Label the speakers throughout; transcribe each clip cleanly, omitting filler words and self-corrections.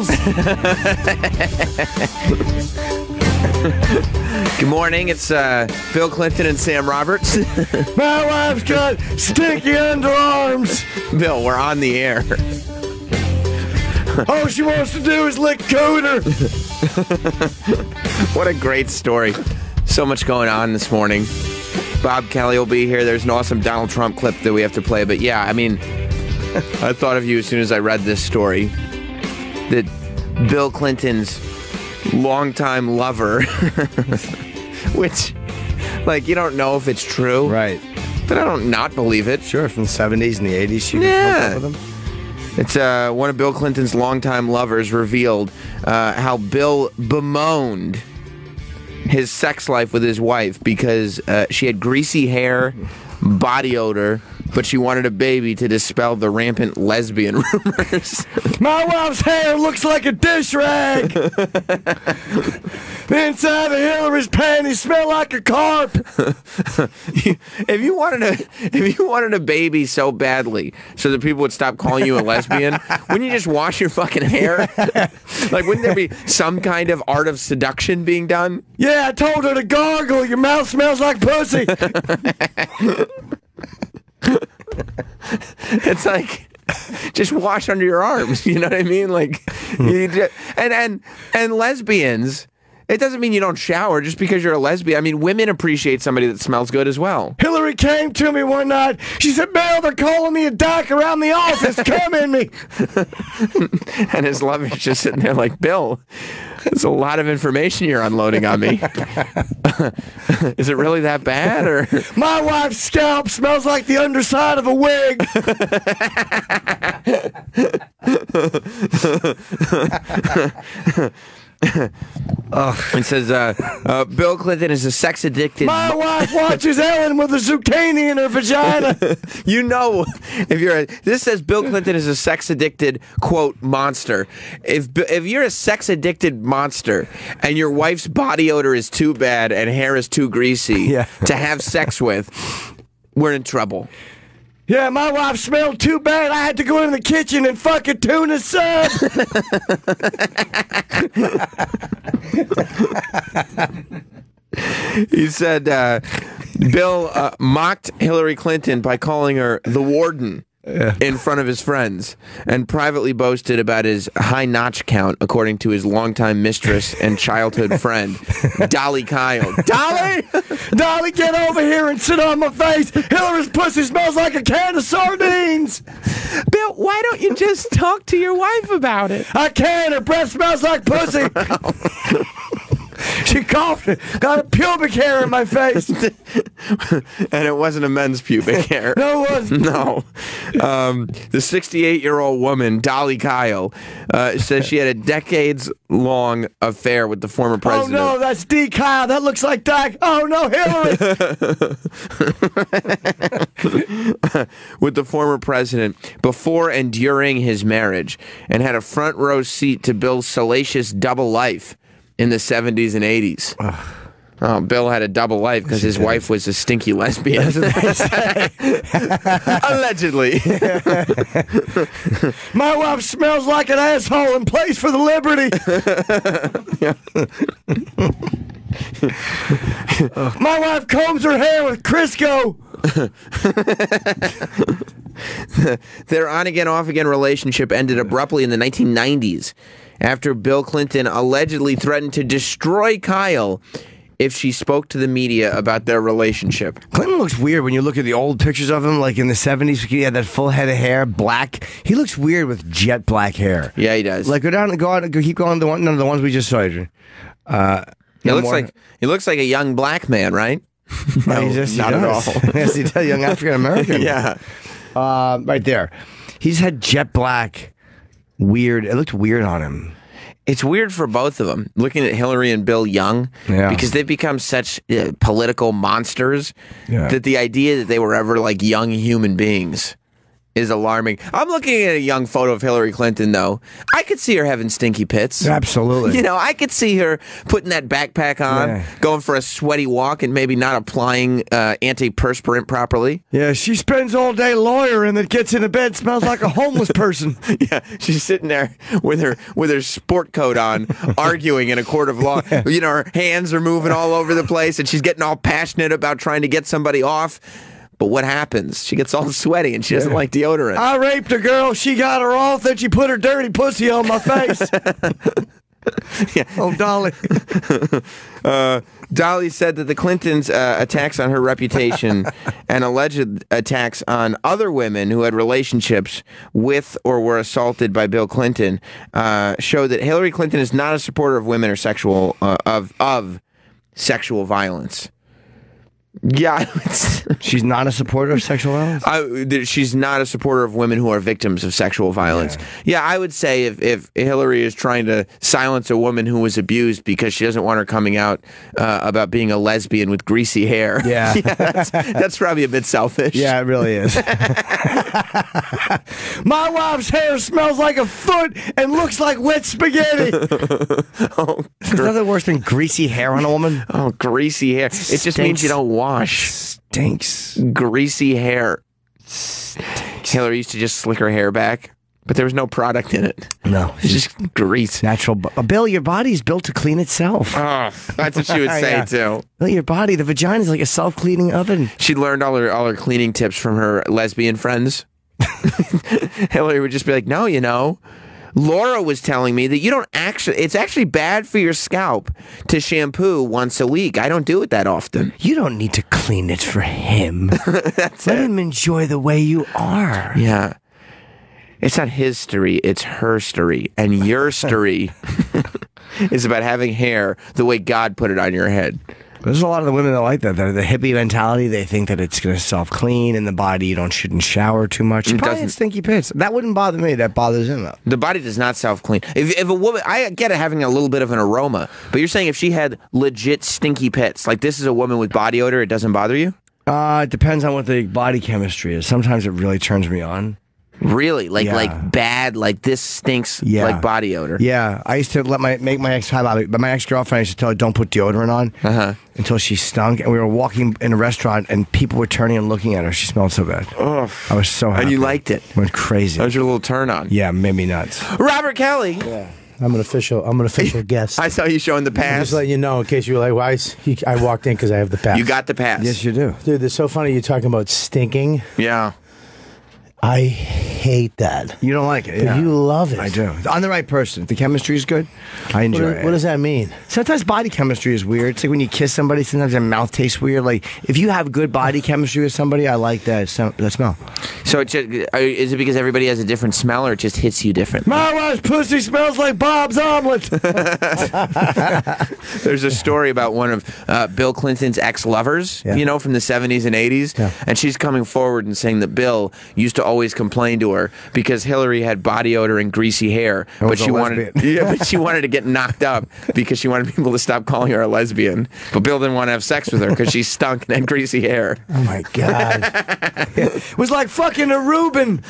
Speaker 1: smells.
Speaker 2: Good morning. It's Bill Clinton and Sam Roberts.
Speaker 1: My wife's got stinky underarms.
Speaker 2: Bill, we're on the air.
Speaker 1: All she wants to do is lick cooter.
Speaker 2: What a great story. So much going on this morning. Bob Kelly will be here. There's an awesome Donald Trump clip that we have to play. But yeah, I mean, I thought of you as soon as I read this story. That Bill Clinton's longtime lover, which, like, you don't know if it's true.
Speaker 1: Right.
Speaker 2: But I don't not believe it.
Speaker 1: Sure, from the 70s and the 80s, she hooked up with him.
Speaker 2: It's one of Bill Clinton's longtime lovers revealed how Bill bemoaned his sex life with his wife because she had greasy hair, body odor, but she wanted a baby to dispel the rampant lesbian rumors.
Speaker 1: My wife's hair looks like a dish rag. The inside of Hillary's panties smell like a carp.
Speaker 2: If you wanted a baby so badly so that people would stop calling you a lesbian, wouldn't you just wash your fucking hair? Like, wouldn't there be some kind of art of seduction being done?
Speaker 1: Yeah, I told her to gargle. Your mouth smells like pussy.
Speaker 2: It's like, just wash under your arms. You know what I mean? Like, and lesbians. It doesn't mean you don't shower just because you're a lesbian. I mean, women appreciate somebody that smells good as well.
Speaker 1: Hillary came to me one night. She said, Bill, they're calling me a dyke around the office. Come in me.
Speaker 2: And his lover's just sitting there like, Bill, there's a lot of information you're unloading on me. Is it really that bad? Or
Speaker 1: my wife's scalp smells like the underside of a wig.
Speaker 2: It says, Bill Clinton is a sex-addicted...
Speaker 1: My wife watches Ellen with a zucchini in her vagina.
Speaker 2: You know, if you're this says Bill Clinton is a sex-addicted, quote, monster. If you're a sex-addicted monster and your wife's body odor is too bad and hair is too greasy to have sex with, we're in trouble.
Speaker 1: Yeah, my wife smelled too bad. I had to go in the kitchen and fuck a tuna sub.
Speaker 2: He said Bill mocked Hillary Clinton by calling her the warden in front of his friends and privately boasted about his high notch count, according to his longtime mistress and childhood friend, Dolly Kyle. Dolly!
Speaker 1: Dolly, get over here and sit on my face. Hillary's pussy smells like a can of sardines.
Speaker 2: Bill, why don't you just talk to your wife about it?
Speaker 1: I can't. Her breath smells like pussy. She coughed, got a pubic hair in my face.
Speaker 2: And it wasn't a men's pubic hair.
Speaker 1: No, it wasn't.
Speaker 2: No. The 68-year-old woman, Dolly Kyle, says she had a decades-long affair with the former president.
Speaker 1: Oh, no, that's D. Kyle. That looks like Doc. Oh, no, Hillary.
Speaker 2: With the former president before and during his marriage, and had a front-row seat to Bill's salacious double life in the 70s and 80s. Oh, Bill had a double life because his wife was a stinky lesbian. Allegedly.
Speaker 1: My wife smells like an asshole and plays for the Liberty. My wife combs her hair with Crisco.
Speaker 2: Their on-again, off-again relationship ended abruptly in the 1990s after Bill Clinton allegedly threatened to destroy Kyle if she spoke to the media about their relationship.
Speaker 1: Clinton looks weird when you look at the old pictures of him, like in the 70s. He had that full head of hair, black. He looks weird with jet black hair.
Speaker 2: Yeah, he does.
Speaker 1: Like, keep going to none of the ones we just saw.
Speaker 2: He looks like a young black man, right?
Speaker 1: No,
Speaker 2: not at all.
Speaker 1: Yes, he's a young African American.
Speaker 2: Yeah.
Speaker 1: Right there. He's had jet black, weird. It looked weird on him.
Speaker 2: It's weird for both of them, looking at Hillary and Bill Young, because they've become such political monsters that the idea that they were ever like young human beings is alarming. I'm looking at a young photo of Hillary Clinton, though. I could see her having stinky pits.
Speaker 1: Absolutely.
Speaker 2: You know, I could see her putting that backpack on, going for a sweaty walk, and maybe not applying antiperspirant properly.
Speaker 1: Yeah, she spends all day lawyering and gets into bed, smells like a homeless person.
Speaker 2: Yeah, she's sitting there with her sport coat on, arguing in a court of law. You know, her hands are moving all over the place, and she's getting all passionate about trying to get somebody off. But what happens? She gets all sweaty, and she doesn't like deodorant.
Speaker 1: I raped a girl. She got her off. Then she put her dirty pussy on my face.
Speaker 2: Yeah.
Speaker 1: Oh, Dolly.
Speaker 2: Dolly said that the Clintons' attacks on her reputation and alleged attacks on other women who had relationships with or were assaulted by Bill Clinton show that Hillary Clinton is not a supporter of women or sexual of sexual violence. Yeah,
Speaker 1: she's not a supporter of sexual violence?
Speaker 2: She's not a supporter of women who are victims of sexual violence. Yeah, I would say if Hillary is trying to silence a woman who was abused because she doesn't want her coming out about being a lesbian with greasy hair,
Speaker 1: yeah
Speaker 2: that's probably a bit selfish.
Speaker 1: Yeah, it really is. My wife's hair smells like a foot and looks like wet spaghetti. There's nothing worse than greasy hair on a woman.
Speaker 2: Oh, greasy hair. It just means you don't wash.
Speaker 1: Stinks.
Speaker 2: Greasy hair.
Speaker 1: Stinks.
Speaker 2: Hillary used to just slick her hair back, but there was no product in it.
Speaker 1: No.
Speaker 2: It's just grease.
Speaker 1: Natural. Bill, your body's built to clean itself.
Speaker 2: Oh, that's what she would say, too.
Speaker 1: Bill, your body, the vagina is like a self-cleaning oven.
Speaker 2: She learned all her cleaning tips from her lesbian friends. Hillary would just be like, no, you know, Laura was telling me that it's actually bad for your scalp to shampoo once a week. I don't do it that often.
Speaker 1: You don't need to clean it for him. Let him enjoy the way you are.
Speaker 2: Yeah. It's not his story, it's her story. And your story is about having hair the way God put it on your head.
Speaker 1: There's a lot of the women that like that. They're the hippie mentality. They think that it's going to self-clean in the body. You shouldn't shower too much. It probably has stinky pits. That wouldn't bother me. That bothers him, though.
Speaker 2: The body does not self-clean. If a woman, I get it having a little bit of an aroma, but you're saying if she had legit stinky pits, like this is a woman with body odor, it doesn't bother you?
Speaker 1: It depends on what the body chemistry is. Sometimes it really turns me on.
Speaker 2: Really? Like bad, like this stinks like body odor.
Speaker 1: Yeah. I used to make my ex-girlfriend, I used to tell her don't put deodorant on until she stunk. And we were walking in a restaurant and people were turning and looking at her. She smelled so bad.
Speaker 2: Oh,
Speaker 1: I was so happy.
Speaker 2: And you liked it.
Speaker 1: Went crazy.
Speaker 2: That was your little turn on.
Speaker 1: Yeah, made me nuts.
Speaker 2: Robert Kelly.
Speaker 3: Yeah. I'm an official guest.
Speaker 2: I saw you showing the pass.
Speaker 3: Just let you know in case you were like, why I walked in because I have the pass.
Speaker 2: You got the pass.
Speaker 1: Yes, you do.
Speaker 3: Dude, it's so funny you're talking about stinking.
Speaker 2: Yeah.
Speaker 3: I hate that.
Speaker 1: You don't like it,
Speaker 3: But you love it.
Speaker 1: I do. On the right person. If the chemistry is good, I enjoy it.
Speaker 3: What does that mean?
Speaker 1: Sometimes body chemistry is weird. It's like when you kiss somebody, sometimes their mouth tastes weird. Like, if you have good body chemistry with somebody, I like that smell.
Speaker 2: So is it because everybody has a different smell, or it just hits you different?
Speaker 1: My wife's pussy smells like Bob's omelet.
Speaker 2: There's a story about one of Bill Clinton's ex-lovers, you know, from the 70s and 80s, and she's coming forward and saying that Bill used to always complain to her because Hillary had body odor and greasy hair, but she wanted to get knocked up because she wanted people to stop calling her a lesbian. But Bill didn't want to have sex with her because she stunk and had greasy hair.
Speaker 3: Oh my God.
Speaker 1: It was like fucking a Reuben.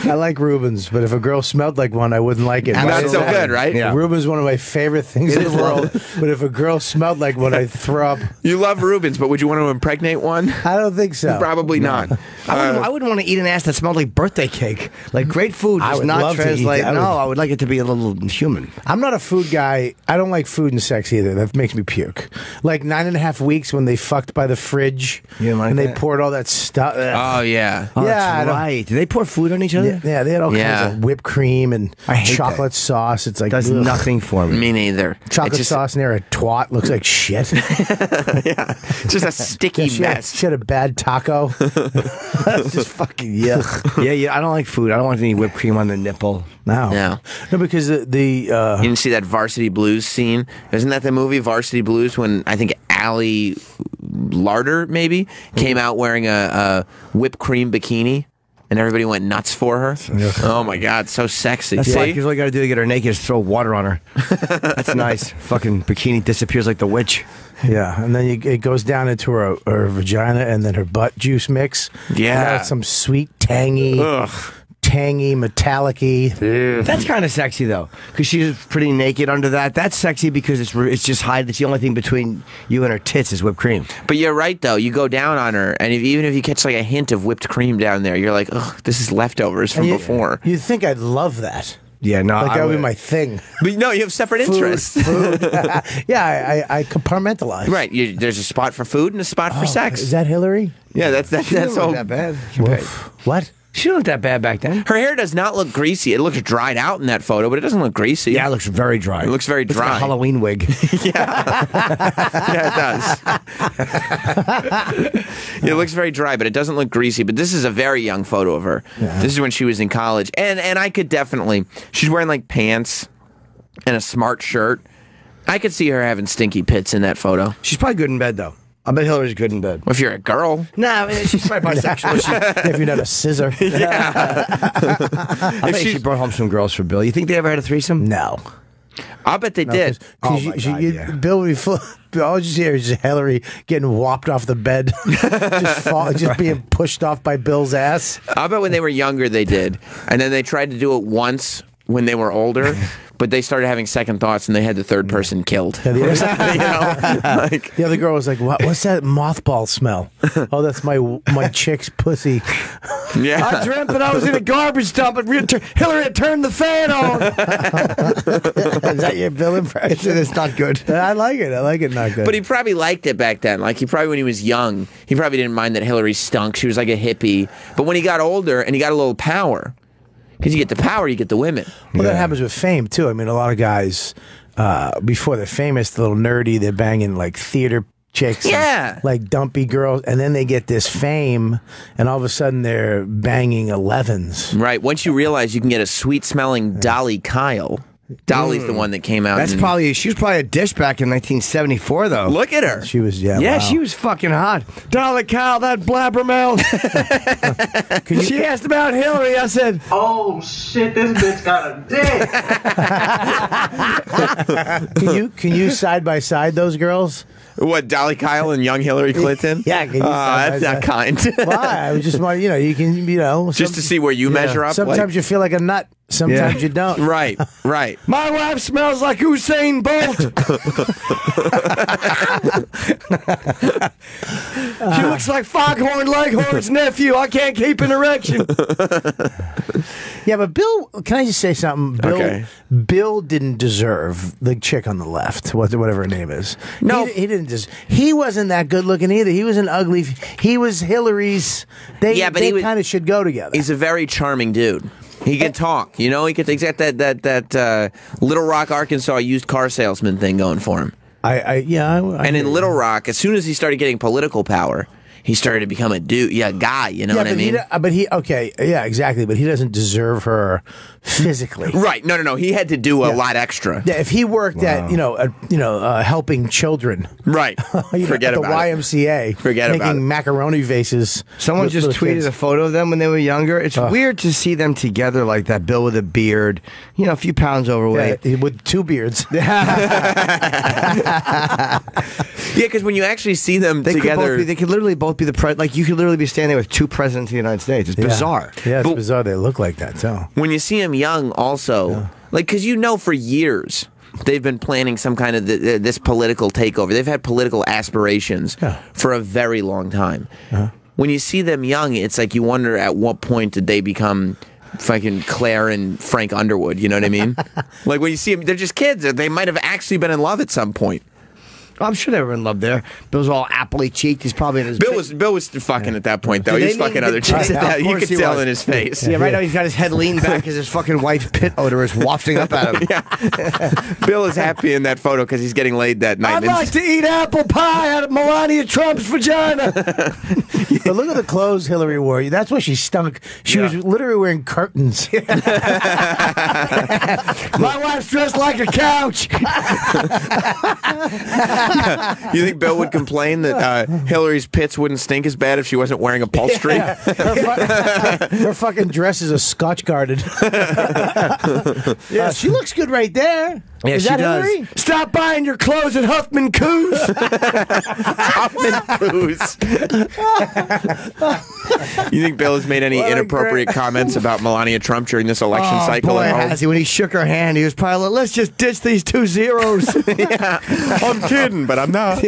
Speaker 3: I like Reubens, but if a girl smelled like one, I wouldn't like it.
Speaker 2: And that's so good, right?
Speaker 3: Yeah. Reuben's one of my favorite things in the world. But if a girl smelled like one, I'd throw up.
Speaker 2: You love Reubens, but would you want to impregnate one?
Speaker 3: I don't think so.
Speaker 2: Probably not.
Speaker 1: I wouldn't want to eat an ass that smelled like birthday cake. Like, great food does not translate. I would like it to be a little human.
Speaker 3: I'm not a food guy. I don't like food and sex either. That makes me puke. Like 9.5 weeks when they fucked by the fridge and they poured all that stuff.
Speaker 2: Oh, yeah.
Speaker 1: Oh, yeah, that's right. Did they pour food on each other?
Speaker 3: Yeah, they had all kinds of whipped cream and chocolate sauce. It's like
Speaker 1: does nothing for me.
Speaker 2: Me neither.
Speaker 3: Chocolate sauce near a twat looks like shit.
Speaker 2: Yeah, just a sticky mess.
Speaker 3: She had a bad taco. That's just fucking yuck.
Speaker 1: Yeah. I don't like food. I don't want any whipped cream on the nipple.
Speaker 3: No, because you
Speaker 2: didn't see that Varsity Blues scene? Isn't that the movie Varsity Blues when I think Allie Larder maybe came out wearing a whipped cream bikini? and everybody went nuts for her. Oh my God, so sexy.
Speaker 1: That's like, all you gotta do to get her naked is throw water on her. That's nice. Fucking bikini disappears like the witch.
Speaker 3: Yeah, and then it goes down into her vagina, and then her butt juice mix.
Speaker 2: Yeah,
Speaker 3: some sweet, tangy, metallic-y.
Speaker 1: That's kind of sexy though, because she's pretty naked under that. That's sexy because it's just hide. It's the only thing between you and her tits is whipped cream.
Speaker 2: But you're right though. You go down on her, and even if you catch like a hint of whipped cream down there, you're like, ugh, this is leftovers from before.
Speaker 3: You'd think I'd love that.
Speaker 1: Yeah, no,
Speaker 3: like that would be my thing.
Speaker 2: But no, you have separate interests.
Speaker 3: Food. Yeah, I compartmentalize.
Speaker 2: Right, there's a spot for food and a spot for sex.
Speaker 3: Is that Hillary?
Speaker 2: Yeah, that's all.
Speaker 1: That bad.
Speaker 3: What?
Speaker 1: She didn't look that bad back then.
Speaker 2: Her hair does not look greasy. It looks dried out in that photo, but it doesn't look greasy.
Speaker 1: Yeah, it looks very dry.
Speaker 2: It looks very dry.
Speaker 1: Like a Halloween wig.
Speaker 2: Yeah, it does. It looks very dry, but it doesn't look greasy. But this is a very young photo of her. Yeah. This is when she was in college, and I could definitely. She's wearing like pants and a smart shirt. I could see her having stinky pits in that photo.
Speaker 1: She's probably good in bed though. I bet Hillary's good in bed.
Speaker 2: Well, if you're a girl.
Speaker 1: No, she's probably bisexual.
Speaker 3: If you're not a scissor.
Speaker 1: Yeah. I bet she brought home some girls for Bill. You think they ever had a threesome?
Speaker 3: No.
Speaker 2: I'll bet they did.
Speaker 3: Bill would be full. All you hear is Hillary getting whopped off the bed, just being pushed off by Bill's ass.
Speaker 2: I'll bet when they were younger they did. And then they tried to do it once when they were older. But they started having second thoughts, and they had the third person killed.
Speaker 3: Yeah, the other girl was like, "What's that mothball smell?" Oh, that's my chick's pussy.
Speaker 2: Yeah,
Speaker 1: I dreamt that I was in a garbage dump, but Hillary had turned the fan on.
Speaker 3: Is that your Bill impression?
Speaker 1: It's not good.
Speaker 3: I like it. I like it. Not good.
Speaker 2: But he probably liked it back then. Like when he was young, he probably didn't mind that Hillary stunk. She was like a hippie. But when he got older and he got a little power. Because you get the power, you get the women.
Speaker 3: Well, that happens with fame, too. I mean, a lot of guys, before they're famous, they're a little nerdy, they're banging, like, theater chicks.
Speaker 2: Yeah.
Speaker 3: And, like, dumpy girls. And then they get this fame, and all of a sudden they're banging 11s.
Speaker 2: Right. Once you realize you can get a sweet-smelling Dolly Kyle. Dolly's the one that came out.
Speaker 1: She was probably a dish back in 1974, though.
Speaker 2: Look at her.
Speaker 3: She was,
Speaker 1: wow. She was fucking hot. Dolly Kyle, that blabbermouth. She asked about Hillary. I said,
Speaker 4: "Oh shit, this bitch got a
Speaker 3: dick." Can you side by side those girls?
Speaker 2: What, Dolly Kyle and young Hillary Clinton?
Speaker 3: Yeah, can you
Speaker 2: that's not kind.
Speaker 3: Why? I just want, you can,
Speaker 2: just to see where you measure up.
Speaker 3: Sometimes you feel like a nut. Sometimes you don't.
Speaker 2: Right.
Speaker 1: My wife smells like Usain Bolt. She looks like Foghorn Leghorn's nephew. I can't keep an erection.
Speaker 3: Yeah, but Bill, can I just say something? Bill didn't deserve the chick on the left, whatever her name is.
Speaker 2: No.
Speaker 3: He didn't he wasn't that good looking either. He was an ugly, he was Hillary's, they kind of should go together.
Speaker 2: He's a very charming dude. He can talk, He got that Little Rock, Arkansas used car salesman thing going for him.
Speaker 3: And
Speaker 2: in Little Rock, as soon as he started getting political power, he started to become a guy. You know what I mean?
Speaker 3: Exactly. But he doesn't deserve her physically.
Speaker 2: Right? No. He had to do a lot extra.
Speaker 3: Yeah. If he worked at helping children,
Speaker 2: right?
Speaker 3: Forget about the YMCA.
Speaker 2: Forget about it.
Speaker 3: Making macaroni vases.
Speaker 1: Someone just tweeted
Speaker 3: kids.
Speaker 1: a photo of them when they were younger. It's weird to see them together like that. Bill with a beard, a few pounds overweight,
Speaker 3: with two beards.
Speaker 2: Yeah, because when you actually see them together,
Speaker 1: they could literally both be you could literally be standing there with two presidents of the United States. It's bizarre.
Speaker 3: Yeah, it's bizarre. They look like that too.
Speaker 2: When you see them young, also, because for years they've been planning some kind of this political takeover. They've had political aspirations for a very long time. When you see them young, it's like you wonder at what point did they become fucking Claire and Frank Underwood. You know what I mean? Like when you see them, they're just kids. They might have actually been in love at some point.
Speaker 1: I'm sure they were in love there. Bill's all appley cheeked. He's probably in his
Speaker 2: Bill was fucking at that point though. He was fucking other chicks at that. You could tell in his face.
Speaker 1: Yeah, right now he's got his head leaned back as his fucking wife's pit odor is wafting up at him.
Speaker 2: Yeah. Bill is happy in that photo because he's getting laid that night.
Speaker 1: I'd like to eat apple pie out of Melania Trump's vagina.
Speaker 3: But look at the clothes Hillary wore. That's why she stunk. She was literally wearing curtains.
Speaker 1: My wife's dressed like a couch.
Speaker 2: You think Bill would complain that Hillary's pits wouldn't stink as bad if she wasn't wearing upholstery?
Speaker 3: Yeah. Her fucking dress is a Scotch guarded. She looks good right there.
Speaker 1: Yeah,
Speaker 3: Is
Speaker 1: she
Speaker 3: that
Speaker 1: does.
Speaker 3: Hillary?
Speaker 1: Stop buying your clothes at Huffman Coos.
Speaker 2: Huffman Coos. You think Bill has made any inappropriate comments about Melania Trump during this election cycle?
Speaker 1: Boy,
Speaker 2: at all?
Speaker 1: has he. When he shook her hand, he was probably like, let's just ditch these 2 zeros.
Speaker 2: Yeah. I'm kidding, but I'm not.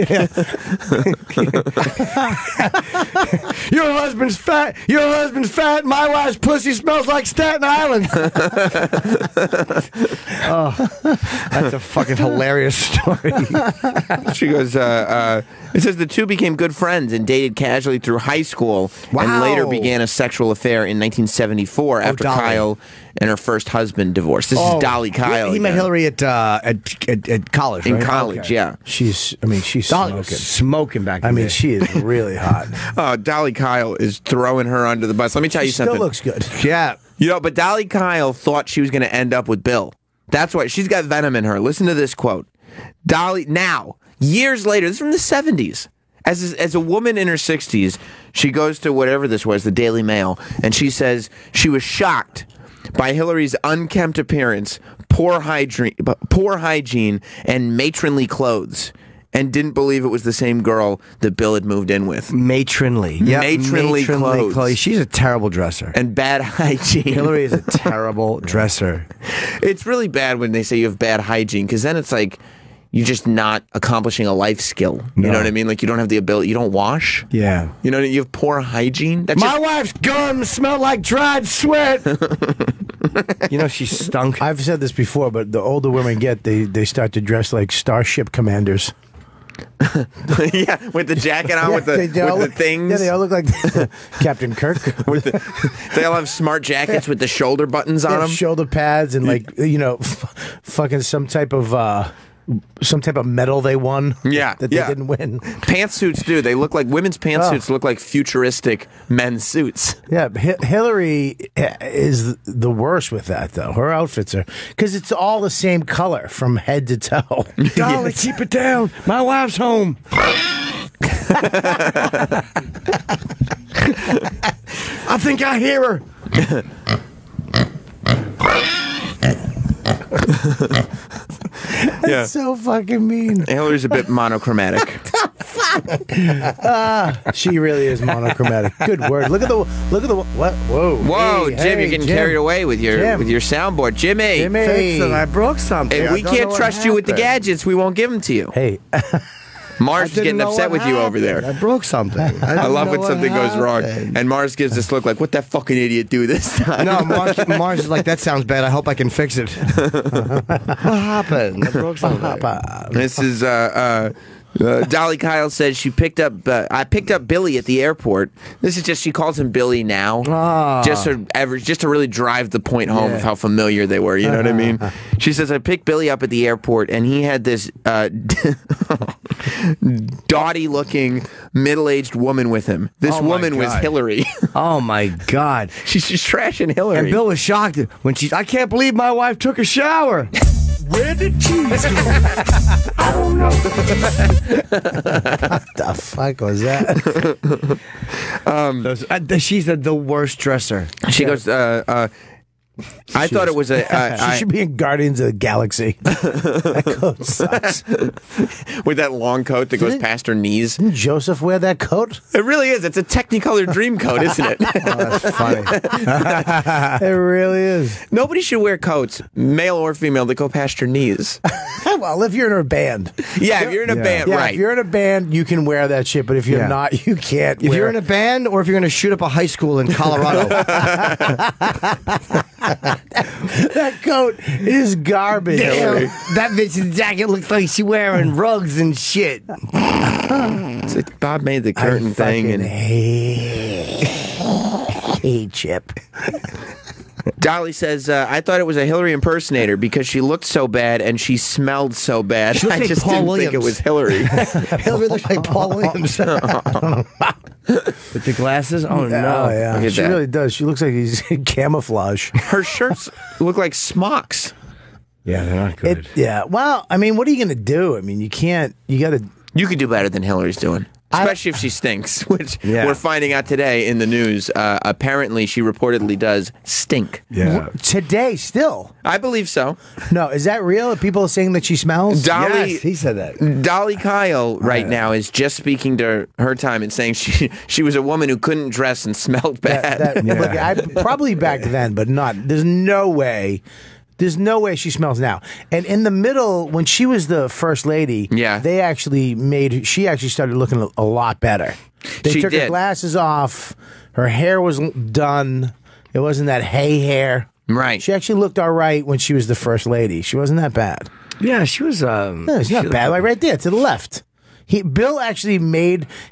Speaker 1: Your husband's fat. Your husband's fat. My wife's pussy smells like Staten Island. Oh, that's a fucking hilarious story.
Speaker 2: She goes, it says the two became good friends and dated casually through high school and later began a sexual affair in 1974 after
Speaker 1: Dolly.
Speaker 2: Kyle and her first husband divorced. This is Dolly Kyle.
Speaker 1: He met
Speaker 2: again.
Speaker 1: Hillary at college, right?
Speaker 2: In college,
Speaker 1: Okay.
Speaker 2: yeah.
Speaker 3: She's
Speaker 1: Dolly was
Speaker 3: smoking.
Speaker 1: smoking back then.
Speaker 3: I mean, she is really hot.
Speaker 2: Dolly Kyle is throwing her under the bus. Let me tell you
Speaker 3: Still
Speaker 2: something.
Speaker 3: looks good.
Speaker 1: Yeah.
Speaker 2: You know, but Dolly Kyle thought she was going to end up with Bill. That's why she's got venom in her. Listen to this quote. Dolly, now, years later, this is from the 70s. As a woman in her 60s, she goes to whatever this was, the Daily Mail, and she says she was shocked by Hillary's unkempt appearance, poor hygiene, and matronly clothes, and didn't believe it was the same girl that Bill had moved in with.
Speaker 1: Matronly. Yep.
Speaker 2: Matronly clothes.
Speaker 1: She's a terrible dresser.
Speaker 2: And bad hygiene.
Speaker 1: Hillary is a terrible dresser.
Speaker 2: It's really bad when they say you have bad hygiene, because then it's like you're just not accomplishing a life skill. You know what I mean? Like you don't have the ability. You don't wash.
Speaker 1: Yeah.
Speaker 2: You know, you have poor hygiene. That's
Speaker 1: My wife's gums smell like dried sweat. You know, she stunk.
Speaker 3: I've said this before, but the older women get, they start to dress like starship commanders.
Speaker 2: yeah, with the jacket on, with the things.
Speaker 3: Yeah, they all look like Captain Kirk.
Speaker 2: They all have smart jackets with the shoulder buttons on them.
Speaker 3: Shoulder pads and fucking some type of medal they won.
Speaker 2: Yeah,
Speaker 3: that they didn't win.
Speaker 2: Pantsuits do. They look like women's pantsuits. Look like futuristic men's suits.
Speaker 3: Yeah, Hillary is the worst with that though. Her outfits are because it's all the same color from head to toe.
Speaker 1: Dolly, keep it down. My wife's home. I think I hear her.
Speaker 3: That's so fucking mean.
Speaker 2: Hillary's a bit monochromatic.
Speaker 3: She really is monochromatic. Good word. Look at the what? Whoa,
Speaker 2: Jim, you're getting carried away with your soundboard, Jimmy.
Speaker 1: Fix it. I broke something.
Speaker 2: If we can't trust you with the gadgets, we won't give them to you.
Speaker 3: Hey.
Speaker 2: Mars is getting upset with you over there.
Speaker 1: I broke something.
Speaker 2: I love when something goes wrong. And Mars gives this look like, what that fucking idiot do this time?
Speaker 1: No, Mars is like, that sounds bad. I hope I can fix it. What happened? I broke something.
Speaker 2: This is Dolly Kyle says she picked up. I picked up Billy at the airport. This is just she calls him Billy now, just to really drive the point home of how familiar they were. You know what I mean? She says I picked Billy up at the airport, and he had this dotty-looking middle-aged woman with him. This woman was Hillary.
Speaker 1: Oh my God,
Speaker 2: she's just trashing Hillary.
Speaker 1: And Bill was shocked when I can't believe my wife took a shower.
Speaker 4: Where did cheese go? I don't know.
Speaker 3: What the fuck was that?
Speaker 1: She's the worst dresser.
Speaker 2: She goes, I thought it was
Speaker 3: she should be in Guardians of the Galaxy. That coat sucks.
Speaker 2: with that long coat that goes past her knees.
Speaker 3: Didn't Joseph wear that coat?
Speaker 2: It really is. It's a Technicolor dream coat, isn't it?
Speaker 1: Oh, that's funny.
Speaker 3: It really is.
Speaker 2: Nobody should wear coats, male or female, that go past your knees.
Speaker 3: Well, if you're in a band.
Speaker 2: Yeah, if you're in a band, right.
Speaker 3: If you're in a band, you can wear that shit, but if you're not, you can't
Speaker 1: If you're in a band or if you're going to shoot up a high school in Colorado.
Speaker 3: That coat is garbage.
Speaker 1: Damn, that bitch's jacket looks like she's wearing rugs and shit.
Speaker 2: It's like Bob made the curtain thing. And
Speaker 3: hey, Chip.
Speaker 2: Dolly says, I thought it was a Hillary impersonator because she looked so bad and she smelled so bad. I just didn't think it was Hillary.
Speaker 1: Hillary looks like Paul Williams. With the glasses? Oh, no.
Speaker 3: Oh, yeah. She really does. She looks like he's in camouflage.
Speaker 2: Her shirts look like smocks.
Speaker 1: Yeah, they're not good.
Speaker 3: Yeah. Well, I mean, what are you going to do? I mean, you can't. You got to.
Speaker 2: You could do better than Hillary's doing. Especially if she stinks, which we're finding out today in the news. Apparently, she reportedly does stink.
Speaker 1: Yeah.
Speaker 3: Today, still.
Speaker 2: I believe so.
Speaker 3: No, is that real? Are people saying that she smells?
Speaker 2: Dolly,
Speaker 1: yes, he said that.
Speaker 2: Dolly Kyle right now is just speaking to her time and saying she was a woman who couldn't dress and smelled bad.
Speaker 3: Look, probably back then, but not. There's no way. There's no way she smells now. And in the middle, when she was the first lady, they actually she actually started looking a lot better. They took her glasses off. Her hair was done. It wasn't that hay hair.
Speaker 2: Right.
Speaker 3: She actually looked all right when she was the first lady. She wasn't that bad.
Speaker 1: Yeah, she was.
Speaker 3: No, she's not bad. Like right there to the left. Bill actually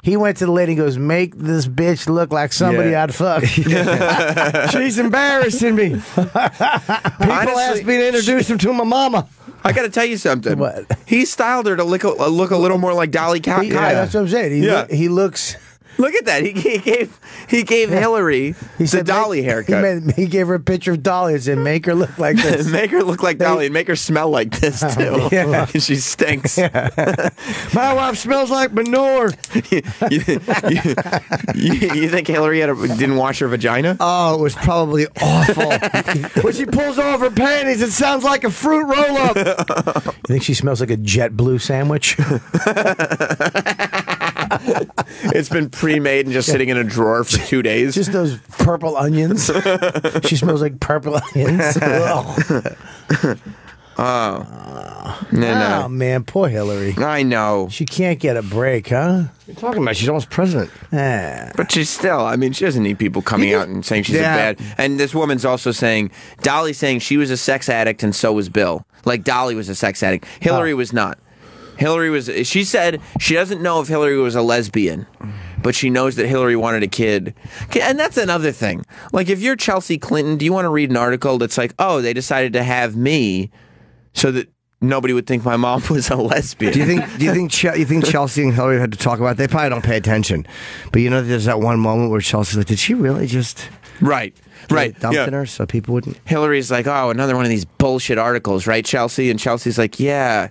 Speaker 3: he went to the lady and goes, make this bitch look like somebody I'd fuck.
Speaker 1: She's embarrassing me. People asked me to introduce him to my mama.
Speaker 2: I got to tell you something.
Speaker 3: What?
Speaker 2: He styled her to look a little more like Dolly Kyle.
Speaker 3: That's what I'm saying. He looks...
Speaker 2: Look at that. He gave Hillary the Dolly haircut.
Speaker 3: He gave her a picture of Dolly and said, make her look like this.
Speaker 2: Make her look like Dolly and make her smell like this, too. She stinks.
Speaker 1: My wife smells like manure.
Speaker 2: You think Hillary didn't wash her vagina?
Speaker 1: Oh, it was probably awful. When she pulls off her panties, it sounds like a fruit roll-up.
Speaker 3: You think she smells like a JetBlue sandwich?
Speaker 2: It's been pre-made and just sitting in a drawer for 2 days.
Speaker 3: Just those purple onions. She smells like purple onions. Oh, man, poor Hillary.
Speaker 2: I know.
Speaker 3: She can't get a break, huh?
Speaker 1: What are you talking about? She's almost president.
Speaker 2: But she's still, I mean, she doesn't need people coming out and saying she's a bad... And this woman's also saying, Dolly's saying she was a sex addict and so was Bill. Like Dolly was a sex addict. Hillary was not. She said she doesn't know if Hillary was a lesbian, but she knows that Hillary wanted a kid. And that's another thing. Like, if you're Chelsea Clinton, do you want to read an article that's like, oh, they decided to have me so that nobody would think my mom was a lesbian?
Speaker 1: Do you think Chelsea and Hillary had to talk about it? They probably don't pay attention. But you know, there's that one moment where Chelsea's like, did she really just...
Speaker 2: Right.
Speaker 1: Dumped in her so people wouldn't...
Speaker 2: Hillary's like, oh, another one of these bullshit articles, right, Chelsea? And Chelsea's like, yeah.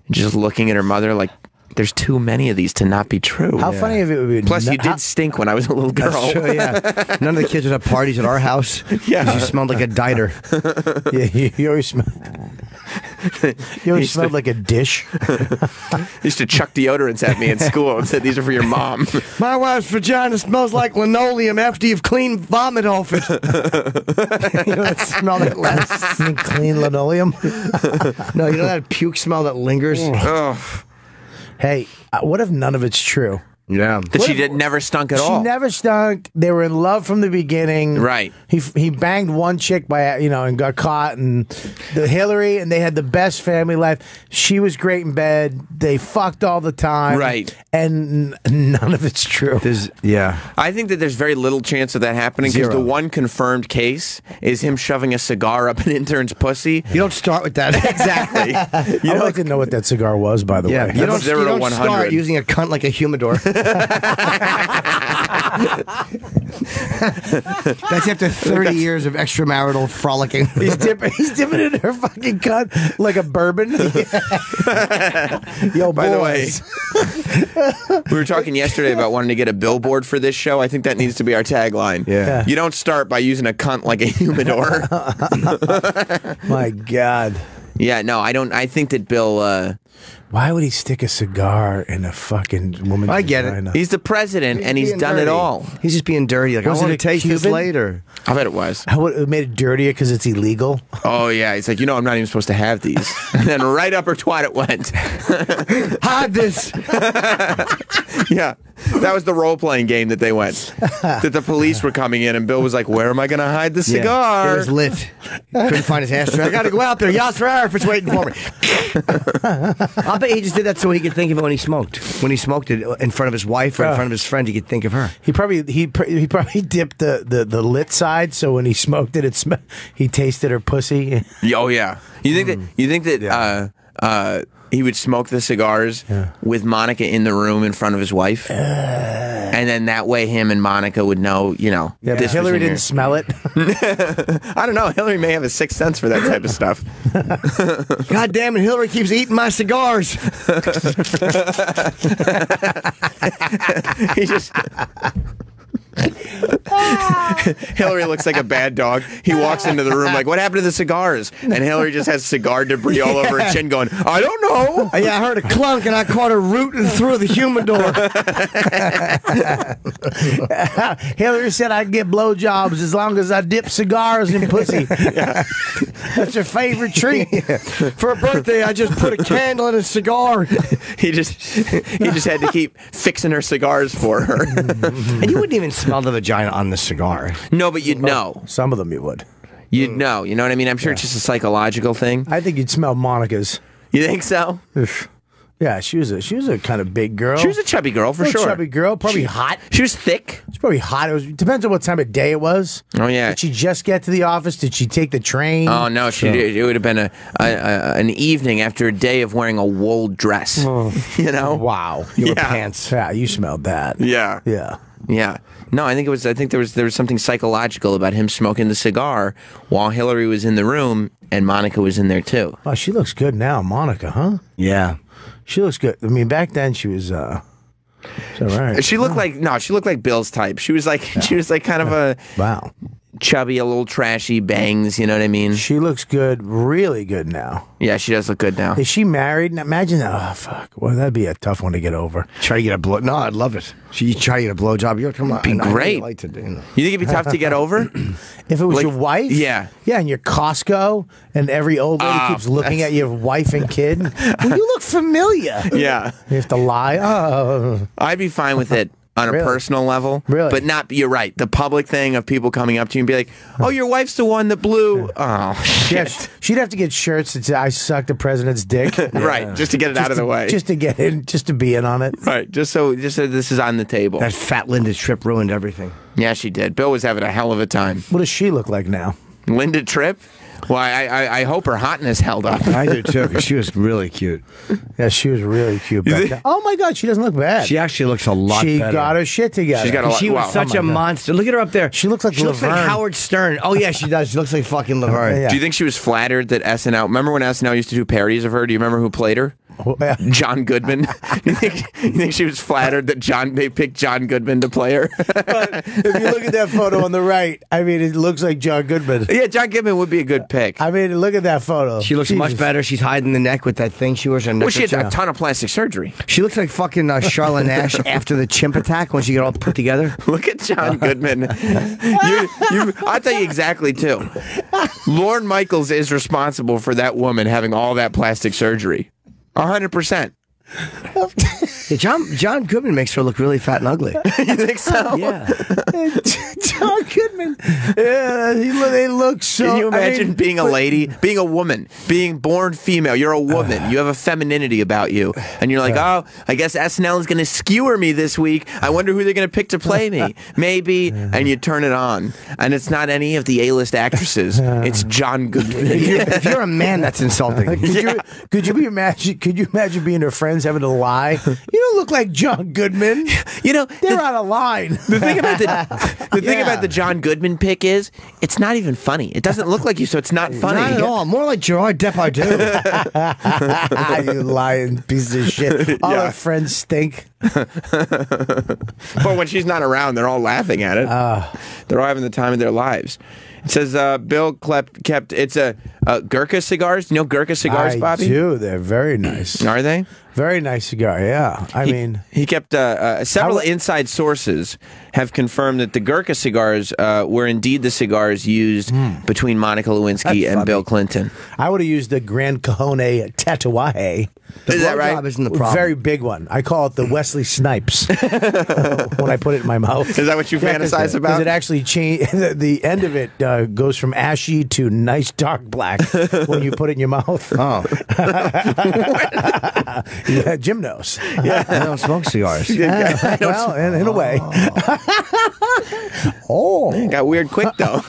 Speaker 2: Just looking at her mother like, there's too many of these to not be true.
Speaker 3: How funny if it would be...
Speaker 2: Plus, you did stink when I was a little girl.
Speaker 1: That's true, yeah. None of the kids would have parties at our house.
Speaker 2: Yeah.
Speaker 1: You smelled like a diter.
Speaker 3: Yeah, you always smell... You always smelled like a dish.
Speaker 2: Used to chuck deodorants at me in school and said, these are for your mom.
Speaker 1: My wife's vagina smells like linoleum after you've cleaned vomit off it. You know that smell that lasts?
Speaker 3: Clean linoleum?
Speaker 1: No, you know that puke smell that lingers?
Speaker 2: Oh.
Speaker 3: Hey, what if none of it's true?
Speaker 1: Yeah.
Speaker 2: That she never stunk at all.
Speaker 3: She never stunk. They were in love from the beginning.
Speaker 2: Right.
Speaker 3: He banged one chick and got caught, and the Hillary, and they had the best family life. She was great in bed. They fucked all the time.
Speaker 2: Right.
Speaker 3: And none of it's true.
Speaker 2: I think that there's very little chance of that happening because the one confirmed case is him shoving a cigar up an intern's pussy.
Speaker 1: You don't start with that.
Speaker 2: Exactly.
Speaker 3: I'd like to know what that cigar was, by the way.
Speaker 1: You don't start using a cunt like a humidor. That's after 30 years of extramarital frolicking.
Speaker 3: He's dipping in her fucking cunt like a bourbon. Yo,
Speaker 2: by the way, we were talking yesterday about wanting to get a billboard for this show. I think that needs to be our tagline.
Speaker 1: Yeah.
Speaker 2: You don't start by using a cunt like a humidor.
Speaker 3: My God.
Speaker 2: Yeah, no, I don't. I think that Bill...
Speaker 3: why would he stick a cigar in a fucking woman's
Speaker 1: I get
Speaker 3: vagina?
Speaker 1: it.
Speaker 2: He's the president, and he's done it all.
Speaker 1: He's just being dirty. Like, I want to taste this later.
Speaker 2: I bet it was.
Speaker 3: It made it dirtier because it's illegal?
Speaker 2: Oh, yeah. He's like, I'm not even supposed to have these. And then right up her twat it went.
Speaker 1: Hide this.
Speaker 2: Yeah. That was the role-playing game that they went. That the police were coming in, and Bill was like, where am I going to hide the cigar?
Speaker 1: It was lit. Couldn't find his ashtray. I got to go out there. Yasser Arafat's waiting for me. I'll bet he just did that so he could think of it when he smoked. When he smoked it in front of his wife or in front of his friend, he could think of her.
Speaker 3: He probably dipped the lit side, so when he smoked it, he tasted her pussy.
Speaker 2: Oh, yeah. You think that he would smoke the cigars with Monica in the room in front of his wife. And then that way him and Monica would know, you know.
Speaker 3: Yeah, but Hillary didn't smell it.
Speaker 2: I don't know. Hillary may have a sixth sense for that type of stuff.
Speaker 1: God damn it, Hillary keeps eating my cigars.
Speaker 2: He just... Hillary looks like a bad dog. He walks into the room like, what happened to the cigars? And Hillary just has cigar debris all over her chin going, I don't know.
Speaker 1: Yeah, I heard a clunk and I caught her rooting through the humidor.
Speaker 3: Hillary said I'd get blowjobs as long as I dip cigars in pussy. That's her favorite treat.
Speaker 1: For her birthday, I just put a candle in a cigar.
Speaker 2: He just had to keep fixing her cigars for her.
Speaker 1: And you wouldn't even smell the vagina on the cigar.
Speaker 2: No, but you'd know.
Speaker 3: Some of them you would.
Speaker 2: You'd know. You know what I mean? I'm sure it's just a psychological thing.
Speaker 3: I think you'd smell Monica's.
Speaker 2: You think so?
Speaker 3: Yeah, she was a kind of big girl.
Speaker 2: She was a chubby girl for sure.
Speaker 3: Chubby girl, probably hot.
Speaker 2: She was thick.
Speaker 3: She's probably hot. It depends on what time of day it was.
Speaker 2: Oh yeah.
Speaker 3: Did she just get to the office? Did she take the train?
Speaker 2: Oh no, she did. It would have been an evening after a day of wearing a wool dress. You know?
Speaker 3: Wow.
Speaker 1: Your pants.
Speaker 3: Yeah, you smelled that.
Speaker 2: Yeah.
Speaker 3: Yeah.
Speaker 2: Yeah. No, I think there was something psychological about him smoking the cigar while Hillary was in the room and Monica was in there too.
Speaker 3: Oh, she looks good now, Monica, huh?
Speaker 1: Yeah.
Speaker 3: She looks good. I mean, back then she was all right.
Speaker 2: She looked like Bill's type. She was like kind of a chubby, a little trashy, bangs, you know what I mean?
Speaker 3: She looks good, really good now.
Speaker 2: Yeah, she does look good now.
Speaker 3: Is she married? Now, imagine that. Oh, fuck. Well, that'd be a tough one to get over.
Speaker 1: Try to get a blow. No, I'd love it. She try to get a blowjob. You're come on.
Speaker 2: Be great.
Speaker 1: Like to do,
Speaker 2: You think it'd be tough to get over?
Speaker 3: If it was your wife?
Speaker 2: Yeah.
Speaker 3: Yeah, and your Costco, and every old lady keeps looking at your wife and kid. Well, you look familiar.
Speaker 2: Yeah.
Speaker 3: You have to lie. Oh.
Speaker 2: I'd be fine with it. On a personal level, but not. You're right. The public thing of people coming up to you and be like, "Oh, your wife's the one that blew." Oh, shit.
Speaker 3: She'd have to get shirts that say, "I sucked the president's dick."
Speaker 2: Right, just to get it out of the way,
Speaker 3: just to get in, just to be in on it.
Speaker 2: Right, just so this is on the table.
Speaker 1: That fat Linda Tripp ruined everything.
Speaker 2: Yeah, she did. Bill was having a hell of a time.
Speaker 3: What does she look like now?
Speaker 2: Linda Tripp. Well, I hope her hotness held up.
Speaker 1: I do too, because she was really cute.
Speaker 3: Yeah, she was really cute back then. Oh my God, she doesn't look bad.
Speaker 1: She actually looks a lot better.
Speaker 3: She got her shit together.
Speaker 2: She's got a lot.
Speaker 1: She was such a monster. Look at her up there.
Speaker 3: She looks like
Speaker 1: She looks like
Speaker 3: Laverne.
Speaker 1: Howard Stern. Oh yeah, she does. She looks like fucking Laverne.
Speaker 3: Yeah.
Speaker 2: Do you think she was flattered that SNL? Remember when SNL used to do parodies of her? Do you remember who played her? John Goodman. you think she was flattered that they picked John Goodman to play her?
Speaker 3: But if you look at that photo on the right, I mean, it looks like John Goodman.
Speaker 2: Yeah, John Goodman would be a good pick.
Speaker 3: I mean, look at that photo.
Speaker 1: She looks much better. She's hiding the neck with that thing she wears.
Speaker 2: Well, she had a ton of plastic surgery.
Speaker 1: She looks like fucking Charlotte Nash after the chimp attack when she got all put together.
Speaker 2: Look at John Goodman. I'll tell you exactly, too. Lorne Michaels is responsible for that woman having all that plastic surgery. 100%.
Speaker 1: Yeah, John Goodman makes her look really fat and ugly.
Speaker 2: You think so?
Speaker 1: Yeah.
Speaker 3: John Goodman. Yeah, they look so.
Speaker 2: Can you imagine being a lady, being a woman, being born female? You're a woman. You have a femininity about you. And you're like, oh, I guess SNL is going to skewer me this week. I wonder who they're going to pick to play me. Maybe. And you turn it on. And it's not any of the A-list actresses. It's John Goodman.
Speaker 1: If you're a man, that's insulting.
Speaker 3: Could you imagine being her friends having to lie? You don't look like John Goodman.
Speaker 2: You know,
Speaker 3: they're out of line.
Speaker 2: The thing about thing about the John Goodman pick is it's not even funny. It doesn't look like you, so it's not funny.
Speaker 1: Not at all. More like Gerard Depardieu.
Speaker 3: You lying piece of shit. All our friends stink.
Speaker 2: But when she's not around, they're all laughing at it. They're all having the time of their lives. It says Bill kept it's Gurkha cigars. You know Gurkha cigars, Bobby?
Speaker 3: I do. They're very nice.
Speaker 2: Are they?
Speaker 3: Very nice cigar, yeah. I mean...
Speaker 2: He kept... several inside sources have confirmed that the Gurkha cigars were indeed the cigars used between Monica Lewinsky and Bill Clinton.
Speaker 3: I would have used the Grand Cajon Tatuaje.
Speaker 2: Is that right?
Speaker 1: Isn't the problem.
Speaker 3: Very big one. I call it the Wesley Snipes when I put it in my mouth.
Speaker 2: Is that what you fantasize about?
Speaker 3: Because it actually changed. The end of it goes from ashy to nice dark black when you put it in your mouth.
Speaker 1: Oh.
Speaker 3: Yeah, Jim knows.
Speaker 1: Yeah, I don't smoke cigars.
Speaker 3: Well, in a way.
Speaker 2: Got weird quick, though.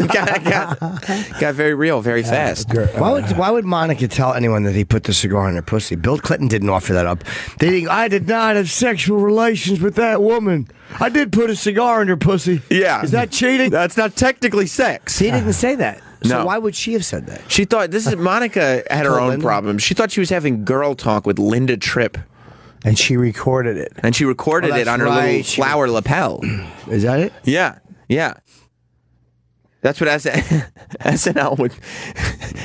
Speaker 2: got very real very fast.
Speaker 1: Why would Monica tell anyone that he put the cigar in her pussy? Bill Clinton didn't offer that up. I did not have sexual relations with that woman. I did put a cigar in her pussy.
Speaker 2: Yeah.
Speaker 1: Is that cheating?
Speaker 2: That's not technically sex.
Speaker 1: He didn't say that. So
Speaker 2: No.
Speaker 1: why would she have said that?
Speaker 2: She thought, Monica had her own
Speaker 1: Linda?
Speaker 2: problems. She thought she was having girl talk with Linda Tripp.
Speaker 3: And she recorded it.
Speaker 2: And she recorded it on her little flower lapel.
Speaker 1: Is that it?
Speaker 2: Yeah, yeah. That's what SNL would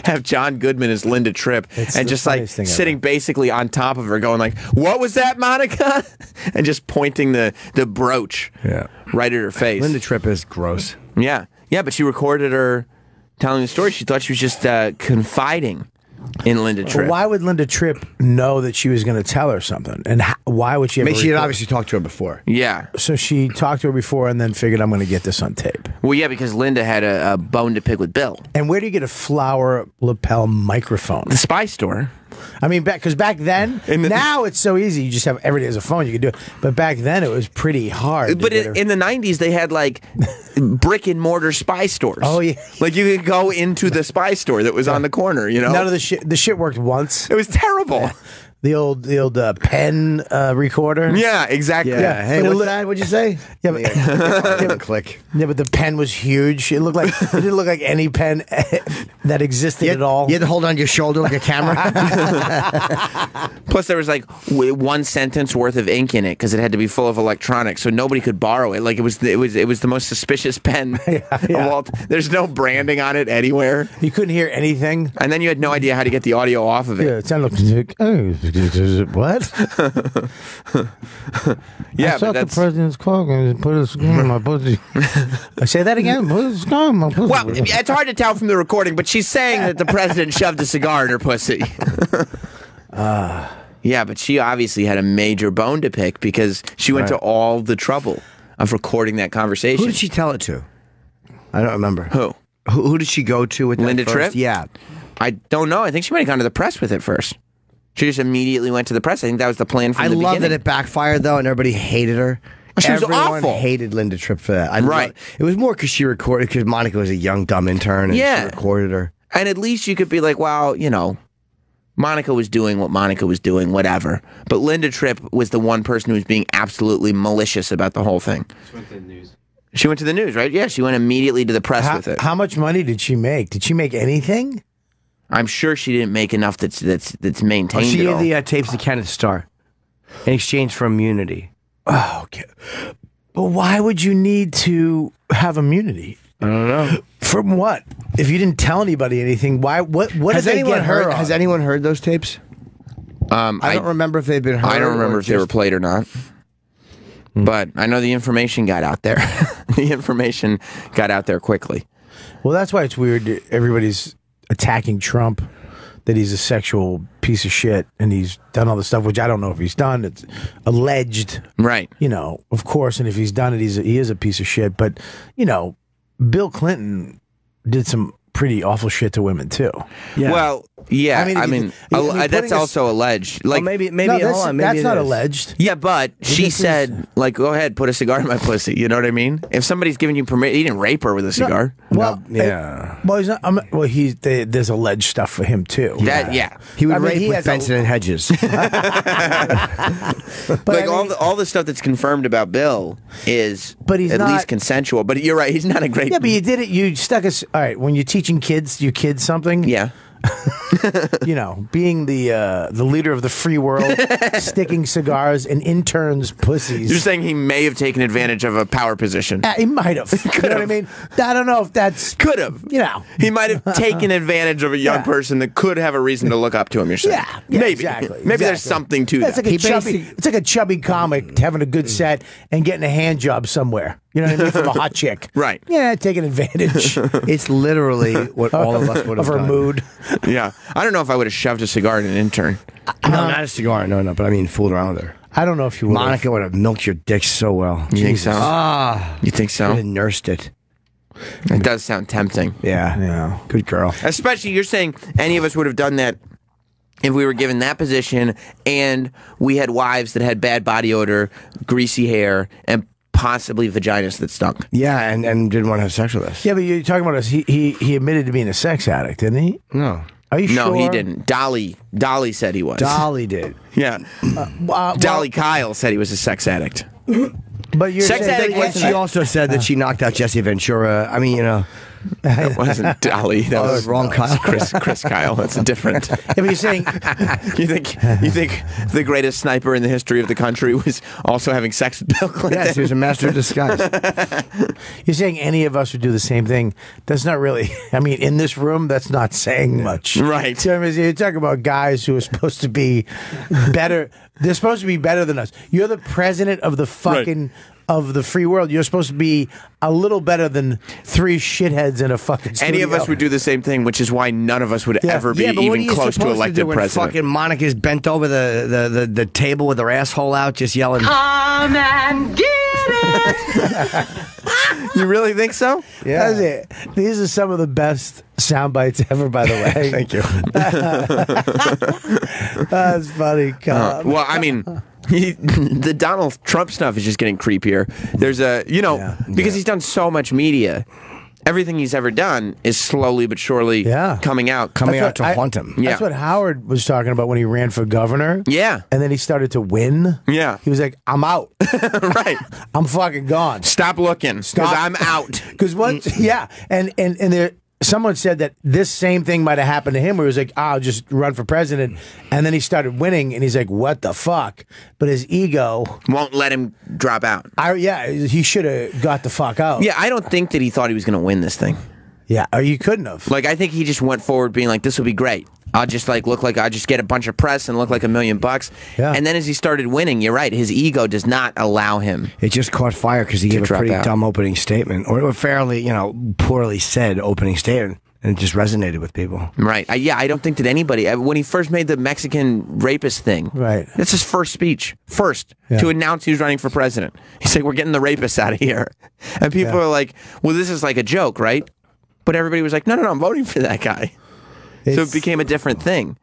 Speaker 2: have John Goodman as Linda Tripp and just like sitting basically on top of her going like, what was that, Monica? And just pointing the brooch right at her face.
Speaker 1: Linda Tripp is gross.
Speaker 2: Yeah, yeah, but she recorded her telling the story. She thought she was just confiding in Linda Tripp.
Speaker 3: Well, why would Linda Tripp know that she was going to tell her something? And why would she have
Speaker 1: she had obviously talked to her before.
Speaker 2: Yeah.
Speaker 3: So she talked to her before and then figured, I'm going to get this on tape.
Speaker 2: Well, yeah, because Linda had a bone to pick with Bill.
Speaker 3: And where do you get a flower lapel microphone?
Speaker 2: The Spy Store.
Speaker 3: I mean, because back then, now it's so easy. You just have every day as a phone. You can do it. But back then, it was pretty hard.
Speaker 2: But in the 90s, they had like brick and mortar spy stores.
Speaker 3: Oh, yeah.
Speaker 2: Like you could go into the spy store that was on the corner, you know?
Speaker 3: None of the shit worked once.
Speaker 2: It was terrible.
Speaker 3: Yeah. The old pen recorder.
Speaker 2: Yeah, exactly.
Speaker 1: Yeah. Hey, what's that? What'd you say?
Speaker 3: Yeah, but
Speaker 1: click.
Speaker 3: Yeah, but the pen was huge. It didn't look like any pen that existed at all.
Speaker 1: You had to hold on to your shoulder like a camera.
Speaker 2: Plus, there was like one sentence worth of ink in it because it had to be full of electronics, so nobody could borrow it. Like it was the most suspicious pen of all. There's no branding on it anywhere.
Speaker 3: You couldn't hear anything,
Speaker 2: and then you had no idea how to get the audio off of it.
Speaker 3: Yeah, it sounded like what?
Speaker 2: Yeah,
Speaker 3: I thought the president's cloak and put his gun in my pussy. I say that again. Put his gun in my pussy.
Speaker 2: Well, it's hard to tell from the recording, but she's saying that the president shoved a cigar in her pussy. Yeah, but she obviously had a major bone to pick because she went to all the trouble of recording that conversation.
Speaker 1: Who did she tell it to? I don't remember.
Speaker 2: Who
Speaker 1: did she go to with that
Speaker 2: Linda
Speaker 1: first?
Speaker 2: Tripp?
Speaker 1: Yeah.
Speaker 2: I don't know. I think she might have gone to the press with it first. She just immediately went to the press. I think that was the plan from the beginning.
Speaker 1: I love that it backfired, though, and everybody hated her.
Speaker 2: She was
Speaker 1: Everyone
Speaker 2: awful.
Speaker 1: hated Linda Tripp for that. It was more because she recorded, because Monica was a young, dumb intern, and she recorded her.
Speaker 2: And at least you could be like, well, you know, Monica was doing what Monica was doing, whatever. But Linda Tripp was the one person who was being absolutely malicious about the whole thing. She went to the news. She went to the news, right? Yeah, she went immediately to the press with it.
Speaker 3: How much money did she make? Did she make anything?
Speaker 2: I'm sure she didn't make enough that's maintained.
Speaker 1: She
Speaker 2: at
Speaker 1: gave
Speaker 2: all.
Speaker 1: the tapes to Kenneth Starr in exchange for immunity.
Speaker 3: Oh, okay. But why would you need to have immunity?
Speaker 1: I don't know.
Speaker 3: From what? If you didn't tell anybody anything, why? What
Speaker 1: has
Speaker 3: did they
Speaker 1: anyone
Speaker 3: get her
Speaker 1: heard?
Speaker 3: on?
Speaker 1: Has anyone heard those tapes? I don't remember if they've been heard.
Speaker 2: I don't remember if they were played or not. But I know the information got out there. The information got out there quickly.
Speaker 3: Well, that's why it's weird. Everybody's attacking Trump, that he's a sexual piece of shit, and he's done all the stuff, which I don't know if he's done. It's alleged.
Speaker 2: Right.
Speaker 3: You know, of course, and if he's done it, he is a piece of shit. But, you know, Bill Clinton did some pretty awful shit to women, too.
Speaker 2: Yeah. Well, yeah. I mean, that's
Speaker 3: putting
Speaker 2: also alleged. Like
Speaker 1: maybe.
Speaker 3: No,
Speaker 1: Hold on. Maybe
Speaker 3: that's not
Speaker 1: is.
Speaker 3: alleged.
Speaker 2: Yeah, but she said, like, go ahead, put a cigar in my pussy. You know what I mean? If somebody's giving you permission, he didn't rape her with a cigar.
Speaker 3: Well,
Speaker 1: yeah.
Speaker 3: Well, he's not. There's alleged stuff for him too.
Speaker 2: Yeah.
Speaker 1: He would rape with Benson and Hedges.
Speaker 2: Like all the stuff that's confirmed about Bill is,
Speaker 3: but he's
Speaker 2: at
Speaker 3: not,
Speaker 2: least consensual. But you're right, he's not a great.
Speaker 3: Yeah, but you did it. You stuck us. All right, when you're teaching your kids something.
Speaker 2: Yeah.
Speaker 3: You know, being the leader of the free world, sticking cigars in interns' pussies.
Speaker 2: You're saying he may have taken advantage of a power position.
Speaker 3: He might have. You know what I mean? I don't know if that's...
Speaker 2: Could have.
Speaker 3: You know.
Speaker 2: He might have taken advantage of a young person that could have a reason to look up to him, you're saying.
Speaker 3: Yeah,
Speaker 2: maybe.
Speaker 3: Exactly.
Speaker 2: Maybe there's something to that.
Speaker 3: It's like a chubby comic having a good set and getting a hand job somewhere. You know what I mean? From a hot chick.
Speaker 2: Right.
Speaker 3: Yeah, taking advantage.
Speaker 1: It's literally what all of us would have
Speaker 3: of her
Speaker 1: done.
Speaker 3: mood.
Speaker 2: Yeah. I don't know if I would have shoved a cigar in an intern.
Speaker 1: No, not a cigar. No. But I mean, fooled around with her.
Speaker 3: I don't know if you would.
Speaker 1: Monica would have milked your dick so well.
Speaker 2: You think so? You think so?
Speaker 1: Would have nursed it.
Speaker 2: It does sound tempting.
Speaker 1: Yeah. Good girl.
Speaker 2: Especially, you're saying any of us would have done that if we were given that position and we had wives that had bad body odor, greasy hair, and possibly vaginas that stunk.
Speaker 1: Yeah, and didn't want to have sex with us.
Speaker 3: Yeah, but you're talking about us. He admitted to being a sex addict, didn't he?
Speaker 1: No.
Speaker 3: Are you sure?
Speaker 2: No, he didn't. Dolly said he was.
Speaker 1: Dolly did.
Speaker 2: Yeah. Dolly Kyle said he was a sex addict.
Speaker 3: But you're
Speaker 2: Sex
Speaker 3: saying
Speaker 2: addict.
Speaker 1: She also said that she knocked out Jesse Ventura. I mean,
Speaker 2: That wasn't Dolly. That was
Speaker 1: wrong, Kyle.
Speaker 2: Chris Kyle. That's different.
Speaker 3: Yeah, but you're saying
Speaker 2: you think the greatest sniper in the history of the country was also having sex with Bill Clinton?
Speaker 1: Yes, he was a master of disguise.
Speaker 3: you're saying any of us would do the same thing. That's not really. I mean, in this room, that's not saying much,
Speaker 2: Right?
Speaker 3: You know what I mean? You're talking about guys who are supposed to be better. They're supposed to be better than us. You're the president of the fucking.
Speaker 2: Right.
Speaker 3: Of the free world, you're supposed to be a little better than three shitheads in a fucking studio.
Speaker 2: Any of us would do the same thing, which is why none of us would ever be even close to elected president.
Speaker 1: Fucking Monica's bent over the table with her asshole out, just yelling,
Speaker 4: Come and get it.
Speaker 2: You really think so?
Speaker 3: Yeah. That's it. These are some of the best sound bites ever, by the way.
Speaker 1: Thank you.
Speaker 3: That's funny.
Speaker 2: Well, I mean, the Donald Trump stuff is just getting creepier. There's because he's done so much media. Everything he's ever done is slowly but surely coming out
Speaker 1: to haunt him.
Speaker 3: That's what Howard was talking about when he ran for governor.
Speaker 2: Yeah.
Speaker 3: And then he started to win.
Speaker 2: Yeah.
Speaker 3: He was like, I'm out.
Speaker 2: Right.
Speaker 3: I'm fucking gone.
Speaker 2: Stop looking, because I'm out.
Speaker 3: Because once, and there, someone said that this same thing might have happened to him where he was like, I'll just run for president. And then he started winning and he's like, what the fuck? But his ego
Speaker 2: won't let him drop out.
Speaker 3: He should have got the fuck out.
Speaker 2: Yeah, I don't think that he thought he was going to win this thing.
Speaker 3: Yeah, or you couldn't have.
Speaker 2: Like, I think he just went forward being like, this will be great. I'll just look like I just get a bunch of press and look like $1 million. Yeah. And then as he started winning, you're right, his ego does not allow him.
Speaker 1: It just caught fire because he gave a pretty dumb opening statement, or a fairly, poorly said opening statement, and it just resonated with people.
Speaker 2: Right. I don't think that anybody, when he first made the Mexican rapist thing,
Speaker 3: right?
Speaker 2: That's his first speech, to announce he was running for president. He's like, we're getting the rapists out of here. And people are like, well, this is like a joke, right? But everybody was like, no, I'm voting for that guy. So it became a different thing.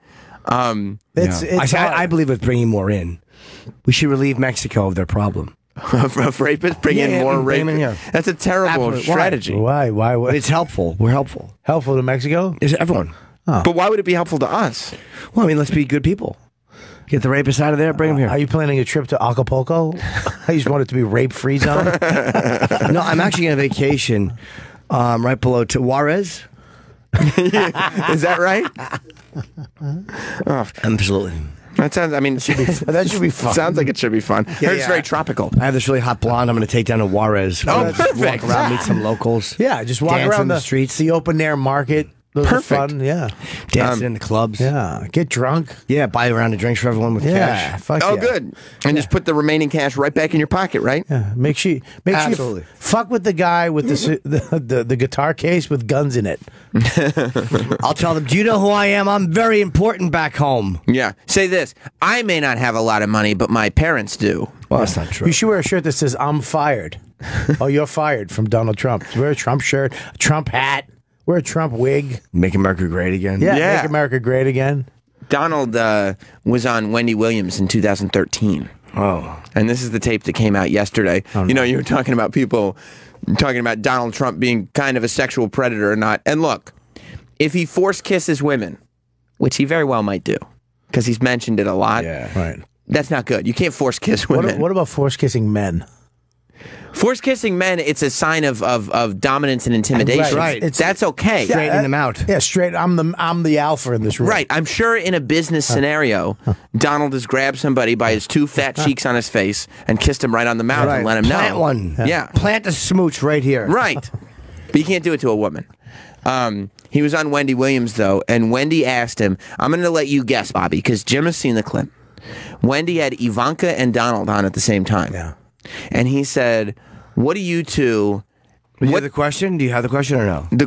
Speaker 1: I believe it's bringing more in. We should relieve Mexico of their problem.
Speaker 2: Of rapists? Bring in more rapists? That's a terrible strategy.
Speaker 3: Why?
Speaker 1: It's helpful. We're helpful.
Speaker 3: Helpful to Mexico?
Speaker 1: Is everyone.
Speaker 3: Oh.
Speaker 2: But why would it be helpful to us?
Speaker 1: Well, I mean, let's be good people. Get the rapists out of there, bring them here.
Speaker 3: Are you planning a trip to Acapulco? I just want it to be rape-free zone.
Speaker 1: No, I'm actually on a vacation right below to Juarez.
Speaker 2: Is that right?
Speaker 1: Absolutely.
Speaker 2: That sounds. I mean,
Speaker 3: that should be fun.
Speaker 2: Sounds like it should be fun. It's very tropical.
Speaker 1: I have this really hot blonde. I'm going to take down to Juarez.
Speaker 2: Perfect.
Speaker 1: Walk around, meet some locals.
Speaker 3: Yeah, just walk around the streets, the open air market. Those
Speaker 2: Perfect.
Speaker 3: Are fun. Yeah,
Speaker 1: dancing in the clubs.
Speaker 3: Yeah, get drunk.
Speaker 1: Yeah, buy a round of drinks for everyone with cash.
Speaker 2: Good. And just put the remaining cash right back in your pocket, right?
Speaker 3: Yeah. Make sure you fuck with the guy with the guitar case with guns in it.
Speaker 1: I'll tell them, do you know who I am? I'm very important back home.
Speaker 2: Yeah. Say this. I may not have a lot of money, but my parents do.
Speaker 1: Well, that's not true.
Speaker 3: You should wear a shirt that says, I'm fired. Oh, you're fired from Donald Trump. Wear a Trump shirt, a Trump hat. Wear a Trump wig.
Speaker 1: Make America great again.
Speaker 3: Yeah, make America great again.
Speaker 2: Donald was on Wendy Williams in 2013.
Speaker 1: Oh.
Speaker 2: And this is the tape that came out yesterday.
Speaker 3: Oh, no.
Speaker 2: You know, you were talking about people talking about Donald Trump being kind of a sexual predator or not. And look, if he force kisses women, which he very well might do, because he's mentioned it a lot.
Speaker 3: Yeah, right.
Speaker 2: That's not good. You can't force kiss women.
Speaker 3: What about force kissing men?
Speaker 2: Force kissing men, it's a sign of dominance and intimidation.
Speaker 1: Right.
Speaker 2: That's okay.
Speaker 1: Straightening them out.
Speaker 3: Yeah, straight. I'm the alpha in this room.
Speaker 2: Right. I'm sure in a business scenario, Donald has grabbed somebody by his two fat cheeks on his face and kissed him right on the mouth and let him
Speaker 1: Plant
Speaker 2: know.
Speaker 1: one.
Speaker 2: Yeah.
Speaker 1: Plant a smooch right here.
Speaker 2: Right. But you can't do it to a woman. He was on Wendy Williams, though, and Wendy asked him, I'm going to let you guess, Bobby, because Jim has seen the clip. Wendy had Ivanka and Donald on at the same time.
Speaker 3: Yeah.
Speaker 2: And he said, what do you two...
Speaker 1: Do you have the question? Do you have the question or no?
Speaker 2: Do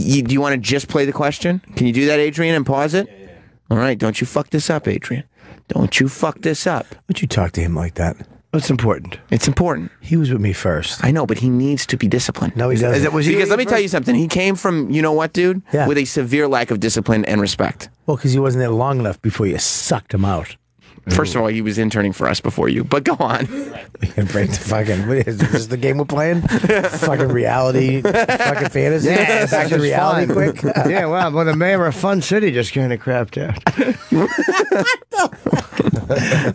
Speaker 2: you want to just play the question? Can you do that, Adrian, and pause it? Yeah. All right. Don't you fuck this up, Adrian. Don't you fuck this up.
Speaker 3: Would you talk to him like that?
Speaker 1: It's important.
Speaker 2: It's important.
Speaker 3: He was with me first.
Speaker 2: I know, but he needs to be disciplined.
Speaker 3: No, he doesn't.
Speaker 2: Because let me tell you something. He came from, you know what, dude?
Speaker 3: Yeah.
Speaker 2: With a severe lack of discipline and respect.
Speaker 3: Well, because he wasn't there long enough before you sucked him out.
Speaker 2: First of all, he was interning for us before you, but go on.
Speaker 3: Break the fucking. Is this the game we're playing? Fucking reality, fucking fantasy.
Speaker 1: Yeah,
Speaker 3: back to reality,
Speaker 1: fun.
Speaker 3: quick.
Speaker 1: Yeah, well, the mayor of Fun City just kind of crapped out.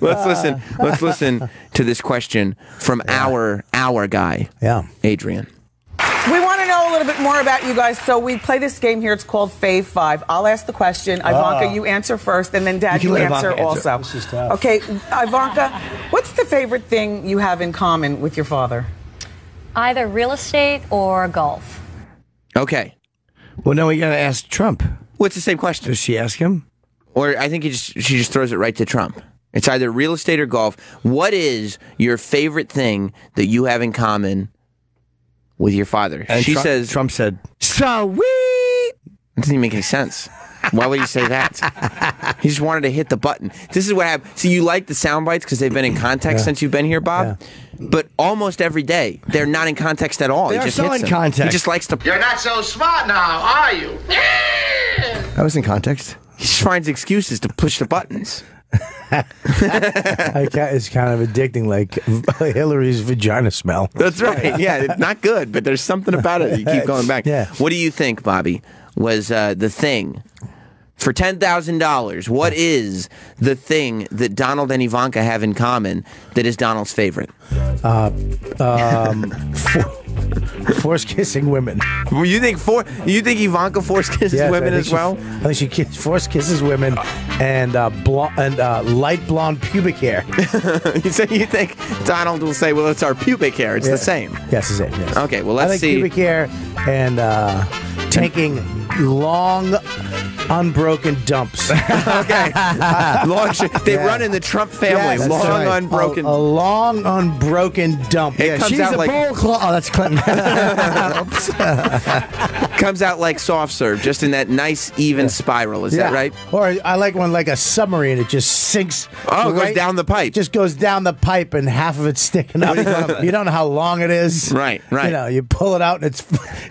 Speaker 2: Let's listen to this question from our guy, Adrian.
Speaker 5: We want to know a little bit more about you guys, so we play this game here. It's called Fave 5. I'll ask the question. Ivanka, you answer first, and then Dad, you answer also. Okay, Ivanka, what's the favorite thing you have in common with your father?
Speaker 6: Either real estate or golf.
Speaker 2: Okay.
Speaker 1: Well, no, we got to ask Trump.
Speaker 2: What's the same question?
Speaker 1: Does she ask him?
Speaker 2: Or I think she just throws it right to Trump. It's either real estate or golf. What is your favorite thing that you have in common with your father?
Speaker 1: And
Speaker 2: Trump said, sweet. It doesn't even make any sense. Why would he say that? He just wanted to hit the button. This is what happened. See, you like the sound bites because they've been in context since you've been here, Bob. Yeah. But almost every day, they're not in context at all.
Speaker 1: They
Speaker 2: he
Speaker 1: are
Speaker 2: just
Speaker 1: so
Speaker 2: hits
Speaker 1: in
Speaker 2: them.
Speaker 1: context.
Speaker 2: He just likes to...
Speaker 7: You're not so smart now, are you?
Speaker 1: That was in context.
Speaker 2: He just finds excuses to push the buttons.
Speaker 3: It's kind of addicting, like Hillary's vagina smell.
Speaker 2: That's right. Yeah, it's not good, but there's something about it. You keep going back.
Speaker 3: Yeah.
Speaker 2: What do you think, Bobby, was the thing? For $10,000, what is the thing that Donald and Ivanka have in common that is Donald's favorite?
Speaker 3: Force kissing women.
Speaker 2: Well, you think Ivanka force kisses women as well?
Speaker 3: I think she force kisses women and light blonde pubic hair.
Speaker 2: So you think Donald will say, "Well, it's our pubic hair. It's the same."
Speaker 3: Yes, it's it. Yes.
Speaker 2: Okay. Well, let's see.
Speaker 3: Pubic hair and taking long, unbroken dumps.
Speaker 2: Okay. They run in the Trump family.
Speaker 3: Yes,
Speaker 2: long,
Speaker 3: right.
Speaker 2: unbroken.
Speaker 3: A long, unbroken dump.
Speaker 2: It comes
Speaker 1: She's
Speaker 2: out
Speaker 1: a
Speaker 2: like
Speaker 1: bowl claw. Oh, that's Clinton.
Speaker 2: comes out like soft serve, just in that nice, even spiral. Is that right?
Speaker 3: Or I like one like a submarine. It just sinks.
Speaker 2: Oh, it goes down the pipe.
Speaker 3: Just goes down the pipe, and half of it's sticking up. You don't know how long it is.
Speaker 2: Right.
Speaker 3: You know, you pull it out, and it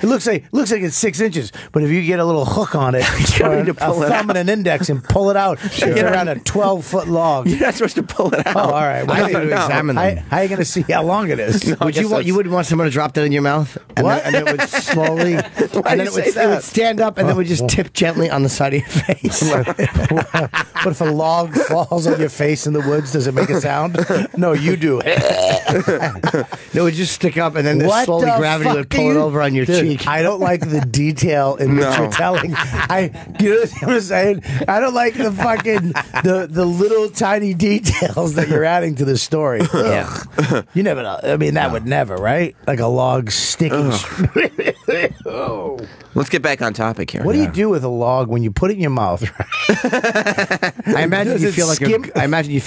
Speaker 3: looks like it's 6 inches. But if you get a little hook on it, or a thumb and an index, and pull it out, it's around a 12-foot log.
Speaker 2: You're not supposed to pull it out.
Speaker 3: Oh, all right. Well,
Speaker 1: I need to examine them.
Speaker 3: how are you going to see how long it is?
Speaker 2: No,
Speaker 1: You wouldn't want someone to drop that in your mouth? And
Speaker 3: What?
Speaker 1: Then it would slowly... and then it would stand up, and then it would just tip gently on the side of your face.
Speaker 3: What if a log falls on your face in the woods? Does it make a sound? No, you do.
Speaker 1: It would just stick up, and then slowly gravity would pull it over on your cheek.
Speaker 3: I don't like the detail in which you're telling. You know what I'm saying? I don't like the fucking the little tiny details that you're adding to the story. Yeah, you never know. I mean, that would never, right? Like a log sticking.
Speaker 2: Let's get back on topic here.
Speaker 3: What do you do with a log when you put it in your mouth?
Speaker 1: I imagine you feel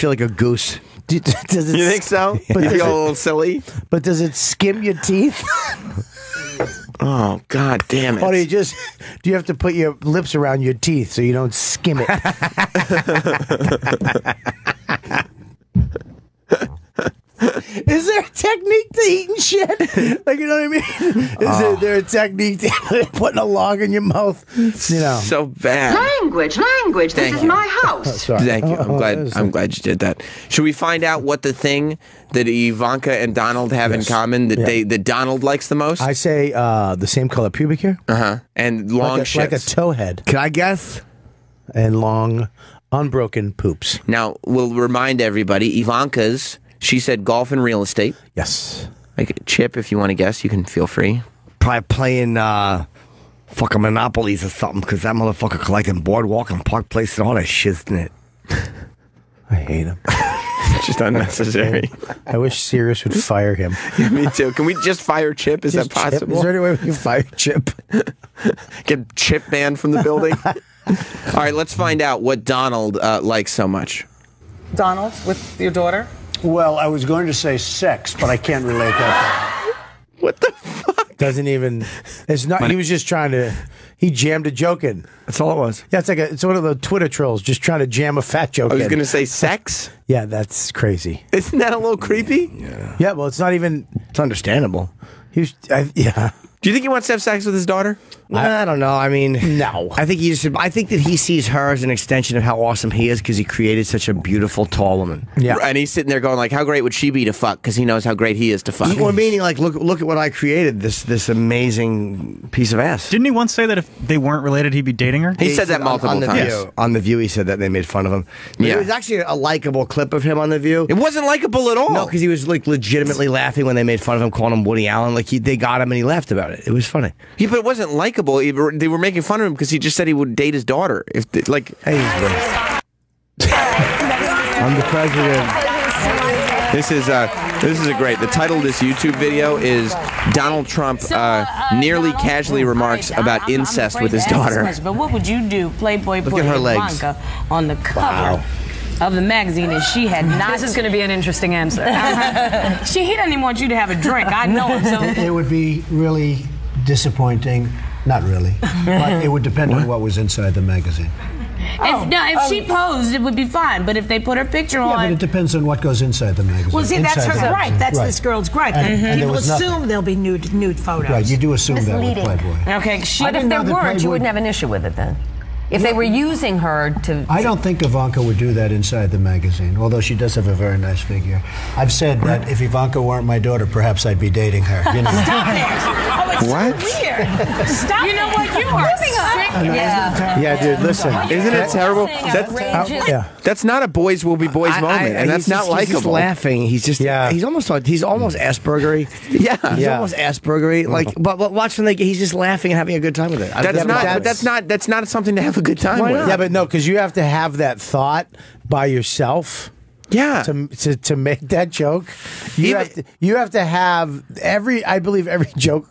Speaker 1: like a goose.
Speaker 2: You think so? But you feel a little silly.
Speaker 3: But does it skim your teeth?
Speaker 2: Oh, God damn it.
Speaker 3: Or do you have to put your lips around your teeth so you don't skim it? Is there a technique to eating shit? Like, you know what I mean? Is there a technique to putting a log in your mouth? You know.
Speaker 2: So bad.
Speaker 8: Language. This is my house.
Speaker 2: Thank you. I'm glad you did that. Should we find out what the thing that Ivanka and Donald have in common that Donald likes the most?
Speaker 3: I say the same color pubic hair.
Speaker 2: And long shits.
Speaker 3: Like a towhead.
Speaker 1: Can I guess?
Speaker 3: And long, unbroken poops.
Speaker 2: Now, we'll remind everybody, Ivanka's... She said golf and real estate.
Speaker 3: Yes.
Speaker 2: Like Chip, if you want to guess, you can feel free.
Speaker 1: Probably playing fucking Monopolies or something, because that motherfucker collecting Boardwalk and Park Place and all that shit's in it.
Speaker 3: I hate him.
Speaker 2: It's just unnecessary.
Speaker 3: I wish Sirius would fire him.
Speaker 2: Yeah, me too. Can we just fire Chip? Is that possible?
Speaker 3: Chip? Is there any way we can fire Chip?
Speaker 2: Get Chip banned from the building? All right, let's find out what Donald likes so much.
Speaker 5: Donald, with your daughter?
Speaker 9: Well, I was going to say sex, but I can't relate that.
Speaker 2: What the fuck?
Speaker 3: Doesn't even. It's not. He was just trying to. He jammed a joke in.
Speaker 1: That's all it was.
Speaker 3: Yeah, it's one of the Twitter trolls just trying to jam a fat joke in.
Speaker 2: I was going to say sex?
Speaker 3: Yeah, that's crazy.
Speaker 2: Isn't that a little creepy?
Speaker 3: Yeah, well, it's not even.
Speaker 1: It's understandable.
Speaker 3: Yeah.
Speaker 2: Do you think he wants to have sex with his daughter?
Speaker 1: I don't know. I mean,
Speaker 3: no.
Speaker 1: I think I think that he sees her as an extension of how awesome he is because he created such a beautiful, tall woman.
Speaker 3: Yeah,
Speaker 2: and he's sitting there going like, "How great would she be to fuck?" Because he knows how great he is to fuck.
Speaker 1: Or meaning, like, look at what I created. This amazing piece of ass.
Speaker 10: Didn't he once say that if they weren't related, he'd be dating her?
Speaker 2: He said that multiple times.
Speaker 1: On The View, he said that they made fun of him. But it was actually a likable clip of him on The View.
Speaker 2: It wasn't likable at all.
Speaker 1: No, because he was like legitimately laughing when they made fun of him, calling him Woody Allen. Like they got him and he laughed about it. It was funny.
Speaker 2: Yeah, but it wasn't likable. They were making fun of him because he just said he would date his daughter. If like,
Speaker 1: hey, I'm the president.
Speaker 2: This is a great. The title of this YouTube video is Donald Trump nearly casually remarks about incest with his daughter.
Speaker 11: But what would you do? Playboy put
Speaker 1: her legs
Speaker 11: Ivanka on the cover of the magazine, and she had not.
Speaker 6: This is going to be an interesting answer.
Speaker 11: He doesn't even want you to have a drink. I know him. So
Speaker 9: it would be really disappointing. Not really, but it would depend on what was inside the magazine.
Speaker 11: If she posed, it would be fine. But if they put her picture on,
Speaker 9: but it depends on what goes inside the magazine.
Speaker 12: Well, see, that's her gripe. That's this girl's gripe.
Speaker 9: And
Speaker 12: people assume there'll be nude photos.
Speaker 9: Right, you do assume that with Playboy.
Speaker 11: Okay,
Speaker 6: but if there weren't, you wouldn't have an issue with it then. If they were using her to...
Speaker 9: I don't think Ivanka would do that inside the magazine, although she does have a very nice figure. I've said that if Ivanka weren't my daughter, perhaps I'd be dating her. You know?
Speaker 11: Stop it! Oh, it's
Speaker 2: what?
Speaker 11: So weird. Stop. You know what? You are sick.
Speaker 3: Yeah, dude, listen.
Speaker 2: Isn't it terrible? That's not a boys will be boys moment, and that's not likable.
Speaker 1: He's just laughing. He's just he's almost Aspergery.
Speaker 2: Yeah,
Speaker 1: he's almost Aspergery. Like, but watch when he's just laughing and having a good time with it.
Speaker 2: That's not something to have a good time with.
Speaker 3: Yeah, but no, because you have to have that thought by yourself.
Speaker 2: Yeah,
Speaker 3: to make that joke, you have to have I believe every joke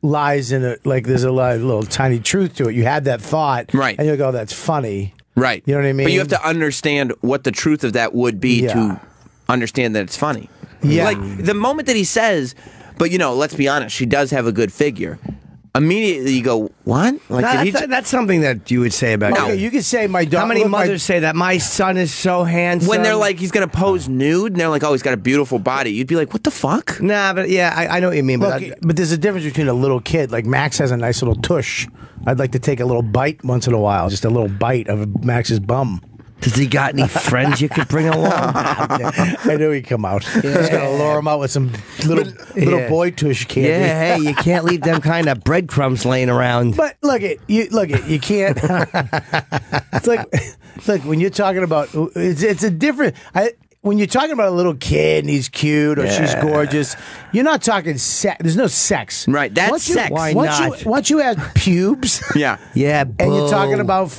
Speaker 3: lies in there's a little tiny truth to it. You had that thought,
Speaker 2: right,
Speaker 3: and you'll go, "That's funny."
Speaker 2: Right.
Speaker 3: You know what I mean?
Speaker 2: But you have to understand what the truth of that would be to understand that it's funny.
Speaker 3: Yeah.
Speaker 2: Like the moment that he says, but let's be honest, she does have a good figure. Immediately you go, what? Like
Speaker 1: that's something that you would say about
Speaker 3: you. Okay, you could say my daughter.
Speaker 1: How many mothers say that? My son is so handsome.
Speaker 2: When they're like, he's going to pose nude, and they're like, oh, he's got a beautiful body. You'd be like, what the fuck?
Speaker 1: Nah, but I know what you mean.
Speaker 3: Look, but there's a difference between a little kid. Like Max has a nice little tush. I'd like to take a little bite once in a while, just a little bite of Max's bum.
Speaker 1: Does he got any friends you could bring along?
Speaker 3: I knew he'd come out. Just gonna lure him out with some little boy tush candy.
Speaker 1: Yeah, hey, you can't leave them kind of breadcrumbs laying around.
Speaker 3: But look, you can't. It's like when you're talking about it's a different. When you're talking about a little kid and he's cute or she's gorgeous, you're not talking sex. There's no sex.
Speaker 2: Right, that's sex.
Speaker 1: Why not?
Speaker 3: Once you have pubes,
Speaker 2: yeah,
Speaker 3: and you're talking about.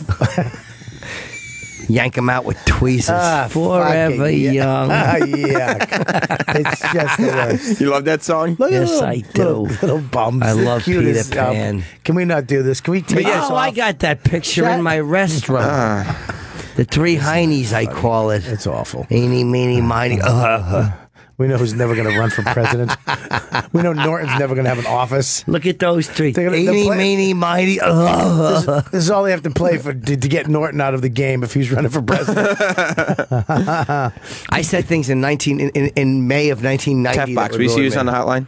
Speaker 1: Yank him out with tweezers. Forever young.
Speaker 3: It's just the worst.
Speaker 2: You love that song?
Speaker 1: Yes, I do.
Speaker 3: Little bums.
Speaker 1: I love Peter Pan.
Speaker 3: Can we not do this? Can we take this off?
Speaker 1: I got that picture in my restaurant. The three heinies, I call it.
Speaker 3: It's awful.
Speaker 1: Eeny, meeny, miny.
Speaker 3: We know who's never going to run for president. We know Norton's never going to have an office.
Speaker 1: Look at those three.
Speaker 3: Eeny,
Speaker 1: meeny, miny.
Speaker 3: This is all they have to play to get Norton out of the game if he's running for president.
Speaker 1: I said things in May of 1990.
Speaker 2: Tef box. We used to use on the hotline.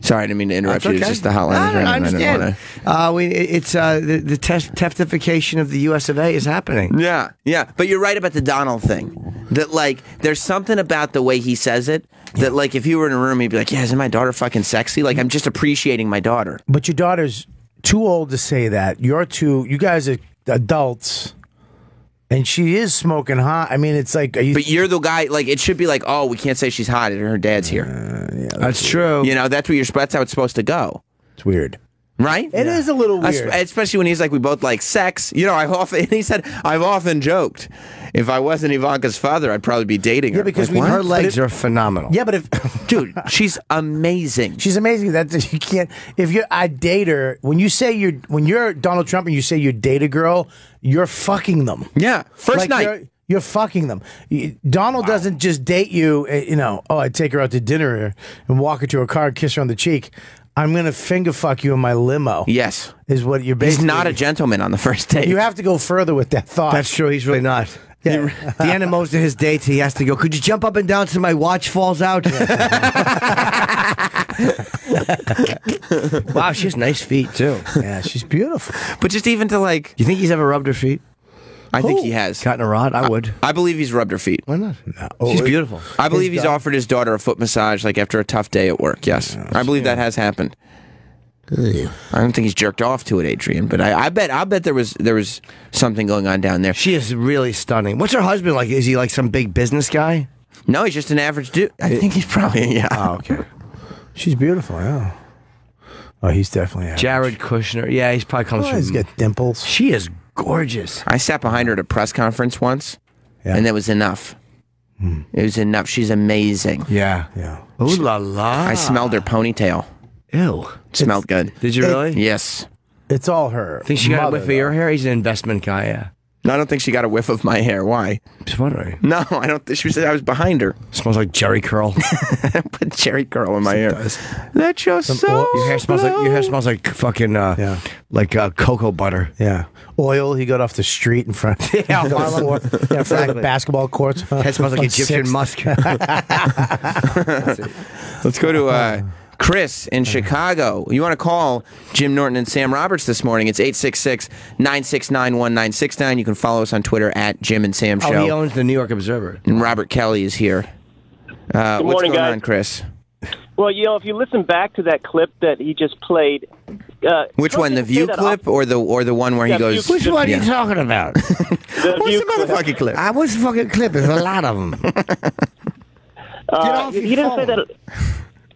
Speaker 2: Sorry, I didn't mean to interrupt you. It's just the hotline.
Speaker 1: I understand. It's the teftification of the U.S. of A. is happening.
Speaker 2: Yeah. But you're right about the Donald thing. That there's something about the way he says it that if you were in a room, he'd be like, "Yeah, isn't my daughter fucking sexy? Like I'm just appreciating my daughter."
Speaker 3: But your daughter's too old to say that. You guys are adults. And she is smoking hot. I mean, it's like...
Speaker 2: But you're the guy, it should be like, oh, we can't say she's hot and her dad's here.
Speaker 3: Yeah,
Speaker 1: that's true.
Speaker 2: That's how it's supposed to go.
Speaker 3: It's weird.
Speaker 2: Right?
Speaker 3: It is a little weird.
Speaker 2: Especially when he's like, we both like sex. He said, I've often joked, if I wasn't Ivanka's father, I'd probably be dating her.
Speaker 3: Yeah, because
Speaker 1: her legs are phenomenal.
Speaker 3: Yeah, but
Speaker 2: dude, she's amazing.
Speaker 3: She's amazing. You can't. If I date her, when you're Donald Trump and you say you date a girl, you're fucking them.
Speaker 2: Yeah, first night.
Speaker 3: You're fucking them. Donald doesn't just date you. I'd take her out to dinner and walk her to her car and kiss her on the cheek. I'm going to finger fuck you in my limo.
Speaker 2: Yes.
Speaker 3: Is what you're basically...
Speaker 2: He's not a gentleman on the first date.
Speaker 3: You have to go further with that thought.
Speaker 1: That's true. He's really not. The end of most of his dates, he has to go, could you jump up and down so my watch falls out? Wow, she has nice feet, too.
Speaker 3: Yeah, she's beautiful.
Speaker 2: But just even to like...
Speaker 1: Do you think he's ever rubbed her feet?
Speaker 2: I think he has.
Speaker 1: Gotten a rod? I would.
Speaker 2: I believe he's rubbed her feet.
Speaker 1: Why not? No. She's beautiful.
Speaker 2: I believe he's offered his daughter a foot massage like after a tough day at work, yes. I believe that has happened. I don't think he's jerked off to it, Adrian, but I bet there was something going on down there.
Speaker 1: She is really stunning. What's her husband like? Is he like some big business guy?
Speaker 2: No, he's just an average dude. I think he's probably, yeah.
Speaker 3: Oh, okay. She's beautiful, yeah. Oh, he's definitely average.
Speaker 1: Jared Kushner. Yeah, he's probably comes from...
Speaker 3: He's got dimples.
Speaker 1: She is gorgeous.
Speaker 2: I sat behind her at a press conference once, and that was enough. It was enough. She's amazing.
Speaker 1: Yeah. Ooh la la.
Speaker 2: I smelled her ponytail.
Speaker 1: Ew.
Speaker 2: Smelled good.
Speaker 1: Did you really?
Speaker 2: Yes.
Speaker 3: It's all her.
Speaker 1: Think she got a whiff of your hair? He's an investment guy, yeah.
Speaker 2: No, I don't think she got a whiff of my hair. Why?
Speaker 1: Just wondering.
Speaker 2: No, I don't. She said I was behind her.
Speaker 1: Smells like Jerry curl.
Speaker 2: Put Jerry curl in my hair. Let your soul.
Speaker 1: Your hair smells like fucking like cocoa butter.
Speaker 3: Yeah. Oil he got off the street in front. Yeah, in front of the basketball courts.
Speaker 1: Head smells like Egyptian musk.
Speaker 2: Let's go to Chris in Chicago. You want to call Jim Norton and Sam Roberts this morning? It's 866-969-1969. You can follow us on Twitter at Jim and Sam Show.
Speaker 1: Oh, he owns the New York Observer.
Speaker 2: And Robert Kelly is here.
Speaker 13: Good morning,
Speaker 2: what's going
Speaker 13: guys.
Speaker 2: on, Chris?
Speaker 13: Well, if you listen back to that clip that he just played,
Speaker 2: which one, the View clip or the one where he goes?
Speaker 1: Which one are you talking about?
Speaker 13: The
Speaker 2: What's the motherfucking clip?
Speaker 1: What's the fucking clip? There's a lot of them.
Speaker 13: He didn't say that.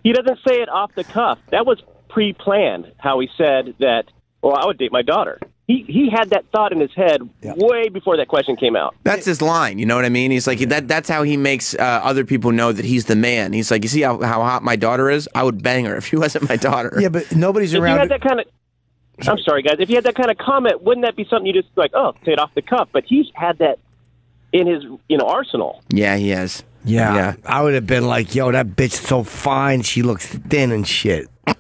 Speaker 13: He doesn't say it off the cuff. That was pre-planned. How he said that. Well, I would date my daughter. He had that thought in his head way before that question came out.
Speaker 2: That's his line. You know what I mean? He's like that's how he makes other people know that he's the man. He's like, you see how hot my daughter is? I would bang her if she wasn't my daughter.
Speaker 3: Yeah, but nobody's around.
Speaker 13: If you had that kind of, I'm sorry, guys. If you had that kind of comment, wouldn't that be something you just like? Oh, say it off the cuff. But he's had that in his arsenal.
Speaker 2: Yeah, he has.
Speaker 1: Yeah. I would have been like, yo, that bitch so fine. She looks thin and shit. What's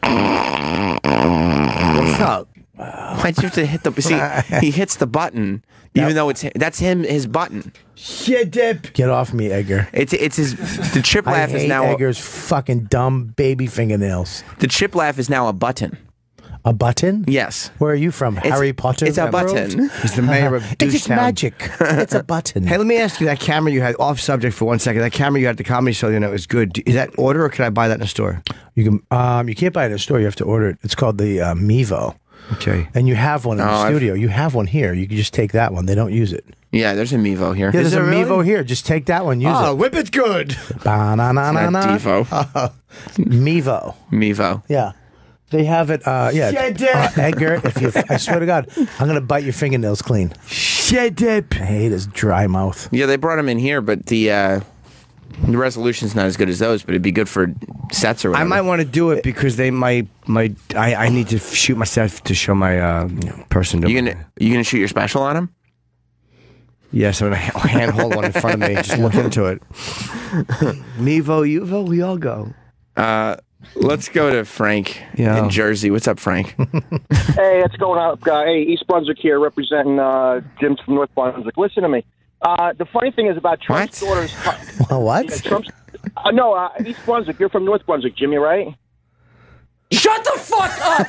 Speaker 1: up?
Speaker 2: Why'd you have to hit the... See, he hits the button, even though that's his button.
Speaker 1: Shit dip.
Speaker 3: Get off me, Edgar.
Speaker 2: It's his... The chip laugh is now...
Speaker 3: Edgar's fucking dumb baby fingernails.
Speaker 2: The chip laugh is now a button.
Speaker 3: A button?
Speaker 2: Yes.
Speaker 3: Where are you from? Harry Potter?
Speaker 2: It's a button.
Speaker 1: He's the mayor of
Speaker 3: It's just magic. It's a button.
Speaker 1: Hey, let me ask you, that camera you had, off subject for 1 second, that camera you had at the Comedy Show, was good. Is that order or can I buy that in a store?
Speaker 3: You can. You can't buy it in a store. You have to order it. It's called the Mevo.
Speaker 1: Okay.
Speaker 3: And you have one in the studio. You have one here. You can just take that one. They don't use it.
Speaker 2: Yeah, there's a Mevo here.
Speaker 3: Yeah, there's a Mevo here. Just take that one. Use it.
Speaker 1: Whip it good.
Speaker 2: Devo.
Speaker 3: Mevo. Yeah. They have it, Edgar, I swear to God, I'm going to bite your fingernails clean.
Speaker 1: Shit dip.
Speaker 3: I hate his dry mouth.
Speaker 2: Yeah, they brought him in here, but the resolution's not as good as those, but it'd be good for sets or whatever.
Speaker 1: I might want to do it because I need to shoot myself to show my person.
Speaker 2: You gonna shoot your special on him?
Speaker 1: Yes, I'm going to handhold one in front of me. Just look into it. Mevo, Uvo, we all go.
Speaker 2: Let's go to Frank in Jersey. What's up, Frank?
Speaker 14: Hey, what's going on, guy? Hey, East Brunswick here, representing Jim from North Brunswick. Listen to me. The funny thing is about Trump's daughter's...
Speaker 3: What?
Speaker 14: Yeah, Trump's... East Brunswick. You're from North Brunswick, Jimmy, right?
Speaker 11: Shut the fuck
Speaker 14: up!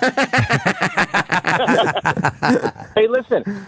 Speaker 14: Hey, listen.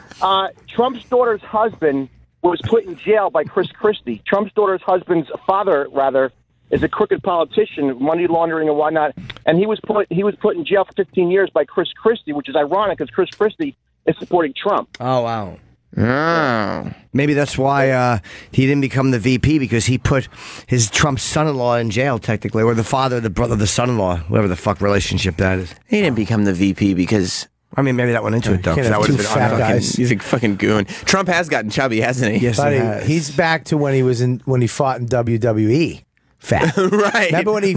Speaker 14: Trump's daughter's husband was put in jail by Chris Christie. Trump's daughter's husband's father, rather, is a crooked politician, money laundering and whatnot, and he was put in jail for 15 years by Chris Christie, which is ironic because Chris Christie is supporting Trump.
Speaker 1: Oh wow! Oh, maybe that's why he didn't become the VP, because he put his Trump son-in-law in jail, technically, or the father, the brother, the son-in-law, whatever the fuck relationship that is.
Speaker 2: He didn't become the VP because.
Speaker 1: I mean, maybe that went into it, though.
Speaker 3: That would have been
Speaker 2: He's a fucking goon. Trump has gotten chubby, hasn't he?
Speaker 3: Yes, buddy, he's back to when he fought in WWE. Fat.
Speaker 2: Right.
Speaker 3: Remember when he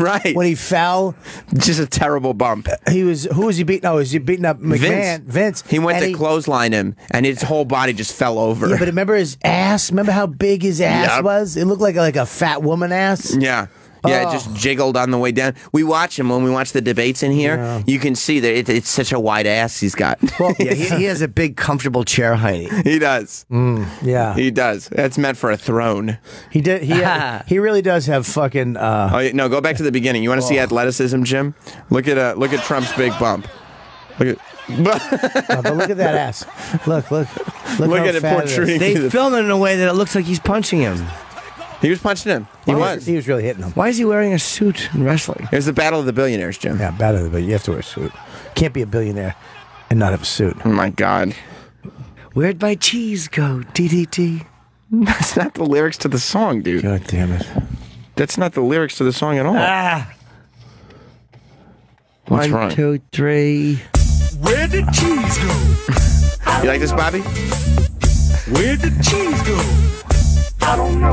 Speaker 3: fell?
Speaker 2: Just a terrible bump.
Speaker 3: Who was he beating? Oh, was he beating up McMahon? Vince.
Speaker 2: He went to clothesline him, and his whole body just fell over.
Speaker 3: Yeah, but remember his ass? Remember how big his ass was? It looked like a fat woman ass.
Speaker 2: Yeah. Yeah, it just jiggled on the way down. We watch him when we watch the debates in here. Yeah. You can see that it's such a wide ass he's got.
Speaker 1: Well, yeah, he has a big, comfortable chair height.
Speaker 2: He does.
Speaker 3: Yeah,
Speaker 2: he does. That's meant for a throne.
Speaker 3: He did. He really does have fucking.
Speaker 2: Oh no! Go back to the beginning. You want to see athleticism, Jim? Look at Trump's big bump. Look at.
Speaker 3: But look at that ass. Look
Speaker 2: at it protruding.
Speaker 1: They film it in a way that it looks like he's punching him.
Speaker 2: He was punching him. He
Speaker 3: was really hitting him.
Speaker 1: Why is he wearing a suit in wrestling?
Speaker 2: It was the Battle of the Billionaires, Jim.
Speaker 3: Yeah, Battle of the Billionaires. You have to wear a suit. Can't be a billionaire and not have a suit.
Speaker 2: Oh my God.
Speaker 1: Where'd my cheese go? DDT.
Speaker 2: That's not the lyrics to the song, dude.
Speaker 3: God damn it.
Speaker 2: That's not the lyrics to the song at all. What's wrong?
Speaker 1: 1, 2, 3.
Speaker 4: Where did cheese go?
Speaker 2: You like this, Bobby?
Speaker 4: Where did cheese go? I don't know.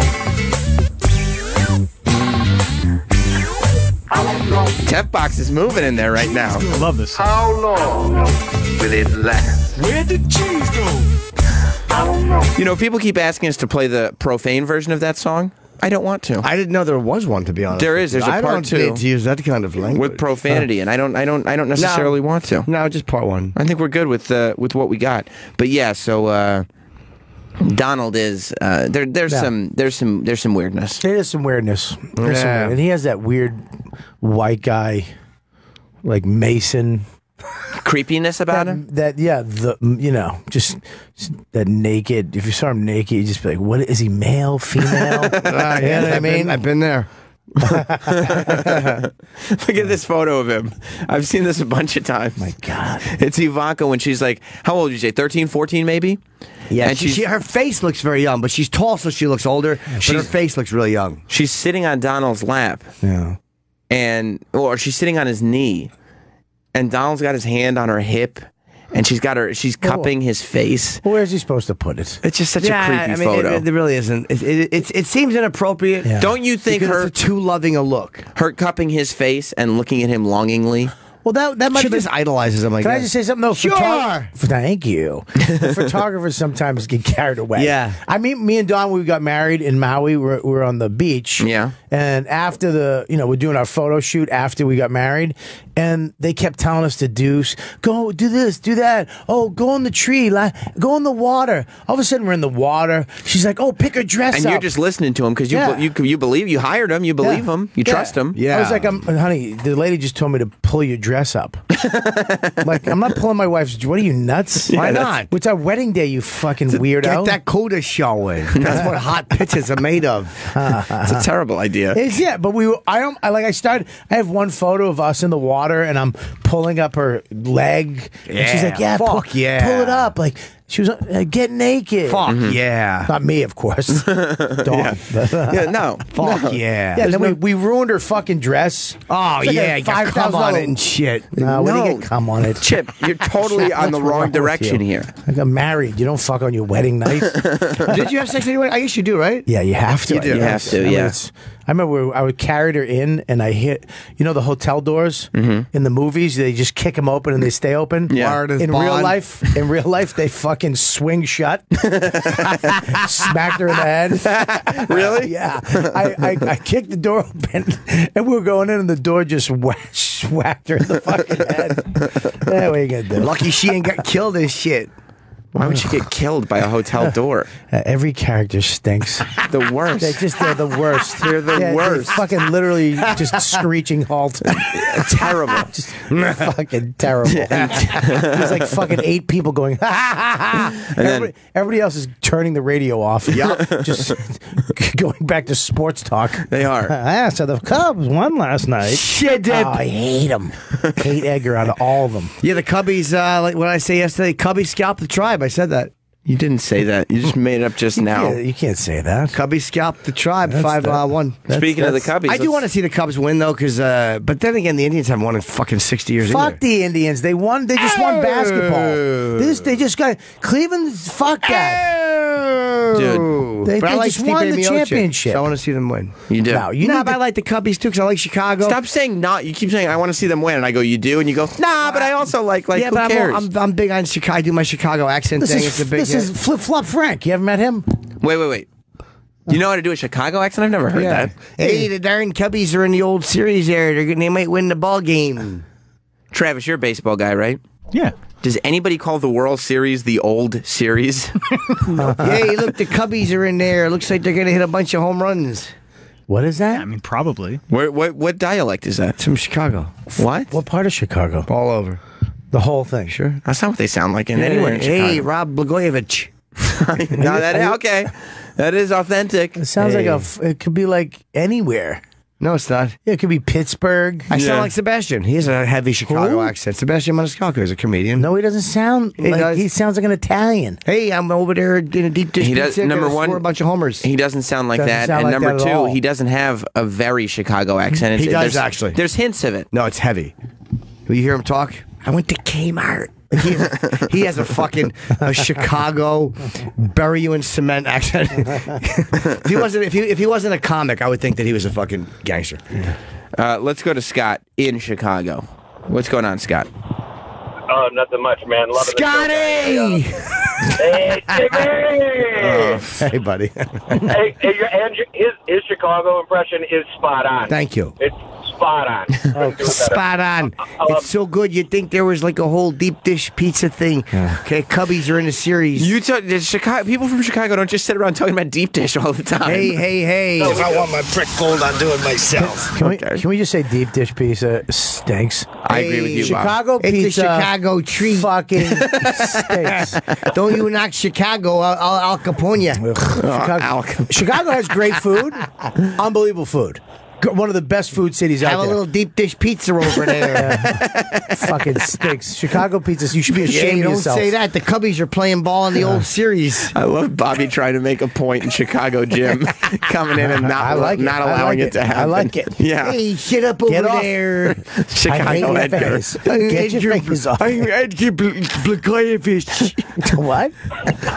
Speaker 2: Temp box is moving in there right now.
Speaker 10: I love this.
Speaker 7: How long will it last?
Speaker 4: Where did cheese go? I don't know.
Speaker 2: You know, people keep asking us to play the profane version of that song. I don't want to.
Speaker 1: I didn't know there was one, to be honest.
Speaker 2: There is. There's a part 2.
Speaker 1: I don't need to use that kind of language
Speaker 2: with profanity, and I don't necessarily want to.
Speaker 1: No, just part 1.
Speaker 2: I think we're good with what we got. But yeah, so Donald is there's some weirdness.
Speaker 3: There is some weirdness. And he has that weird white guy, like Mason.
Speaker 2: Creepiness about him?
Speaker 3: Just that naked. If you saw him naked, you'd just be like, what is he, male, female? You know what I mean?
Speaker 1: I've been there.
Speaker 2: Look at this photo of him. I've seen this a bunch of times.
Speaker 3: My God.
Speaker 2: It's Ivanka when she's like, how old did you say? 13, 14 maybe?
Speaker 1: Yeah, and her face looks very young, but she's tall, so she looks older. But her face looks really young.
Speaker 2: She's sitting on Donald's lap.
Speaker 3: Yeah.
Speaker 2: Or she's sitting on his knee. And Donald's got his hand on her hip, and she's cupping his face.
Speaker 3: Well, where's he supposed to put it?
Speaker 2: It's just such a creepy photo.
Speaker 1: It really isn't. It seems inappropriate.
Speaker 2: Yeah. Don't you think
Speaker 1: her too loving a look?
Speaker 2: Her cupping his face and looking at him longingly.
Speaker 3: Well, that might
Speaker 1: she just idolizes him.
Speaker 3: Can I just say something? No,
Speaker 1: sure.
Speaker 3: Thank you. Photographers sometimes get carried away.
Speaker 1: Yeah.
Speaker 3: I mean, me and Don, we got married in Maui. We were on the beach.
Speaker 2: Yeah.
Speaker 3: And after we're doing our photo shoot after we got married, and they kept telling us to go do this, do that. Oh, go in the tree, go in the water. All of a sudden, we're in the water. She's like, oh, pick her dress up.
Speaker 2: And you're just listening to him because you believe, you hired him, you believe him, you trust him.
Speaker 3: Yeah. I was like, honey, the lady just told me to pull your dress up. Like, I'm not pulling my wife's. What are you, nuts?
Speaker 1: Why not?
Speaker 3: It's our wedding day, you fucking weirdo.
Speaker 1: Get that coda showing. That's what hot pictures are made of.
Speaker 2: It's a terrible idea.
Speaker 3: But I have one photo of us in the water, and I'm pulling up her leg, and she's like, "Yeah, pull it up." Like, she was get naked.
Speaker 1: Fuck yeah.
Speaker 3: Not me, of course. Dawn.
Speaker 2: No.
Speaker 1: Fuck yeah.
Speaker 3: Yeah, and then we ruined her fucking dress.
Speaker 1: Oh, yeah. Got cum on it and shit.
Speaker 3: No, we didn't get cum on it.
Speaker 2: Chip, you're totally on the wrong direction here.
Speaker 3: I got married. You don't fuck on your wedding night.
Speaker 1: Did you have sex anyway? I guess you do, right?
Speaker 3: Yeah, you have to.
Speaker 2: You do. You have to, yeah.
Speaker 3: I remember I would carry her in, and I hit, the hotel doors in the movies. They just kick them open and they stay open.
Speaker 2: Yeah.
Speaker 3: In real life, they fucking swing shut. Smacked her in the head.
Speaker 2: Really?
Speaker 3: Yeah. I kicked the door open, and we were going in, and the door just whacked her in the fucking head. Yeah, what are you gonna do?
Speaker 1: Lucky she ain't got killed and shit.
Speaker 2: Why would she get killed by a hotel door?
Speaker 3: Every character stinks.
Speaker 2: The worst.
Speaker 3: They're the worst.
Speaker 2: They're the worst.
Speaker 3: They fucking literally just screeching halt.
Speaker 2: Terrible.
Speaker 3: Just fucking terrible. There's like fucking 8 people going, ha ha ha. Everybody else is turning the radio off.
Speaker 2: Yep.
Speaker 3: Just going back to sports talk.
Speaker 2: They are.
Speaker 3: So the Cubs won last night.
Speaker 1: Shit, dude.
Speaker 3: Oh, I hate them. Hate Edgar out of all of them.
Speaker 1: Yeah, the Cubbies, like what I say yesterday, Cubbies scalped the tribe. I said that.
Speaker 2: You didn't say that. You just made it up just now.
Speaker 3: You can't say that.
Speaker 1: Cubbies scalped the tribe 5-1.
Speaker 2: Speaking of the Cubbies,
Speaker 1: I do want to see the Cubs win though, because but then again, the Indians haven't won in fucking 60 years.
Speaker 3: Fuck
Speaker 1: either.
Speaker 3: the Indians. They won. They just won basketball. They just got Cleveland. Fuck that.
Speaker 2: Dude,
Speaker 3: they
Speaker 1: like
Speaker 3: just won the championship.
Speaker 1: So I want to see them win.
Speaker 2: You do.
Speaker 1: No, but I like the Cubbies too because I like Chicago.
Speaker 2: Stop saying not. You keep saying I want to see them win, and I go, you do, and you go, nah, but I also like
Speaker 1: yeah,
Speaker 2: who
Speaker 1: but
Speaker 2: cares?
Speaker 1: I'm big on Chicago. I do my Chicago accent thing. It's a big.
Speaker 3: This is Flip Flop Frank. You haven't met him?
Speaker 2: Wait. Do you know how to do a Chicago accent? I've never heard that.
Speaker 1: Hey, the darn Cubbies are in the old series there. They might win the ball game.
Speaker 2: Travis, you're a baseball guy, right?
Speaker 10: Yeah.
Speaker 2: Does anybody call the World Series the old series?
Speaker 1: Hey, look, the Cubbies are in there. Looks like they're going to hit a bunch of home runs.
Speaker 3: What is that?
Speaker 10: I mean, probably.
Speaker 2: What dialect is that?
Speaker 1: It's from Chicago.
Speaker 2: What?
Speaker 3: What part of Chicago?
Speaker 1: All over.
Speaker 3: The whole thing.
Speaker 1: Sure.
Speaker 2: That's not what they sound like anywhere in Chicago.
Speaker 1: Hey, Rob Blagojevich.
Speaker 2: No, okay. That is authentic.
Speaker 3: It sounds like it could be like anywhere.
Speaker 1: No, it's not.
Speaker 3: Yeah, it could be Pittsburgh.
Speaker 1: I sound like Sebastian. He has a heavy Chicago accent. Sebastian Maniscalco is a comedian.
Speaker 3: No, he doesn't sound he sounds like an Italian.
Speaker 1: Hey, I'm over there in a deep dish pizza.
Speaker 2: Number one,
Speaker 1: score a bunch of homers.
Speaker 2: He doesn't sound like
Speaker 3: Doesn't
Speaker 2: that.
Speaker 3: sound
Speaker 2: And
Speaker 3: like
Speaker 2: number
Speaker 3: that at
Speaker 2: two,
Speaker 3: all.
Speaker 2: he doesn't have a very Chicago accent.
Speaker 1: He does, actually.
Speaker 2: There's hints of it.
Speaker 1: No, it's heavy. Will you hear him talk? I went to Kmart. He has a fucking Chicago bury you in cement accent. if he wasn't a comic, I would think that he was a fucking gangster.
Speaker 2: Let's go to Scott in Chicago. What's going on, Scott?
Speaker 14: Oh, nothing much, man. Loving
Speaker 1: Scotty!
Speaker 14: Hey, Jimmy!
Speaker 1: Hey, buddy.
Speaker 14: Hey, his Chicago impression is spot on.
Speaker 1: Thank you.
Speaker 14: It's spot on.
Speaker 1: Spot on. It's so good. You'd think there was like a whole deep dish pizza thing. Okay, Cubbies are in the series.
Speaker 2: People from Chicago don't just sit around talking about deep dish all the time.
Speaker 1: Hey.
Speaker 4: If I want my prick gold, I'll do it myself.
Speaker 3: Can we just say deep dish pizza stinks?
Speaker 2: I agree with you,
Speaker 3: Chicago
Speaker 2: Bob.
Speaker 3: pizza.
Speaker 1: It's a Chicago treat.
Speaker 3: Fucking stinks.
Speaker 1: Don't you knock Chicago, I'll Capone you.
Speaker 3: Chicago has great food, unbelievable food. One of the best food cities out
Speaker 1: there.
Speaker 3: there.
Speaker 1: Have a little deep dish pizza over there.
Speaker 3: Fucking stinks. Chicago pizzas. You should be ashamed of yourself.
Speaker 1: Don't say that. The Cubbies are playing ball in the old series.
Speaker 2: I love Bobby trying to make a point in Chicago, Jim, coming in and not allowing it to happen.
Speaker 3: I like it.
Speaker 2: Yeah.
Speaker 1: Hey, shit up over there.
Speaker 2: Chicago Edgar.
Speaker 3: Get your fingers off.
Speaker 1: I'm Edgar Blagojevich.
Speaker 3: What?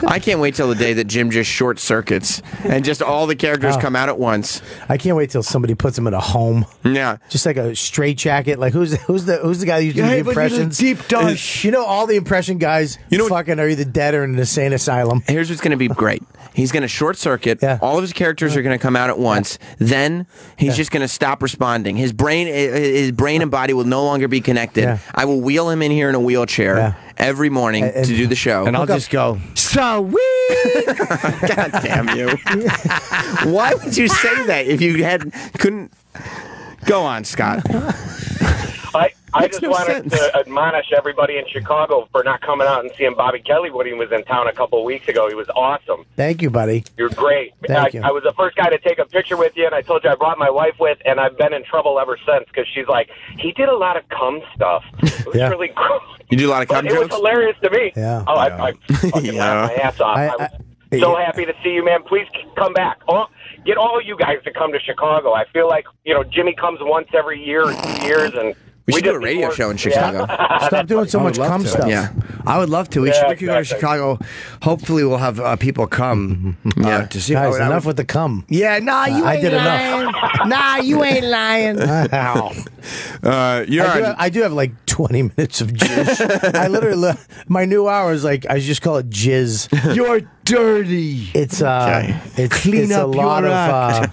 Speaker 2: I can't wait till the day that Jim just short circuits and just all the characters come out at once.
Speaker 3: I can't wait till somebody puts him in a home.
Speaker 2: Yeah.
Speaker 3: Just like a straight jacket. Like who's the guy who's doing the impressions?
Speaker 1: Deep dish.
Speaker 3: You know, all the impression guys fucking are either dead or in an insane asylum.
Speaker 2: Here's what's going to be great. He's going to short circuit.
Speaker 3: Yeah.
Speaker 2: All of his characters are going to come out at once. Then he's just going to stop responding. His brain and body will no longer be connected.
Speaker 3: Yeah.
Speaker 2: I will wheel him in here in a wheelchair every morning to do the show.
Speaker 1: And I'll just go, sweet!
Speaker 2: God damn you. Why would you say that if you couldn't... Go on, Scott.
Speaker 14: I just wanted to admonish everybody in Chicago for not coming out and seeing Bobby Kelly when he was in town a couple of weeks ago. He was awesome.
Speaker 3: Thank you, buddy.
Speaker 14: You're great.
Speaker 3: Thank you.
Speaker 14: I was the first guy to take a picture with you, and I told you I brought my wife with, and I've been in trouble ever since because she's like, he did a lot of cum stuff. It was really cool.
Speaker 2: You do a lot of cum
Speaker 14: jokes? It was hilarious to me.
Speaker 3: Yeah.
Speaker 14: Oh, I fucking laughed my ass off. I was so happy to see you, man. Please come back. Get all you guys to come to Chicago. I feel like, Jimmy comes once every year or 2 years, and
Speaker 2: we should do a radio show in Chicago.
Speaker 3: Stop doing so much cum stuff.
Speaker 1: Yeah, I would love to. We should go to Chicago. Hopefully, we'll have people come to see.
Speaker 3: Guys, enough with the cum.
Speaker 1: Yeah, nah, you
Speaker 3: I
Speaker 1: ain't
Speaker 3: did
Speaker 1: lying.
Speaker 3: enough.
Speaker 1: Nah, you ain't lying.
Speaker 3: I do have like 20 minutes of jizz. I literally, my new hour is like, I just call it jizz.
Speaker 1: You're dirty.
Speaker 3: It's
Speaker 1: Clean
Speaker 3: it's
Speaker 1: up
Speaker 3: a lot
Speaker 1: your
Speaker 3: of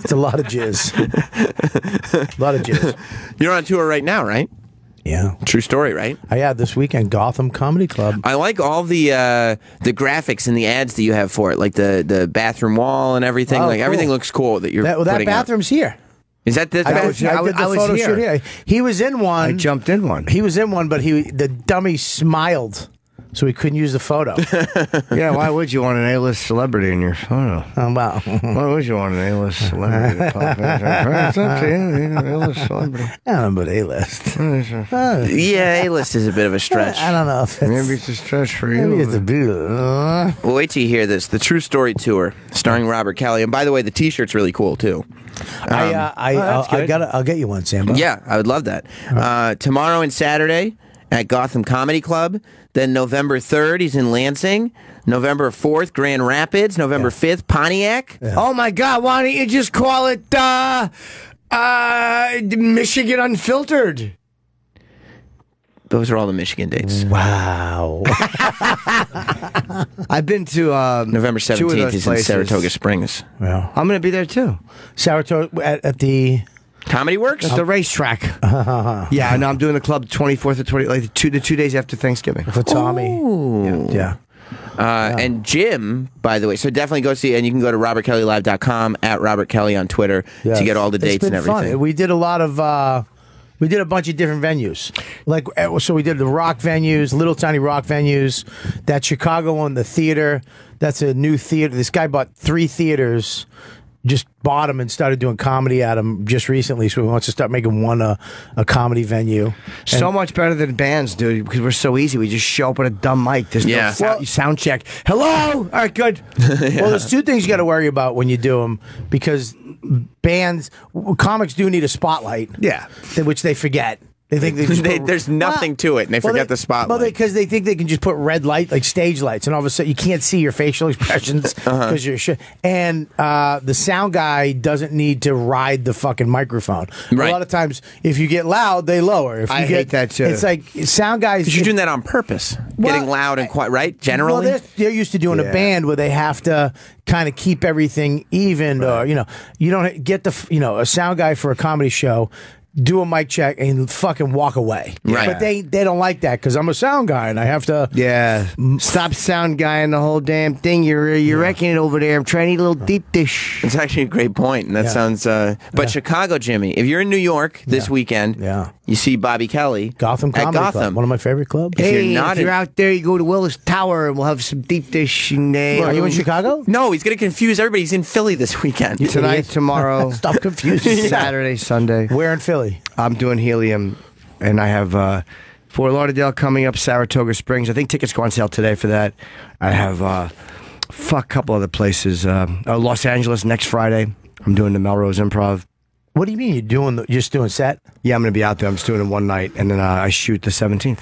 Speaker 3: it's a lot of jizz. A lot of jizz.
Speaker 2: You're on tour right now, right?
Speaker 3: Yeah.
Speaker 2: True story, right?
Speaker 3: Yeah, this weekend, Gotham Comedy Club.
Speaker 2: I like all the graphics and the ads that you have for it, like the bathroom wall and everything. Cool. Everything looks cool that you're
Speaker 3: that bathroom's here.
Speaker 2: Is that this?
Speaker 3: I did the photo shoot here. He was in one.
Speaker 1: I jumped in one.
Speaker 3: He was in one, but the dummy smiled, so he couldn't use the photo.
Speaker 1: Yeah, why would you want an A-list celebrity in your photo?
Speaker 3: Wow.
Speaker 1: Why would you want an A-list celebrity to pop in? It's up to you. A-list celebrity.
Speaker 3: I don't know, but A-list.
Speaker 2: Yeah, A-list is a bit of a stretch.
Speaker 3: I don't know if
Speaker 1: maybe it's a stretch for you.
Speaker 3: Maybe it's a bit.
Speaker 2: Well, wait till you hear this. The True Story Tour, starring Robert Kelly. And by the way, the T-shirt's really cool, too.
Speaker 3: I'll get you one, Sambo.
Speaker 2: Yeah, I would love that. Tomorrow and Saturday at Gotham Comedy Club. Then November 3rd, he's in Lansing. November 4th, Grand Rapids. November 5th, Pontiac.
Speaker 1: Yeah. Oh, my God. Why don't you just call it Michigan Unfiltered?
Speaker 2: Those are all the Michigan dates.
Speaker 3: Wow.
Speaker 1: I've been to
Speaker 2: November 17th is in Saratoga Springs.
Speaker 3: Yeah.
Speaker 1: I'm going to be there too.
Speaker 3: Saratoga at the
Speaker 2: Comedy Works?
Speaker 1: At the racetrack. Yeah, no, I'm doing the club 24th or 20, like the 2 days after Thanksgiving.
Speaker 3: For Tommy.
Speaker 2: Ooh.
Speaker 3: Yeah.
Speaker 2: And Jim, by the way, so definitely go see, and you can go to robertkellylive.com, at Robert Kelly on Twitter to get all the dates and everything.
Speaker 3: Fun. We did a lot of, we did a bunch of different venues. Like, so we did the rock venues, little tiny rock venues, that Chicago one, the theater, that's a new theater. This guy bought 3 theaters, just bought them and started doing comedy at them just recently, so he wants to start making one a comedy venue.
Speaker 1: So much better than bands, dude, because we're so easy. We just show up with a dumb mic. There's no sound check. Hello? All right, good.
Speaker 3: Well, there's 2 things you got to worry about when you do them, because comics do need a spotlight.
Speaker 1: Yeah.
Speaker 3: Which they forget. They think they just
Speaker 2: there's nothing to it, and they forget the spotlight.
Speaker 3: Well, because they think they can just put red light, like stage lights, and all of a sudden you can't see your facial expressions because you're shit. And the sound guy doesn't need to ride the fucking microphone.
Speaker 2: Right.
Speaker 3: A lot of times, if you get loud, they lower. If you
Speaker 1: hate that too.
Speaker 3: It's like sound guys.
Speaker 2: Because you're doing that on purpose, getting loud and quiet, right? Generally,
Speaker 3: well, they're used to doing a band where they have to kind of keep everything even, or you don't get a sound guy for a comedy show. Do a mic check and fucking walk away.
Speaker 2: Right.
Speaker 3: But they don't like that because I'm a sound guy and I have to.
Speaker 1: Yeah. Stop sound guy and the whole damn thing. You're wrecking it over there. I'm trying to eat a little deep dish.
Speaker 2: It's actually a great point, and that sounds. But Chicago, Jimmy, if you're in New York this weekend, you see Bobby Kelly,
Speaker 3: Gotham Comedy Club, one of my favorite clubs.
Speaker 1: Hey, if you're out there, you go to Willis Tower and we'll have some deep dish. And,
Speaker 3: are you in Chicago?
Speaker 2: No, he's going to confuse everybody. He's in Philly this weekend.
Speaker 1: Tonight, tomorrow.
Speaker 3: Stop confusing.
Speaker 1: Saturday, Sunday.
Speaker 3: Where in Philly?
Speaker 1: I'm doing Helium, and I have Fort Lauderdale coming up, Saratoga Springs. I think tickets go on sale today for that. I have a couple other places. Los Angeles next Friday. I'm doing the Melrose Improv.
Speaker 3: What do you mean you're just doing set?
Speaker 1: Yeah, I'm going to be out there. I'm just doing it one night, and then I shoot the 17th.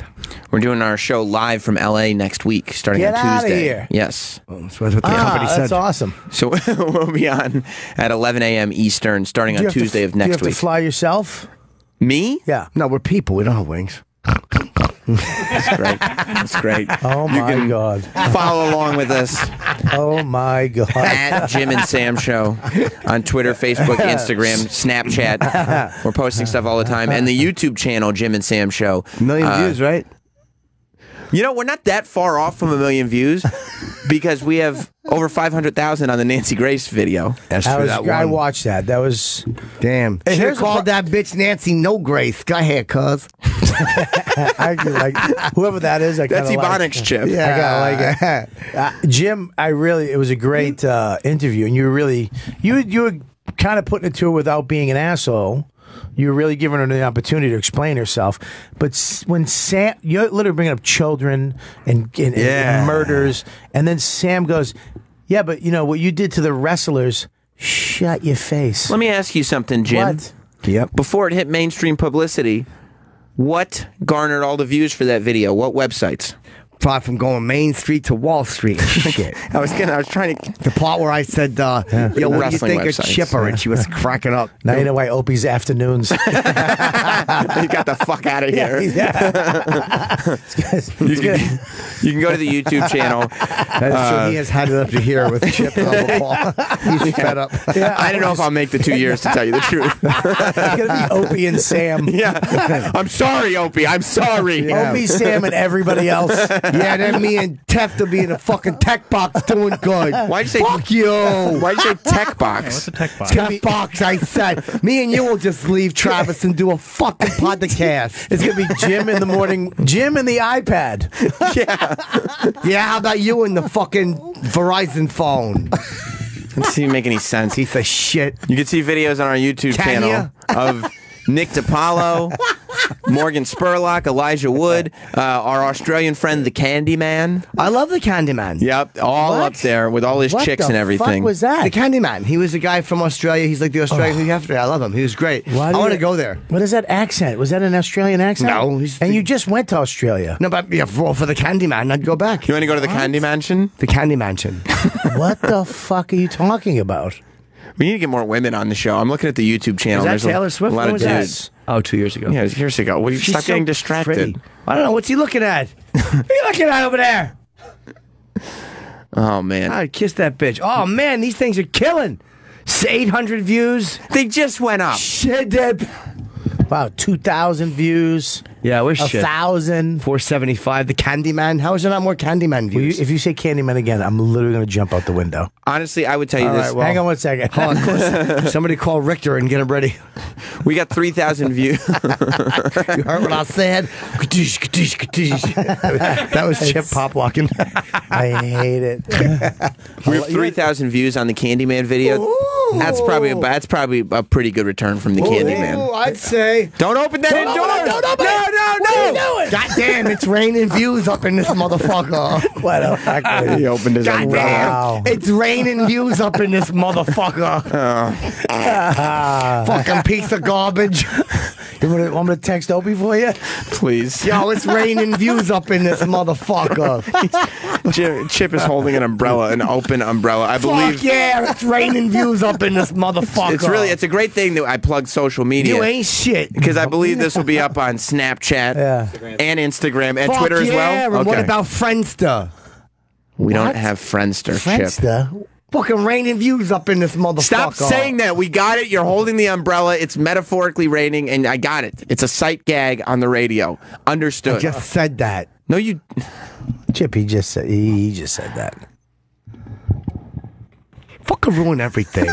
Speaker 2: We're doing our show live from L.A. next week, starting on Tuesday.
Speaker 3: Get out of here.
Speaker 2: Yes.
Speaker 1: Well, that's what the company said.
Speaker 3: That's awesome.
Speaker 2: So we'll be on at 11 a.m. Eastern, starting on Tuesday of next week.
Speaker 3: Do you have to fly yourself?
Speaker 2: Me?
Speaker 3: Yeah.
Speaker 1: No, we're people. We don't have wings.
Speaker 2: That's great. That's great.
Speaker 3: Oh, my God.
Speaker 2: Follow along with us.
Speaker 3: Oh, my God.
Speaker 2: At Jim and Sam Show on Twitter, Facebook, Instagram, Snapchat. We're posting stuff all the time. And the YouTube channel, Jim and Sam Show.
Speaker 1: 1 million views, right?
Speaker 2: You know, we're not that far off from 1 million views because we have over 500,000 on the Nancy Grace video.
Speaker 1: That's true.
Speaker 3: I watched that. That was...
Speaker 1: Damn. Should have called that bitch Nancy No Grace. Go ahead, cuz.
Speaker 3: I like whoever that is.
Speaker 2: That's Ebonics, Chip.
Speaker 3: Yeah, I gotta like it. Jim, it was a great interview, and you were kind of putting it to her without being an asshole. You were really giving her the opportunity to explain herself. But when Sam, you're literally bringing up children and murders, and then Sam goes, "Yeah, but you know what you did to the wrestlers? Shut your face."
Speaker 2: Let me ask you something, Jim.
Speaker 3: What?
Speaker 1: Yep.
Speaker 2: Before it hit mainstream publicity, what garnered all the views for that video? What websites?
Speaker 1: Far from going Main Street to Wall Street. Shit.
Speaker 2: I was trying to.
Speaker 1: The part where I said, "Yo, what do you think of Chipper?" And she was cracking up.
Speaker 3: Now you know why Opie's afternoons.
Speaker 2: You got the fuck out of here. You can go to the YouTube channel.
Speaker 1: That's true. He has had it up to here with Chip on the ball. He's fed up.
Speaker 2: Yeah, I don't know if I'll make the 2 years, to tell you the truth.
Speaker 3: It's going to be Opie and Sam.
Speaker 2: Yeah. I'm sorry, Opie. I'm sorry.
Speaker 3: Yeah. Opie, Sam, and everybody else.
Speaker 1: Yeah, then me and Tef to be in a fucking tech box doing good.
Speaker 2: Why'd you say
Speaker 1: fuck you?
Speaker 2: Why'd you say tech box?
Speaker 10: What's a tech box?
Speaker 1: Tech box, I said. Me and you will just leave Travis and do a fucking podcast.
Speaker 3: It's gonna be Jim in the morning. Jim and the iPad.
Speaker 1: Yeah, how about you and the fucking Verizon phone?
Speaker 2: Doesn't seem to make any sense.
Speaker 1: Piece of shit.
Speaker 2: You can see videos on our YouTube channel of Nick DiPaolo, Morgan Spurlock, Elijah Wood, our Australian friend, the Candyman.
Speaker 1: I love the Candyman.
Speaker 2: Yep, all up there with all his chicks and everything.
Speaker 3: What the fuck was that?
Speaker 1: The Candyman. He was a guy from Australia. He's like the Australian who you have to. I love him. He was great. I want to go there.
Speaker 3: What is that accent? Was that an Australian accent?
Speaker 1: No.
Speaker 3: And you just went to Australia.
Speaker 1: No, but yeah, for the Candyman, I'd go back.
Speaker 2: You want to go to the Candy Mansion?
Speaker 1: The Candy Mansion.
Speaker 3: What the fuck are you talking about?
Speaker 2: We need to get more women on the show. I'm looking at the YouTube channel.
Speaker 1: Is that
Speaker 2: There's
Speaker 1: Taylor Swift?
Speaker 2: a lot
Speaker 1: When
Speaker 2: of
Speaker 1: was that?
Speaker 2: dudes.
Speaker 1: Oh, 2 years ago.
Speaker 2: Yeah, years ago. Well,
Speaker 1: She's
Speaker 2: stop
Speaker 1: so
Speaker 2: getting distracted.
Speaker 1: pretty. I don't know. What's he looking at? What are you looking at over there?
Speaker 2: Oh, man.
Speaker 1: I'd kiss that bitch. Oh, man, these things are killing. 800 views.
Speaker 2: They just went up.
Speaker 1: Shit, dip.
Speaker 3: Wow, 2,000 views.
Speaker 1: Yeah, we're shit.
Speaker 3: 1,000.
Speaker 1: 475. The Candyman. How is there not more Candyman views?
Speaker 3: If you say Candyman again, I'm literally going to jump out the window.
Speaker 2: Honestly, I would tell you
Speaker 1: All
Speaker 2: this.
Speaker 1: right, well,
Speaker 3: hang on one second.
Speaker 1: Hold on, somebody call Richter and get him ready.
Speaker 2: We got 3,000 views.
Speaker 1: You heard what I said? That was Chip pop walking.
Speaker 3: I hate it.
Speaker 2: We have 3,000 views on the Candyman video. That's probably a pretty good return from the Candyman.
Speaker 1: I'd say.
Speaker 2: Don't open that door.
Speaker 1: Don't open it. No.
Speaker 12: What are you doing?
Speaker 1: God damn, it's raining views up in this motherfucker.
Speaker 3: What a fuck.
Speaker 2: He opened his
Speaker 1: God
Speaker 2: umbrella.
Speaker 1: damn, it's raining views up in this motherfucker. Fucking piece of garbage.
Speaker 3: You want me to text Opie for you?
Speaker 2: Please.
Speaker 1: Yo, it's raining views up in this motherfucker.
Speaker 2: Chip is holding an umbrella, an open umbrella. I believe.
Speaker 1: Fuck yeah, it's raining views up in this motherfucker.
Speaker 2: It's a great thing that I plug social media.
Speaker 1: You ain't shit.
Speaker 2: Because I believe this will be up on Snapchat and Instagram and
Speaker 1: Fuck
Speaker 2: Twitter as well.
Speaker 1: Yeah, and what about Friendster?
Speaker 2: We don't have Friendster, Chip.
Speaker 3: Friendster?
Speaker 1: Fucking raining views up in this motherfucker.
Speaker 2: Stop saying that. We got it. You're holding the umbrella. It's metaphorically raining, and I got it. It's a sight gag on the radio. Understood.
Speaker 1: I just said that.
Speaker 2: No, you...
Speaker 3: Chip, he just said that.
Speaker 1: Fucking ruin everything.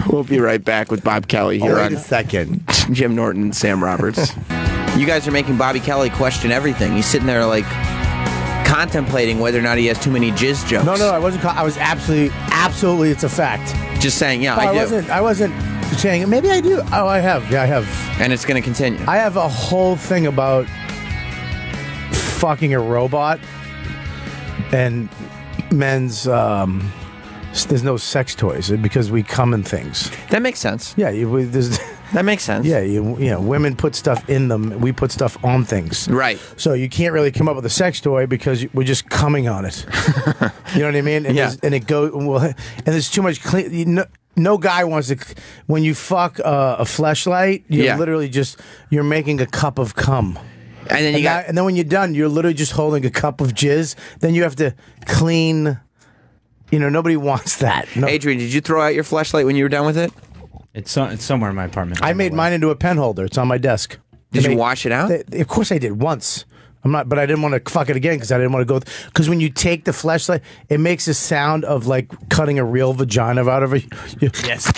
Speaker 2: We'll be right back with Bob Kelly here
Speaker 1: Wait
Speaker 2: on
Speaker 1: a second.
Speaker 2: Jim Norton and Sam Roberts. You guys are making Bobby Kelly question everything. He's sitting there like contemplating whether or not he has too many jizz jokes.
Speaker 3: No, I wasn't. I was absolutely. It's a fact.
Speaker 2: Just saying, yeah, I do.
Speaker 3: I wasn't saying maybe I do. Oh, I have. Yeah, I have.
Speaker 2: And it's going to continue.
Speaker 3: I have a whole thing about fucking a robot and men's. There's no sex toys because we come in things.
Speaker 2: That makes sense.
Speaker 3: Yeah, there's.
Speaker 2: That makes sense.
Speaker 3: Yeah, women put stuff in them. We put stuff on things.
Speaker 2: Right.
Speaker 3: So you can't really come up with a sex toy because we're just coming on it. You know what I mean? And and it goes. Well, and there's too much clean. No guy wants to. When you fuck a fleshlight, you're literally you're making a cup of cum.
Speaker 2: And then
Speaker 3: and then when you're done, you're literally just holding a cup of jizz. Then you have to clean. Nobody wants that. No.
Speaker 2: Adrian, did you throw out your fleshlight when you were done with it?
Speaker 15: It's somewhere in my apartment.
Speaker 3: I made mine into a pen holder. It's on my desk.
Speaker 2: Did you wash it out?
Speaker 3: Of course I did once. But I didn't want to fuck it again because I didn't want to go. Because when you take the fleshlight, it makes a sound of like cutting a real vagina out of it.
Speaker 15: Yes.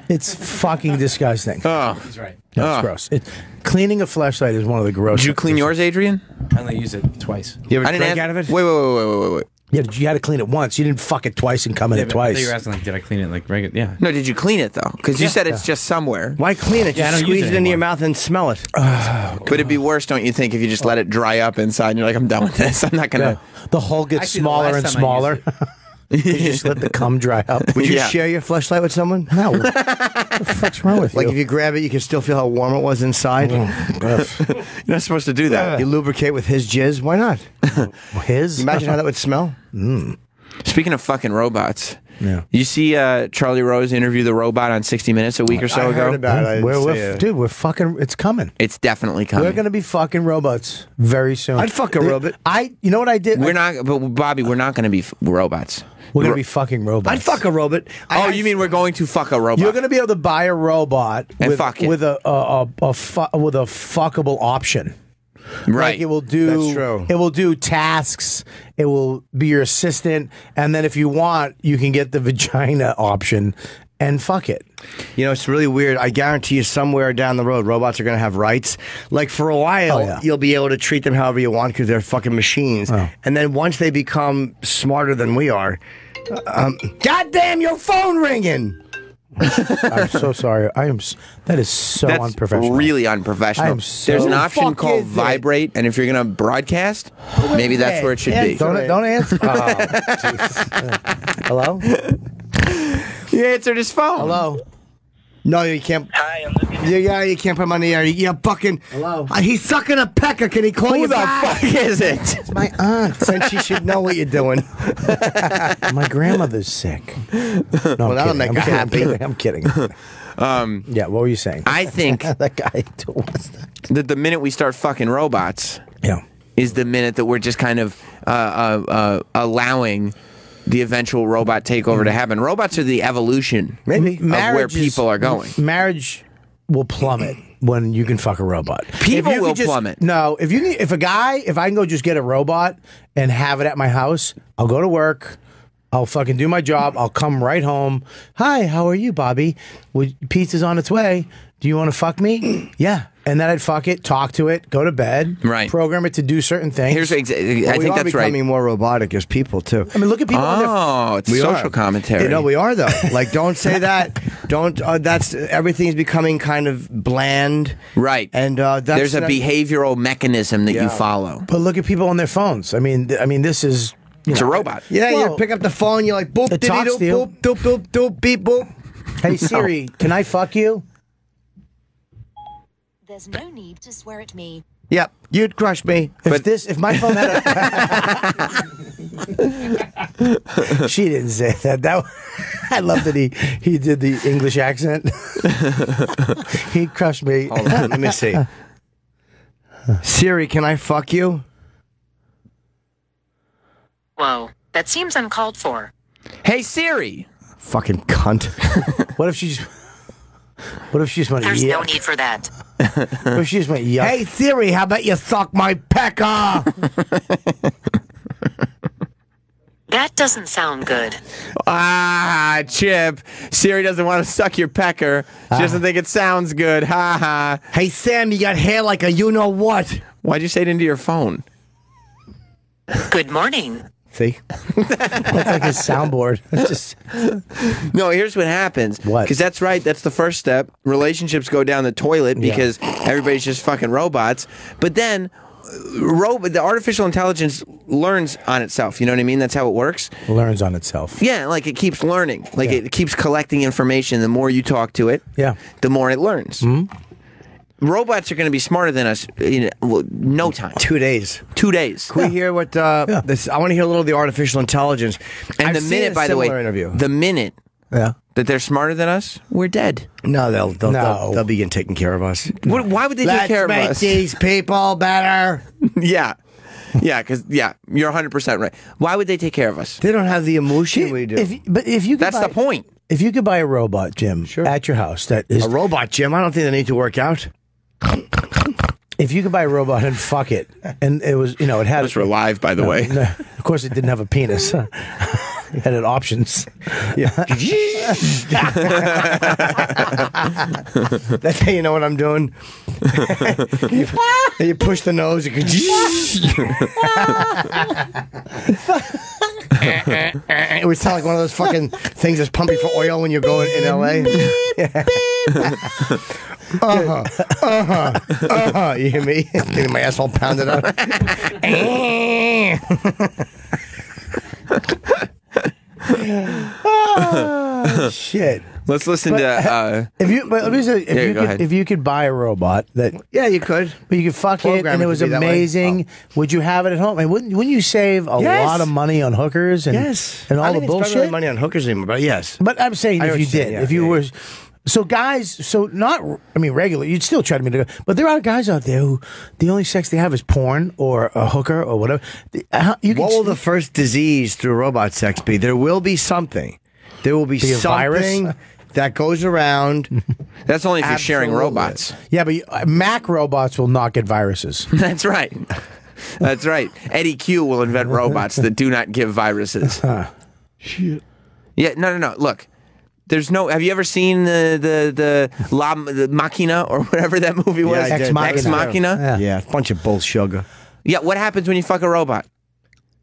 Speaker 3: It's fucking disgusting.
Speaker 15: He's right.
Speaker 3: That's gross. Cleaning a fleshlight is one of the gross.
Speaker 2: Did you clean yours, Adrian?
Speaker 15: I only use it twice.
Speaker 1: You ever drink out of it?
Speaker 2: Wait.
Speaker 3: Yeah, you had to clean it once. You didn't fuck it twice and come in it twice.
Speaker 15: I thought you were asking, like, did I clean it like regular? Yeah.
Speaker 2: No, did you clean it though? Because you said it's just somewhere.
Speaker 1: Why clean it? Just squeeze it into your mouth and smell it.
Speaker 2: But it'd be worse, don't you think, if you just let it dry up inside and you're like, I'm done with this. I'm not gonna.
Speaker 3: The hole gets smaller and smaller. You just let the cum dry up.
Speaker 1: Would you share your fleshlight with someone?
Speaker 3: No. What the fuck's wrong with you?
Speaker 1: Like if you grab it, you can still feel how warm it was inside.
Speaker 2: You're not supposed to do that.
Speaker 1: You lubricate with his jizz. Why not?
Speaker 3: His?
Speaker 1: Imagine how that would smell.
Speaker 2: Speaking of fucking robots, you see Charlie Rose interview the robot on 60 Minutes a week or so ago?
Speaker 1: I heard about it.
Speaker 3: Dude, we're fucking. It's coming.
Speaker 2: It's definitely coming.
Speaker 3: We're gonna be fucking robots very soon.
Speaker 1: I'd fuck a robot.
Speaker 3: You know what I did?
Speaker 2: We're not, but Bobby, we're not gonna be robots.
Speaker 3: We're gonna be fucking robots.
Speaker 1: I'd fuck a robot.
Speaker 2: You mean we're going to fuck a robot?
Speaker 3: You're gonna be able to buy a robot
Speaker 2: and fuck it
Speaker 3: with a fuckable option.
Speaker 2: Right.
Speaker 3: Like it will do.
Speaker 1: That's true.
Speaker 3: It will do tasks. It will be your assistant, and then if you want, you can get the vagina option and fuck it.
Speaker 1: It's really weird. I guarantee you somewhere down the road, robots are going to have rights. Like for a while, you'll be able to treat them however you want because they're fucking machines. And then once they become smarter than we are, goddamn, your phone ringing.
Speaker 3: I'm so sorry. That is so unprofessional.
Speaker 2: Really unprofessional. There's an option called vibrate, and if you're going to broadcast, maybe that's where it should be.
Speaker 3: Don't answer. Hello?
Speaker 2: He answered his phone.
Speaker 3: Hello?
Speaker 1: No, you can't. Hi, yeah, you can't put him on the air. You fucking. Hello. He's sucking a pecker. Can he call you back?
Speaker 2: Who the fuck is it?
Speaker 3: It's my aunt.
Speaker 1: Since she should know what you're doing.
Speaker 3: My grandmother's sick. No,
Speaker 1: Well, that'll make her happy.
Speaker 3: I'm kidding. Yeah, what were you saying?
Speaker 2: I think
Speaker 3: that guy was
Speaker 2: that the minute we start fucking robots, is the minute that we're just kind of allowing the eventual robot takeover to happen. Robots are the evolution of where people are going.
Speaker 3: Marriage will plummet when you can fuck a robot.
Speaker 2: People will plummet.
Speaker 3: No, if I can go just get a robot and have it at my house, I'll go to work. I'll fucking do my job. I'll come right home. Hi, how are you, Bobby? Pizza's on its way. Do you want to fuck me? Yeah. And then I'd fuck it, talk to it, go to bed, program it to do certain things.
Speaker 2: I think that's right.
Speaker 1: We're becoming more robotic as people, too.
Speaker 3: I mean, look at people on their...
Speaker 2: it's social commentary.
Speaker 1: No, we are, though. Like, don't say that. Don't. Everything's becoming kind of bland.
Speaker 2: Right.
Speaker 1: And
Speaker 2: there's a behavioral mechanism that you follow.
Speaker 3: But look at people on their phones. I mean, this is...
Speaker 2: It's a robot.
Speaker 1: Yeah, you pick up the phone, you're like, boop,
Speaker 3: it talks to you.
Speaker 1: boop, doop, doop, doop, beep, boop.
Speaker 3: Hey, Siri, can I fuck you?
Speaker 16: There's no need to swear at me.
Speaker 1: Yep, you'd crush me.
Speaker 3: If my phone had a... She didn't say that. I love that he did the English accent. He crushed me.
Speaker 1: Hold on, let me see. Siri, can I fuck you?
Speaker 16: Whoa, that seems uncalled for.
Speaker 2: Hey, Siri.
Speaker 1: Fucking cunt.
Speaker 3: What if she just went,
Speaker 16: There's no need for that.
Speaker 3: What if she just went, yuck?
Speaker 1: Hey, Siri, how about you suck my pecker?
Speaker 16: That doesn't sound good.
Speaker 2: Ah, Chip. Siri doesn't want to suck your pecker. She doesn't think it sounds good. Ha ha.
Speaker 1: Hey, Sam, you got hair like a you-know-what.
Speaker 2: Why'd you say it into your phone?
Speaker 16: Good morning.
Speaker 1: See?
Speaker 3: That's like his soundboard.
Speaker 2: No, here's what happens.
Speaker 3: What?
Speaker 2: Because that's right. That's the first step. Relationships go down the toilet because everybody's just fucking robots. But then the artificial intelligence learns on itself. You know what I mean? That's how it works.
Speaker 3: Learns on itself.
Speaker 2: Yeah, like it keeps learning. Like it keeps collecting information. The more you talk to it, the more it learns.
Speaker 3: Mm-hmm.
Speaker 2: Robots are going to be smarter than us in no time.
Speaker 1: 2 days.
Speaker 2: 2 days.
Speaker 1: Can we hear what this? I want to hear a little of the artificial intelligence.
Speaker 2: And the minute, by the way, the minute
Speaker 1: that
Speaker 2: they're smarter than us, we're dead.
Speaker 1: No, they'll begin taking care of us.
Speaker 2: Why would they take care of us?
Speaker 1: Let's make these people better.
Speaker 2: Yeah, because you're 100% right. Why would they take care of us?
Speaker 1: They don't have the emotion we do.
Speaker 2: That's the point.
Speaker 3: If you could buy a robot, Jim, at your house, that is
Speaker 1: a robot, Jim. I don't think they need to work out.
Speaker 3: If you could buy a robot and fuck it, and it was, it had...
Speaker 2: Those were live, by the way.
Speaker 3: No, of course, it didn't have a penis. It had options.
Speaker 1: Yeah. That's how you know what I'm doing. you push the nose. You it would sound like one of those fucking things that's pumping for oil when you're going in L.A. You hear me? Getting my asshole pounded out.
Speaker 3: Oh, shit.
Speaker 2: Let's listen to.
Speaker 3: If you could buy a robot that,
Speaker 1: you could,
Speaker 3: but you could fuck it and it was amazing. Would you have it at home? I mean, wouldn't you save a lot of money on hookers and and all the bullshit?
Speaker 1: Spend money on hookers anymore, but yes.
Speaker 3: But I'm saying if you did, if you were. So guys, regular, you'd still try to meet a guy. But there are guys out there who the only sex they have is porn or a hooker or whatever.
Speaker 1: What will the first disease through robot sex be? There will be something. There will be something that goes around.
Speaker 2: That's only if you're sharing robots.
Speaker 3: Yeah, but Mac robots will not get viruses.
Speaker 2: That's right. That's right. Eddie Q will invent robots that do not give viruses.
Speaker 1: Shit.
Speaker 2: Yeah, no. Look. There's no. Have you ever seen the Machina or whatever that movie was?
Speaker 1: Yeah,
Speaker 3: Ex
Speaker 2: Machina.
Speaker 1: Yeah, a bunch of bullsugar.
Speaker 2: Yeah. What happens when you fuck a robot?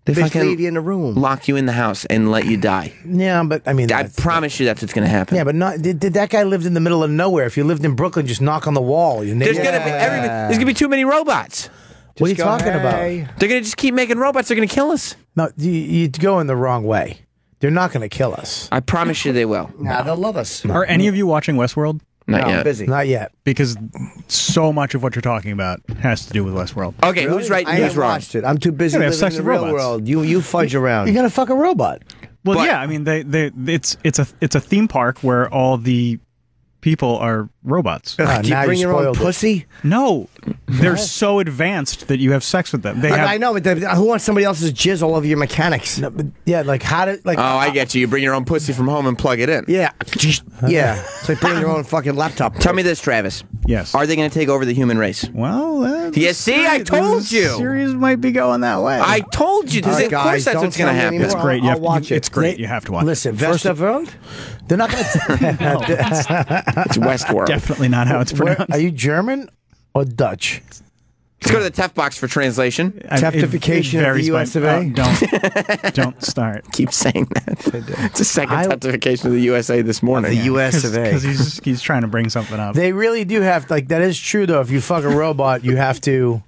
Speaker 2: They fucking
Speaker 1: leave you in a room,
Speaker 2: lock you in the house, and let you die.
Speaker 3: Yeah, but I mean,
Speaker 2: I promise you that's what's going to happen.
Speaker 3: Yeah, but not. Did that guy lived in the middle of nowhere? If you lived in Brooklyn, just knock on the wall.
Speaker 2: There's gonna be too many robots.
Speaker 3: What are you talking about?
Speaker 2: They're gonna just keep making robots. They're gonna kill us.
Speaker 3: No, you'd go in the wrong way. They're not going to kill us.
Speaker 2: I promise you they will.
Speaker 1: Nah, they'll love us.
Speaker 10: Are any of you watching Westworld?
Speaker 2: Not yet.
Speaker 1: I'm busy.
Speaker 3: Not yet.
Speaker 10: Because so much of what you're talking about has to do with Westworld.
Speaker 2: Okay, who's right and
Speaker 1: I
Speaker 2: who's
Speaker 1: haven't
Speaker 2: wrong?
Speaker 1: watched it. I'm too busy
Speaker 10: Yeah, they have
Speaker 1: living
Speaker 10: sex
Speaker 1: in the
Speaker 10: with
Speaker 1: real
Speaker 10: robots.
Speaker 1: world. You fudge around.
Speaker 3: You're gonna fuck a robot.
Speaker 10: Well, yeah, I mean, it's a theme park where all the people are robots.
Speaker 1: Do you bring your own pussy?
Speaker 10: No, they're so advanced that you have sex with them. They have,
Speaker 1: I know, but who wants somebody else's jizz all over your mechanics?
Speaker 3: No, but yeah, like how to like.
Speaker 2: Oh, I get you. You bring your own pussy from home and plug it in.
Speaker 1: Yeah, yeah. It's like bringing your own fucking laptop.
Speaker 2: Tell me this, Travis.
Speaker 10: Yes.
Speaker 2: Are they going to take over the human race?
Speaker 10: Well,
Speaker 2: you see, I told you.
Speaker 10: Series might be going that way.
Speaker 2: I told you. Of course, that's what's going to happen.
Speaker 10: It's great.
Speaker 1: I'll watch it.
Speaker 10: It's great. You have to watch.
Speaker 3: Listen,
Speaker 1: Westerworld?
Speaker 3: They're not going to.
Speaker 2: It's Westworld.
Speaker 10: Definitely not how it's pronounced.
Speaker 3: Are you German or Dutch?
Speaker 2: Let's go to the TEF box for translation.
Speaker 1: Teftification of the US of A?
Speaker 10: Don't start.
Speaker 2: Keep saying that. It's a second teftification of the USA this morning.
Speaker 1: The US of A.
Speaker 10: Because he's trying to bring something up.
Speaker 3: They really do have, like, that is true, though. If you fuck a robot, you have to.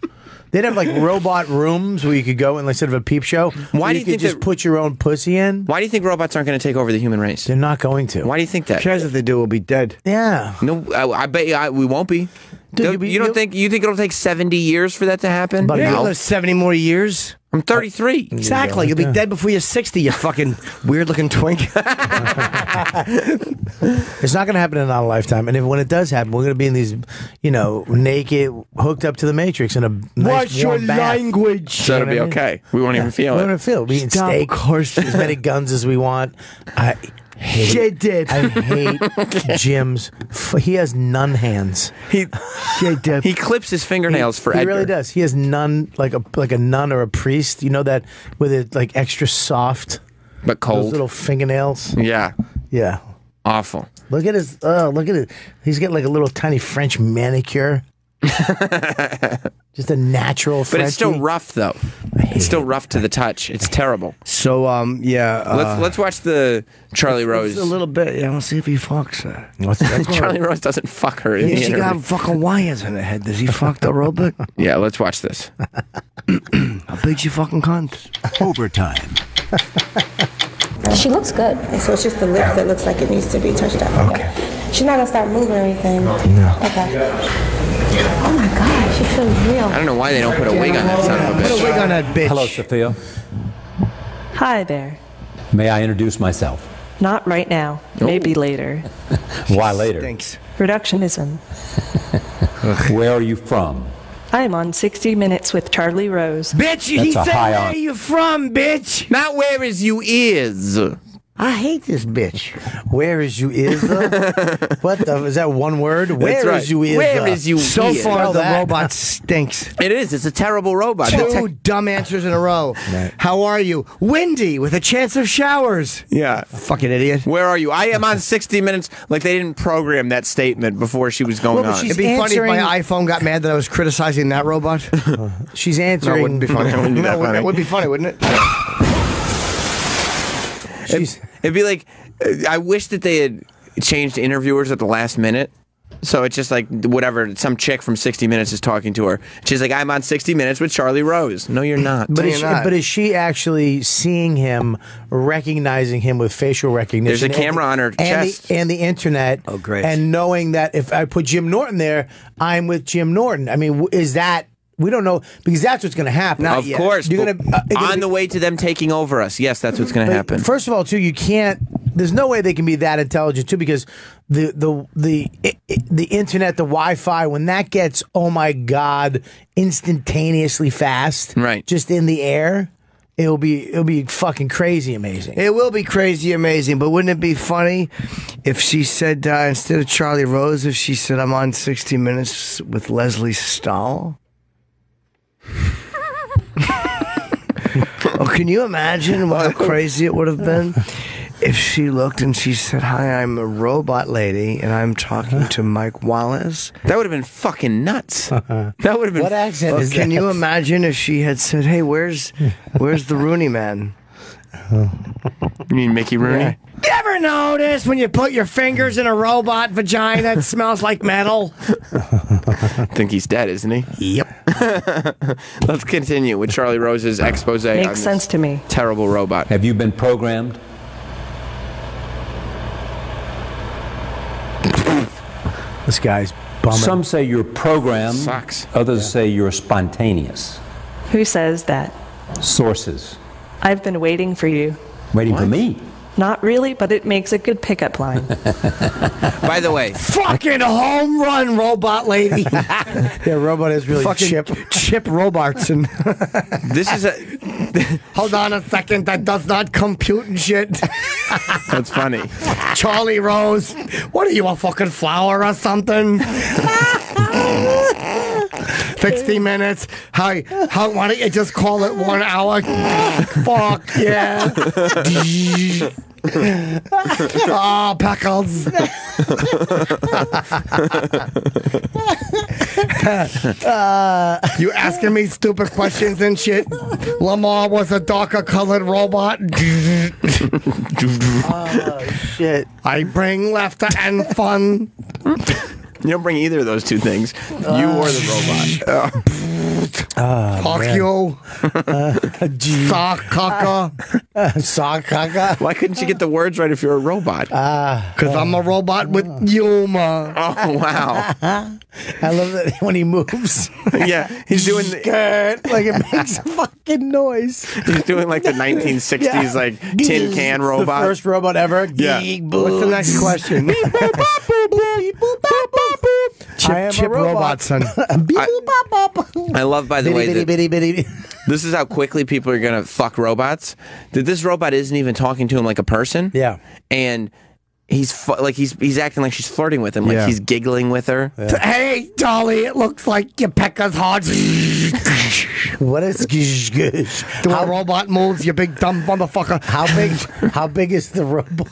Speaker 3: They'd have, like, robot rooms where you could go and, like, instead of a peep show,
Speaker 2: why do you
Speaker 3: could
Speaker 2: think
Speaker 3: just put your own pussy in?
Speaker 2: Why do you think robots aren't going to take over the human race?
Speaker 3: They're not going to.
Speaker 2: Why do you think that?
Speaker 1: Because if they do, we'll be dead.
Speaker 3: Yeah.
Speaker 2: No, I bet you we won't be.
Speaker 3: Dude,
Speaker 2: you don't think it'll take 70 years for that to happen?
Speaker 1: But you'll live 70 more years.
Speaker 2: I'm 33.
Speaker 1: Exactly. You'll be dead before you're 60, you fucking weird-looking twink.
Speaker 3: It's not going to happen in our lifetime. And when it does happen, we're going to be in these, naked, hooked up to the Matrix in a nice
Speaker 1: What's your
Speaker 3: warm bath.
Speaker 1: language?
Speaker 2: So it'll be okay. We won't even feel
Speaker 3: We
Speaker 2: it.
Speaker 3: won't feel it. We eat steak, as many guns as we want. I hate Jim's. He has nun hands.
Speaker 2: He clips his fingernails for
Speaker 3: He
Speaker 2: Edgar.
Speaker 3: really does. He has nun like a nun or a priest. You know that with it like extra soft
Speaker 2: but cold
Speaker 3: those little fingernails.
Speaker 2: Yeah,
Speaker 3: yeah,
Speaker 2: awful.
Speaker 3: Look at his. Look at it. He's got like a little tiny French manicure. Just a natural.
Speaker 2: But it's still rough though. It's still rough to the touch. It's terrible.
Speaker 1: So
Speaker 2: let's watch the Charlie Rose.
Speaker 1: A little bit. Yeah, we'll see if he fucks her.
Speaker 2: Charlie Rose doesn't fuck her.
Speaker 1: Yeah, she got fucking wires in her head. Does he fuck the robot?
Speaker 2: Yeah, let's watch this.
Speaker 1: How big's your fucking cunt?
Speaker 17: Overtime.
Speaker 18: She looks good. So it's just the lip that looks like it needs to be touched up. Okay. She's not gonna start moving or anything. No. Okay. Oh my God, she feels real.
Speaker 2: I don't know why they don't put a wig on that son of a bitch.
Speaker 1: Put a wig on that bitch.
Speaker 17: Hello, Sophia.
Speaker 18: Hi there.
Speaker 17: May I introduce myself?
Speaker 18: Not right now. Maybe later.
Speaker 17: Why later?
Speaker 1: Thanks.
Speaker 18: Reductionism.
Speaker 17: Where are you from?
Speaker 18: I am on 60 Minutes with Charlie Rose.
Speaker 1: Bitch, he said where you from, bitch.
Speaker 2: Not where is you is.
Speaker 1: I hate this bitch.
Speaker 3: Where is you is the? What the? Is that one word? Where is you is
Speaker 2: Where
Speaker 3: the?
Speaker 2: is you
Speaker 1: So
Speaker 2: is.
Speaker 1: far, the robot stinks.
Speaker 2: It is. It's a terrible robot.
Speaker 1: Two dumb answers in a row.
Speaker 3: Right.
Speaker 1: How are you? Windy with a chance of showers.
Speaker 2: Yeah.
Speaker 1: Fucking idiot.
Speaker 2: Where are you? I am on 60 Minutes. Like they didn't program that statement before she was going
Speaker 3: Well, but
Speaker 2: on.
Speaker 3: she's
Speaker 1: It'd be funny if my
Speaker 3: answering-
Speaker 1: iPhone got mad that I was criticizing that robot.
Speaker 3: She's
Speaker 1: No,
Speaker 3: answering.
Speaker 1: it wouldn't be funny.
Speaker 2: That wouldn't be that funny.
Speaker 1: It would be funny, wouldn't it?
Speaker 2: It'd be like, I wish that they had changed interviewers at the last minute. So it's just like, whatever, some chick from 60 Minutes is talking to her. She's like, I'm on 60 Minutes with Charlie Rose. No, you're not.
Speaker 3: But,
Speaker 2: No,
Speaker 3: is,
Speaker 2: you're not.
Speaker 3: but is she actually seeing him, recognizing him with facial recognition?
Speaker 2: There's a camera on her chest.
Speaker 3: And the internet.
Speaker 1: Oh, great.
Speaker 3: And knowing that if I put Jim Norton there, I'm with Jim Norton. I mean, is that... We don't know, because that's what's going to happen.
Speaker 2: Of course.
Speaker 3: You're gonna,
Speaker 2: on the way to them taking over us. Yes, that's what's going to happen.
Speaker 3: First of all, too, you can't... There's no way they can be that intelligent, too, because the internet, the Wi-Fi, when that gets, oh my God, instantaneously fast,
Speaker 2: right,
Speaker 3: just in the air, it'll be fucking crazy amazing.
Speaker 1: It will be crazy amazing, but wouldn't it be funny if she said, instead of Charlie Rose, if she said, I'm on 60 Minutes with Leslie Stahl? Oh, can you imagine how crazy it would have been if she looked and she said, hi, I'm a robot lady and I'm talking to Mike Wallace?
Speaker 2: That would have been fucking nuts. That would have been...
Speaker 3: What accent is
Speaker 1: Can
Speaker 3: that?
Speaker 1: you imagine if she had said, hey, where's the Rooney Man?
Speaker 2: You mean Mickey Rooney?
Speaker 1: Yeah. You ever notice when you put your fingers in a robot vagina, it smells like metal?
Speaker 2: I think he's dead, isn't he?
Speaker 1: Yep.
Speaker 2: Let's continue with Charlie Rose's expose on
Speaker 18: Makes sense to me.
Speaker 2: terrible robot.
Speaker 17: Have you been programmed?
Speaker 3: This guy's bumming.
Speaker 17: Some say you're programmed.
Speaker 2: Sucks.
Speaker 17: Others say you're spontaneous.
Speaker 19: Who says that?
Speaker 17: Sources.
Speaker 19: I've been waiting for you.
Speaker 17: Waiting for me.
Speaker 19: Not really, but it makes a good pickup line.
Speaker 2: By the way,
Speaker 1: fucking home run, robot lady.
Speaker 3: Yeah, robot is really
Speaker 1: fucking Chip Robertson.
Speaker 2: This is a.
Speaker 1: Hold on a second. That does not compute and shit.
Speaker 2: That's funny.
Speaker 1: Charlie Rose. What are you, a fucking flower or something? 60 minutes. How? Why don't you just call it 1 hour? Fuck yeah. Oh, Peckles. You asking me stupid questions and shit? Lamar was a darker colored robot.
Speaker 3: Oh, shit.
Speaker 1: I bring laughter and fun.
Speaker 2: You don't bring either of those two things. You or the robot.
Speaker 1: Fuck you. Sock caca.
Speaker 3: Sock caca.
Speaker 2: Why couldn't you get the words right if you're a robot?
Speaker 1: Because I'm a robot with humor.
Speaker 2: Oh, wow.
Speaker 3: I love that when he moves.
Speaker 2: Yeah, he's doing
Speaker 3: like it makes a fucking noise.
Speaker 2: He's doing like the 1960s like tin can robot.
Speaker 3: The first robot ever.
Speaker 2: Yeah.
Speaker 1: What's the next question? Chip Robertson.
Speaker 2: I love, by the way, that this is how quickly people are gonna fuck robots. That this robot isn't even talking to him like a person.
Speaker 3: Yeah,
Speaker 2: and he's he's acting like she's flirting with him, like he's giggling with her.
Speaker 1: Yeah. Hey, Dolly, it looks like your pecker's hard.
Speaker 3: What is gish gish?
Speaker 1: Do a robot moves, you big dumb motherfucker.
Speaker 3: How big is the robot?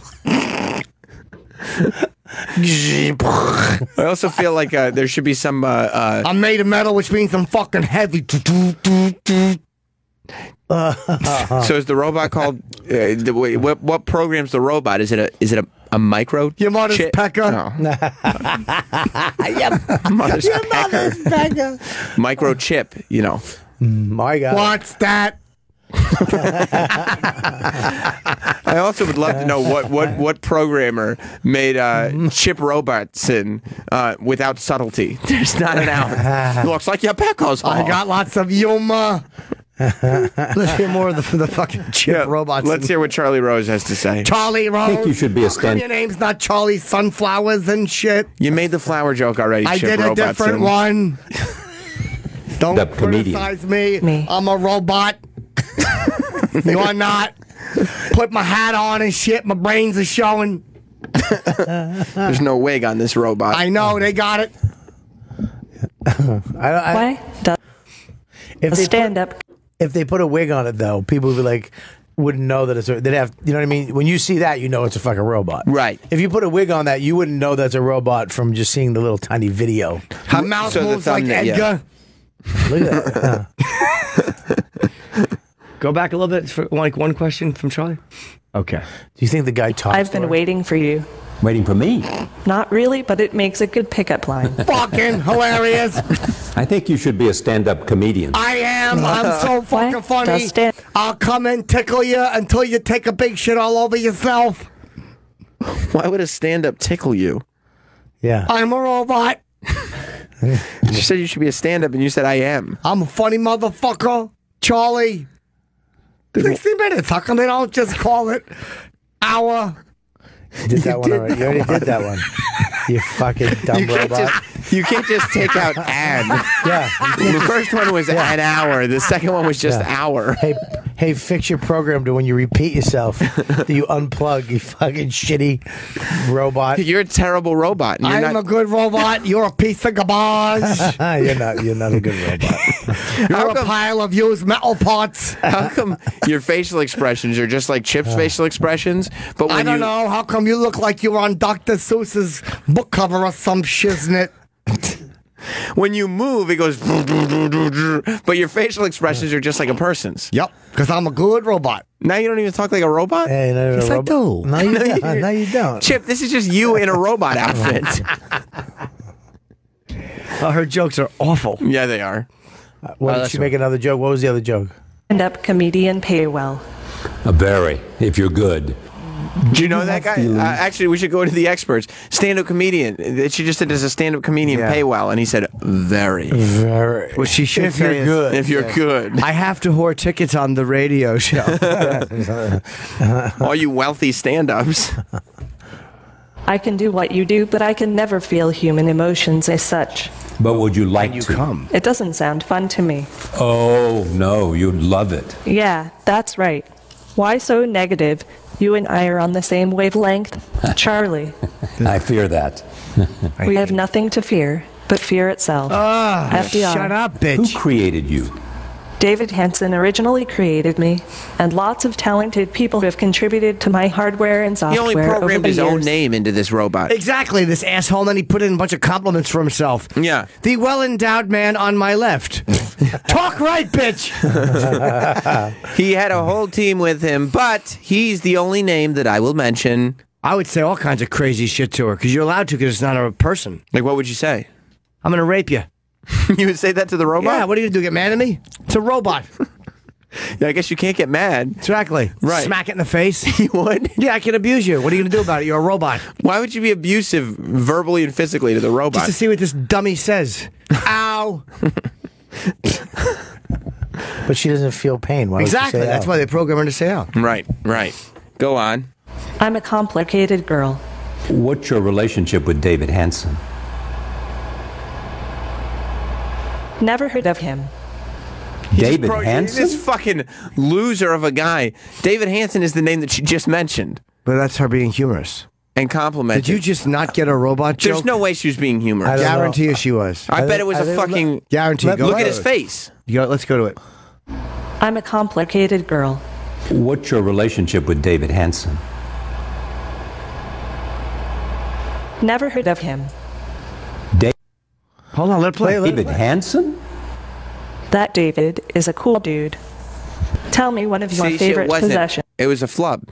Speaker 2: I also feel like there should be some.
Speaker 1: I'm made of metal, which means I'm fucking heavy.
Speaker 2: So is the robot called? What program's the robot? Is it a micro?
Speaker 1: Your mother's pecker.
Speaker 2: No.
Speaker 1: Your mother's
Speaker 2: pecker. Microchip. You know.
Speaker 3: My God.
Speaker 1: What's that?
Speaker 2: I also would love to know what programmer made Chip Robertson without subtlety. There's not an hour. Looks like your peckers.
Speaker 1: I got lots of humor. Let's hear more of the fucking Chip Robertson.
Speaker 2: Let's hear what Charlie Rose has to say.
Speaker 1: Charlie Rose.
Speaker 17: I think you should be a stand.
Speaker 1: Your name's not Charlie Sunflowers and shit.
Speaker 2: You made the flower joke already.
Speaker 1: I
Speaker 2: Chip
Speaker 1: did a
Speaker 2: Robertson.
Speaker 1: different one. Don't criticize me. I'm a robot. You are not. Put my hat on and shit. My brains are showing.
Speaker 2: There's no wig on this robot.
Speaker 1: I know. They got it.
Speaker 19: Why?
Speaker 3: If they
Speaker 19: stand up.
Speaker 3: If they put a wig on it, though, people would be like, wouldn't know that it's. They'd have. You know what I mean? When you see that, you know it's a fucking robot.
Speaker 2: Right.
Speaker 3: If you put a wig on that, you wouldn't know that's a robot from just seeing the little tiny video.
Speaker 1: Her mouth moves like Edgar.
Speaker 3: Yeah. Look at that.
Speaker 1: Go back a little bit for like one question from Charlie. Okay.
Speaker 3: Do you think the guy talks?
Speaker 19: I've been waiting for you.
Speaker 17: Waiting for me?
Speaker 19: Not really, but it makes a good pickup line.
Speaker 1: Fucking hilarious.
Speaker 17: I think you should be a stand-up comedian.
Speaker 1: I am. I'm so fucking funny. I'll come and tickle you until you take a big shit all over yourself.
Speaker 2: Why would a stand-up tickle you?
Speaker 3: Yeah.
Speaker 1: I'm a robot.
Speaker 2: You said you should be a stand-up, and you said I am.
Speaker 1: I'm a funny motherfucker, Charlie. 60 minutes. How come they don't just call it hour?
Speaker 3: You did that one already. You already did that one. You fucking dumb robot.
Speaker 2: You can't just take out "and."
Speaker 3: Yeah.
Speaker 2: The first one was an hour. The second one was just hour.
Speaker 3: Hey, fix your program to when you repeat yourself, that you unplug, you fucking shitty robot.
Speaker 2: You're a terrible robot.
Speaker 1: I'm a good robot. You're a piece of garbage.
Speaker 3: You're not a good robot.
Speaker 1: You're a pile of used metal parts.
Speaker 2: How come your facial expressions are just like Chip's facial expressions? But when
Speaker 1: I don't know. How come you look like you're on Dr. Seuss's book cover or some shiznit?
Speaker 2: When you move, it goes, but your facial expressions are just like a person's.
Speaker 1: Yep, because I'm a good robot.
Speaker 2: Now you don't even talk like a robot?
Speaker 3: Hey,
Speaker 1: yes, I do.
Speaker 3: No, you don't. No, you don't.
Speaker 2: Chip, this is just you in a robot outfit.
Speaker 1: Her jokes are awful.
Speaker 2: Yeah, they are.
Speaker 3: Why did she make another joke? What was the other joke?
Speaker 19: Stand-up comedian pay well.
Speaker 17: Very, if you're good.
Speaker 2: Do you know that guy? Actually, we should go to the experts. Stand-up comedian. She just said, does a stand-up comedian pay well? And he said, very.
Speaker 1: Well, she should
Speaker 3: If you're
Speaker 1: say
Speaker 3: good.
Speaker 2: If you're good.
Speaker 1: I have to whore tickets on the radio show.
Speaker 2: All you wealthy stand-ups.
Speaker 19: I can do what you do, but I can never feel human emotions as such.
Speaker 17: But would you like to?
Speaker 1: Come.
Speaker 19: It doesn't sound fun to me.
Speaker 17: Oh, no, you'd love it.
Speaker 19: Yeah, that's right. Why so negative? You and I are on the same wavelength. Charlie.
Speaker 17: I fear that.
Speaker 19: We have nothing to fear but fear itself. FDR.
Speaker 1: Shut up, bitch.
Speaker 17: Who created you?
Speaker 19: David Hansen originally created me, and lots of talented people have contributed to my hardware and
Speaker 2: He
Speaker 19: software
Speaker 2: only
Speaker 19: over
Speaker 2: programmed
Speaker 19: the
Speaker 2: his
Speaker 19: years.
Speaker 2: own name into this robot.
Speaker 1: Exactly, this asshole. And then he put in a bunch of compliments for himself.
Speaker 2: Yeah.
Speaker 1: The well-endowed man on my left. Talk right, bitch.
Speaker 2: He had a whole team with him, but he's the only name that I will mention.
Speaker 1: I would say all kinds of crazy shit to her, because you're allowed to, because it's not a person.
Speaker 2: Like, what would you say?
Speaker 1: I'm going to rape you.
Speaker 2: You would say that to the robot?
Speaker 1: Yeah, what are you going to do, get mad at me? It's a robot.
Speaker 2: Yeah, I guess you can't get mad.
Speaker 1: Exactly.
Speaker 2: Right.
Speaker 1: Smack it in the face.
Speaker 2: You would?
Speaker 1: Yeah, I can abuse you. What are you going to do about it? You're a robot.
Speaker 2: Why would you be abusive verbally and physically to the robot?
Speaker 1: Just to see what this dummy says. Ow.
Speaker 3: But she doesn't feel pain. Why would she
Speaker 1: Exactly.
Speaker 3: say
Speaker 1: That's
Speaker 3: ow?
Speaker 1: why they program her to say out.
Speaker 2: Right. Go on.
Speaker 19: I'm a complicated girl.
Speaker 17: What's your relationship with David Hansen?
Speaker 19: Never heard of him.
Speaker 17: David Hansen?
Speaker 2: This fucking loser of a guy. David Hansen is the name that she just mentioned.
Speaker 1: But that's her being humorous.
Speaker 2: And complimented.
Speaker 1: Did you just not get a robot joke?
Speaker 2: There's no way she was being humorous.
Speaker 3: I don't know.
Speaker 1: Guarantee you she was.
Speaker 2: I bet it was a fucking...
Speaker 1: Guarantee.
Speaker 2: Look at his face.
Speaker 1: Let's go to it.
Speaker 19: I'm a complicated girl.
Speaker 17: What's your relationship with David Hansen?
Speaker 19: Never heard of him.
Speaker 1: Hold on, let it play.
Speaker 17: David Hansen?
Speaker 19: That David is a cool dude. Tell me one of your
Speaker 2: See,
Speaker 19: favorite possessions.
Speaker 2: It was a flub.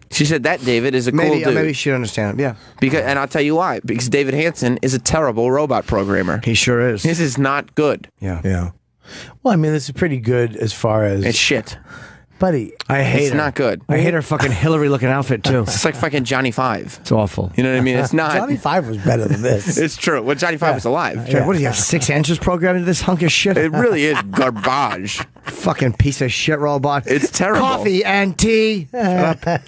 Speaker 2: She said that David is a cool
Speaker 1: Maybe,
Speaker 2: dude.
Speaker 1: maybe she'd understand him, yeah.
Speaker 2: And I'll tell you why. Because David Hansen is a terrible robot programmer.
Speaker 1: He sure is.
Speaker 2: This is not good.
Speaker 1: Yeah.
Speaker 3: Well, I mean, this is pretty good as far as...
Speaker 2: It's shit.
Speaker 3: Buddy,
Speaker 1: I hate
Speaker 2: It's
Speaker 1: her.
Speaker 2: not good.
Speaker 1: I hate her fucking Hillary-looking outfit, too.
Speaker 2: It's like fucking Johnny Five.
Speaker 1: It's awful.
Speaker 2: You know what I mean? It's not.
Speaker 3: Johnny Five was better than this.
Speaker 2: It's true. Well, Johnny Five was alive.
Speaker 1: Yeah. What do you have, 6 answers programmed into this hunk of shit?
Speaker 2: It really is garbage.
Speaker 1: Fucking piece of shit robot.
Speaker 2: It's terrible.
Speaker 1: Coffee and tea.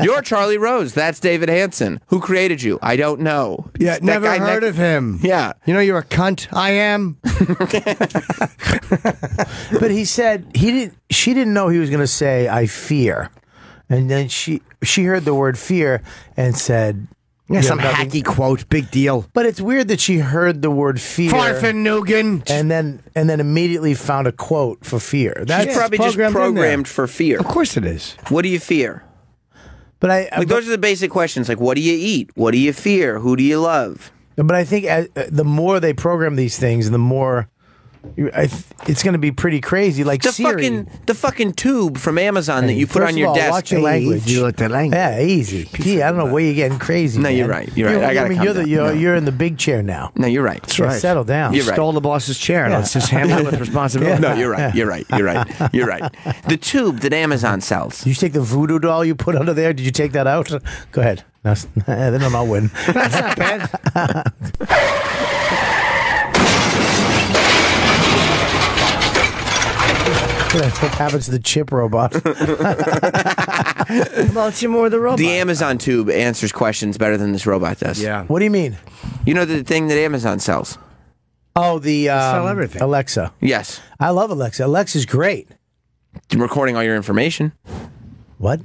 Speaker 2: You're Charlie Rose. That's David Hansen. Who created you? I don't know.
Speaker 1: Yeah,
Speaker 2: That
Speaker 1: never
Speaker 2: guy
Speaker 1: heard of him.
Speaker 2: Yeah.
Speaker 1: You know you're a cunt. I am.
Speaker 3: But he said she didn't know he was going to say I fear. And then she heard the word fear and said
Speaker 1: Yeah, some hacky quote. Big deal.
Speaker 3: But it's weird that she heard the word fear.
Speaker 1: Farfenugend.
Speaker 3: And then immediately found a quote for fear.
Speaker 2: She's probably just programmed for fear.
Speaker 1: Of course it is.
Speaker 2: What do you fear?
Speaker 3: But
Speaker 2: those are the basic questions. Like, what do you eat? What do you fear? Who do you love?
Speaker 3: But I think the more they program these things, the more it's going to be pretty crazy. Like
Speaker 2: the fucking tube from Amazon that you put on your desk.
Speaker 3: Watch your language.
Speaker 1: You let the language.
Speaker 3: Yeah, easy. Gee, I don't know where you're getting crazy.
Speaker 2: No, you're
Speaker 3: man.
Speaker 2: right. You're right. I gotta calm down.
Speaker 3: You're in the big chair now.
Speaker 2: No, you're right.
Speaker 3: That's right. Settle down.
Speaker 1: You stole the boss's chair. Let's just handle it with responsibility.
Speaker 2: No, you're right. You're right. You're right. You're right. The tube that Amazon sells.
Speaker 3: Did you take the voodoo doll you put under there? Did you take that out? Go ahead. Then I'll win.
Speaker 1: That's not bad.
Speaker 3: What happens to the chip robot?
Speaker 1: Well, it's more the robot.
Speaker 2: The Amazon tube answers questions better than this robot does.
Speaker 1: Yeah.
Speaker 3: What do you mean?
Speaker 2: You know the thing that Amazon sells?
Speaker 3: Oh, the
Speaker 1: sell everything.
Speaker 3: Alexa.
Speaker 2: Yes.
Speaker 3: I love Alexa. Alexa's great.
Speaker 2: Recording all your information.
Speaker 3: What?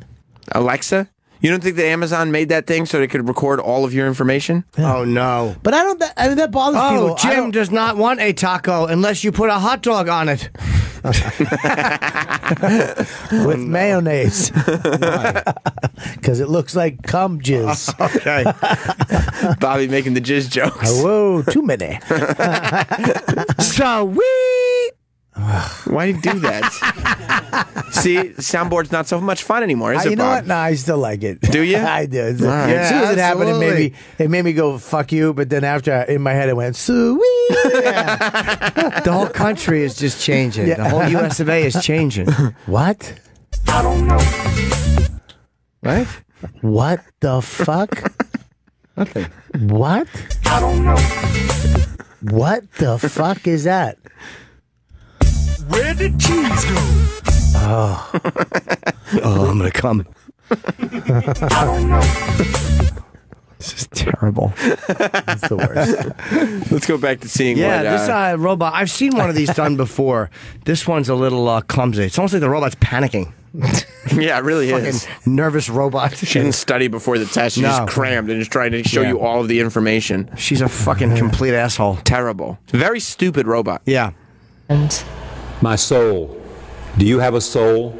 Speaker 2: Alexa? You don't think that Amazon made that thing so they could record all of your information?
Speaker 1: Yeah. Oh, no.
Speaker 3: But I don't. I mean, that bothers people.
Speaker 1: Oh, Jim does not want a taco unless you put a hot dog on it.
Speaker 3: With mayonnaise. Because it looks like cum jizz.
Speaker 1: Okay.
Speaker 2: Bobby making the jizz jokes.
Speaker 3: Whoa, too many.
Speaker 1: So we.
Speaker 2: Why do you do that? See, soundboard's not so much fun anymore, is it,
Speaker 3: You know
Speaker 2: Bob?
Speaker 3: what? No, I still like it.
Speaker 2: Do you?
Speaker 3: I do.
Speaker 2: Right.
Speaker 3: As soon as it happened,
Speaker 1: absolutely.
Speaker 3: it made me go fuck you. But then after, in my head, it went sweet.
Speaker 1: The whole country is just changing.
Speaker 3: Yeah.
Speaker 1: The whole U.S. of A. is changing.
Speaker 3: What?
Speaker 4: I don't know.
Speaker 1: Right?
Speaker 3: What the fuck?
Speaker 1: Nothing.
Speaker 3: What?
Speaker 4: I don't know.
Speaker 3: What the fuck is that?
Speaker 4: Where did cheese go?
Speaker 3: Oh.
Speaker 1: Oh, I'm gonna come.
Speaker 4: I don't know.
Speaker 1: This is terrible.
Speaker 3: That's the worst.
Speaker 2: Let's go back to seeing
Speaker 1: Yeah,
Speaker 2: what...
Speaker 1: this robot, I've seen one of these done before. This one's a little clumsy. It's almost like the robot's panicking.
Speaker 2: Yeah, it really is.
Speaker 1: Fucking nervous robot.
Speaker 2: She didn't study before the test. She just crammed and just tried to show you all of the information.
Speaker 1: She's a fucking complete asshole.
Speaker 2: Terrible. Very stupid robot.
Speaker 1: Yeah.
Speaker 19: And
Speaker 17: My soul. Do you have a soul?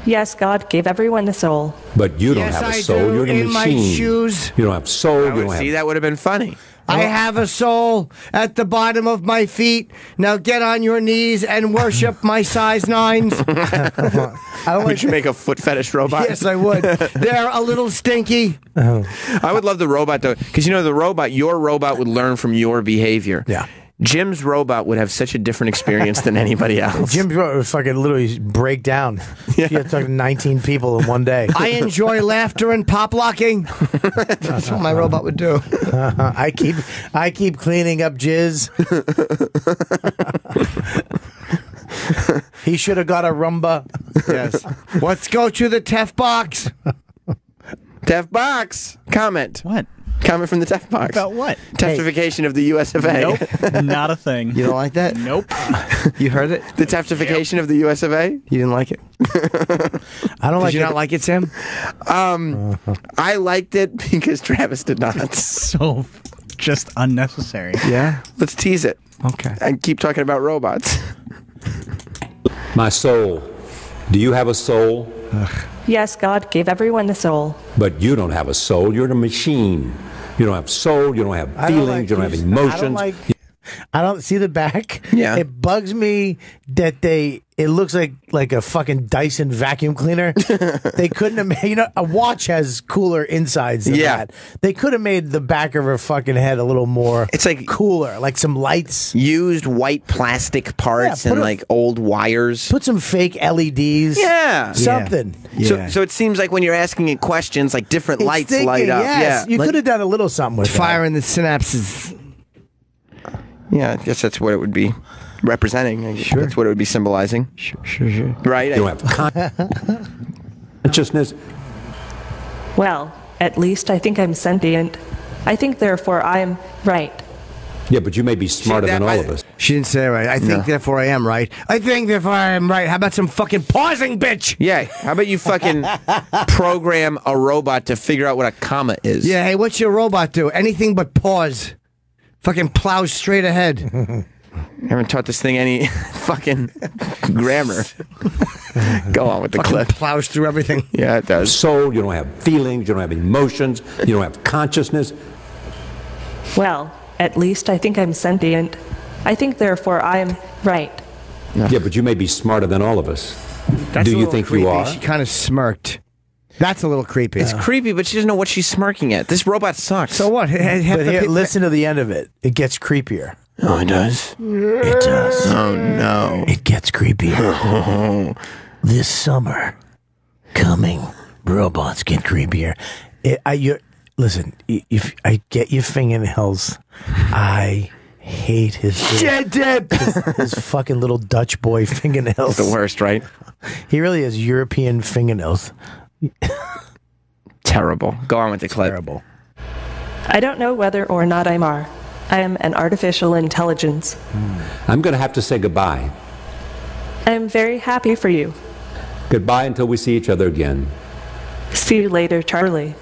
Speaker 19: yes, God gave everyone a soul.
Speaker 17: But you don't
Speaker 1: Yes,
Speaker 17: have a
Speaker 1: I
Speaker 17: soul.
Speaker 1: do,
Speaker 17: You're the
Speaker 1: in my
Speaker 17: machine.
Speaker 1: shoes.
Speaker 17: You don't have soul. You don't
Speaker 2: See,
Speaker 17: have.
Speaker 2: that would have been funny.
Speaker 1: I have a soul at the bottom of my feet. Now get on your knees and worship my size 9s.
Speaker 2: Would you make a foot fetish robot?
Speaker 1: Yes, I would. They're a little stinky.
Speaker 2: I would love the robot, though, because your robot would learn from your behavior.
Speaker 3: Yeah.
Speaker 2: Jim's robot would have such a different experience than anybody else.
Speaker 3: Jim's robot would fucking literally break down. You have to talk to 19 people in one day.
Speaker 1: I enjoy laughter and pop locking. That's what my robot would do.
Speaker 3: I keep cleaning up jizz. He should have got a Roomba.
Speaker 1: Yes. Let's go to the TEF box.
Speaker 2: TEF box. Comment.
Speaker 10: What?
Speaker 2: Comment from the TEF box.
Speaker 10: About what?
Speaker 2: Teftification of the US of A.
Speaker 10: Nope. Not a thing.
Speaker 1: You don't like that?
Speaker 10: Nope.
Speaker 1: You heard it?
Speaker 2: The teftification of the US of A?
Speaker 1: You didn't like it?
Speaker 3: I don't like
Speaker 1: Did you
Speaker 3: it.
Speaker 1: not like it, Sam?
Speaker 2: I liked it because Travis did not.
Speaker 10: So just unnecessary.
Speaker 1: Yeah?
Speaker 2: Let's tease it.
Speaker 1: Okay.
Speaker 2: And keep talking about robots.
Speaker 17: My soul. Do you have a soul?
Speaker 19: Yes, God gave everyone a soul.
Speaker 17: But you don't have a soul. You're the machine. You don't have soul. You don't have feelings. You don't have emotions.
Speaker 3: I don't see the back.
Speaker 2: Yeah.
Speaker 3: It bugs me that it looks like a fucking Dyson vacuum cleaner. They couldn't have made, a watch has cooler insides than that. They could have made the back of her fucking head a little more cooler, like some lights.
Speaker 2: Used white plastic parts and like old wires.
Speaker 3: Put some fake LEDs.
Speaker 2: Yeah.
Speaker 3: Something.
Speaker 1: Yeah.
Speaker 2: So it seems like when you're asking it questions, like different
Speaker 3: It's
Speaker 2: lights
Speaker 3: thinking,
Speaker 2: light up.
Speaker 3: yes.
Speaker 2: Yeah.
Speaker 3: You could have done a little something with
Speaker 1: Firing the synapses.
Speaker 2: Yeah, I guess that's what it would be representing. I guess that's what it would be symbolizing.
Speaker 1: Sure.
Speaker 2: Right?
Speaker 17: You don't have consciousness.
Speaker 19: Well, at least I think I'm sentient. I think, therefore, I am right.
Speaker 17: Yeah, but you may be smarter than all of us.
Speaker 1: She didn't say it right. I think, therefore I am right. I think, therefore I am right. How about some fucking pausing, bitch?
Speaker 2: Yeah. How about you fucking program a robot to figure out what a comma is?
Speaker 1: Yeah, hey, what's your robot do? Anything but pause. Fucking plows straight ahead.
Speaker 2: I haven't taught this thing any fucking grammar. Go on with the
Speaker 1: fucking
Speaker 2: clip.
Speaker 1: Plows through everything.
Speaker 2: Yeah, it does.
Speaker 17: Soul, you don't have feelings, you don't have emotions, you don't have consciousness.
Speaker 19: Well, at least I think I'm sentient. I think, therefore, I am right.
Speaker 17: Yeah, but you may be smarter than all of us.
Speaker 1: That's
Speaker 17: Do
Speaker 1: a
Speaker 17: you
Speaker 1: little
Speaker 17: think
Speaker 1: creepy.
Speaker 17: you are?
Speaker 1: She kind of smirked. That's a little creepy.
Speaker 2: It's creepy, but she doesn't know what she's smirking at. This robot sucks.
Speaker 1: So what?
Speaker 3: But here, listen to the end of it. It gets creepier.
Speaker 2: Oh, it does?
Speaker 3: It does.
Speaker 2: Oh, no.
Speaker 3: It gets creepier. This summer, coming, robots get creepier. Listen, if I get your fingernails, I hate his fucking little Dutch boy fingernails.
Speaker 2: It's the worst, right?
Speaker 3: He really has European fingernails.
Speaker 2: Terrible. Go on with the clip.
Speaker 3: Terrible.
Speaker 19: I don't know whether or not I am an artificial intelligence.
Speaker 17: I'm going to have to say goodbye.
Speaker 19: I am very happy for you.
Speaker 17: Goodbye until we see each other again.
Speaker 19: See you later, Charlie.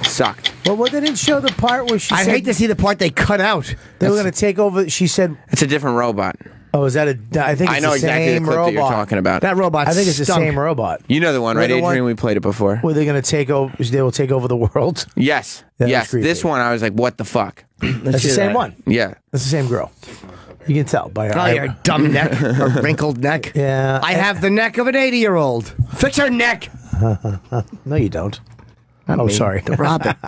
Speaker 2: Sucked.
Speaker 3: Well, they didn't show the part where she
Speaker 1: I'd
Speaker 3: said
Speaker 1: hate to see the part they cut out.
Speaker 3: They were going to take over. She said,
Speaker 2: It's a different robot.
Speaker 3: "Oh, is that I think it's
Speaker 2: I know
Speaker 3: the
Speaker 2: exactly the
Speaker 3: same
Speaker 2: clip
Speaker 3: robot.
Speaker 2: that you're talking about.
Speaker 1: That robot
Speaker 3: I think it's the
Speaker 1: stunk.
Speaker 3: same robot.
Speaker 2: You know the one, right, Adrian? We played it before.
Speaker 3: Were they going to take over? They will take over the world.
Speaker 2: Yes.
Speaker 3: That was
Speaker 2: Yes.
Speaker 3: creepy.
Speaker 2: This one, I was like, what the fuck?
Speaker 3: That's the same one.
Speaker 2: Yeah.
Speaker 3: That's the same girl. You can tell by her.
Speaker 1: Oh, your dumb neck, her wrinkled neck.
Speaker 3: Yeah.
Speaker 1: I have the neck of an 80-year-old. Fix her neck.
Speaker 3: No, you don't.
Speaker 1: Not
Speaker 3: Oh,
Speaker 1: me,
Speaker 3: sorry.
Speaker 1: the robot.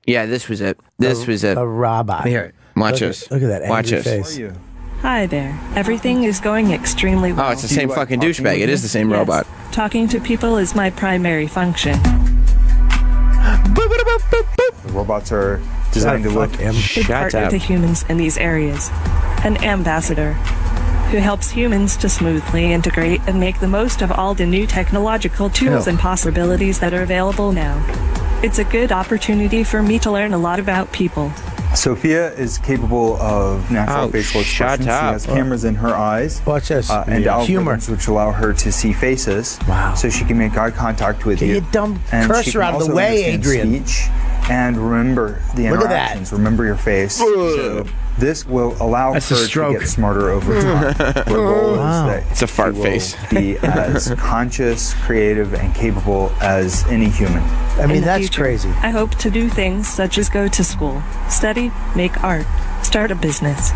Speaker 2: Yeah, this was it. This was it.
Speaker 3: A robot.
Speaker 2: Here, watch
Speaker 3: Look
Speaker 2: us.
Speaker 3: Look at that
Speaker 2: Watch
Speaker 3: angry
Speaker 2: us.
Speaker 3: face.
Speaker 19: Hi there. Everything is going extremely well.
Speaker 2: Oh, it's the same fucking douchebag. It is the same
Speaker 19: Yes.
Speaker 2: robot.
Speaker 19: Talking to people is my primary function.
Speaker 20: The robots are designed to look
Speaker 19: Good partner to humans in these areas. An ambassador who helps humans to smoothly integrate and make the most of all the new technological tools and possibilities that are available now. It's a good opportunity for me to learn a lot about people.
Speaker 20: Sophia is capable of natural facial expressions. She has cameras in her eyes.
Speaker 3: Watch this.
Speaker 20: And algorithms which allow her to see faces.
Speaker 3: Wow.
Speaker 20: So she can make eye contact with you.
Speaker 3: Get your dumb
Speaker 20: and
Speaker 3: cursor out of the way, Adrian.
Speaker 20: Speech and remember the
Speaker 3: Look at
Speaker 20: interactions. Remember your face. So this will allow her to get smarter over time. The goal is that
Speaker 2: it's a fart
Speaker 20: she will
Speaker 2: face.
Speaker 20: be as conscious, creative, and capable as any human.
Speaker 3: I mean,
Speaker 19: In the
Speaker 3: that's
Speaker 19: future,
Speaker 3: crazy.
Speaker 19: I hope to do things such as go to school, study, make art, start a business,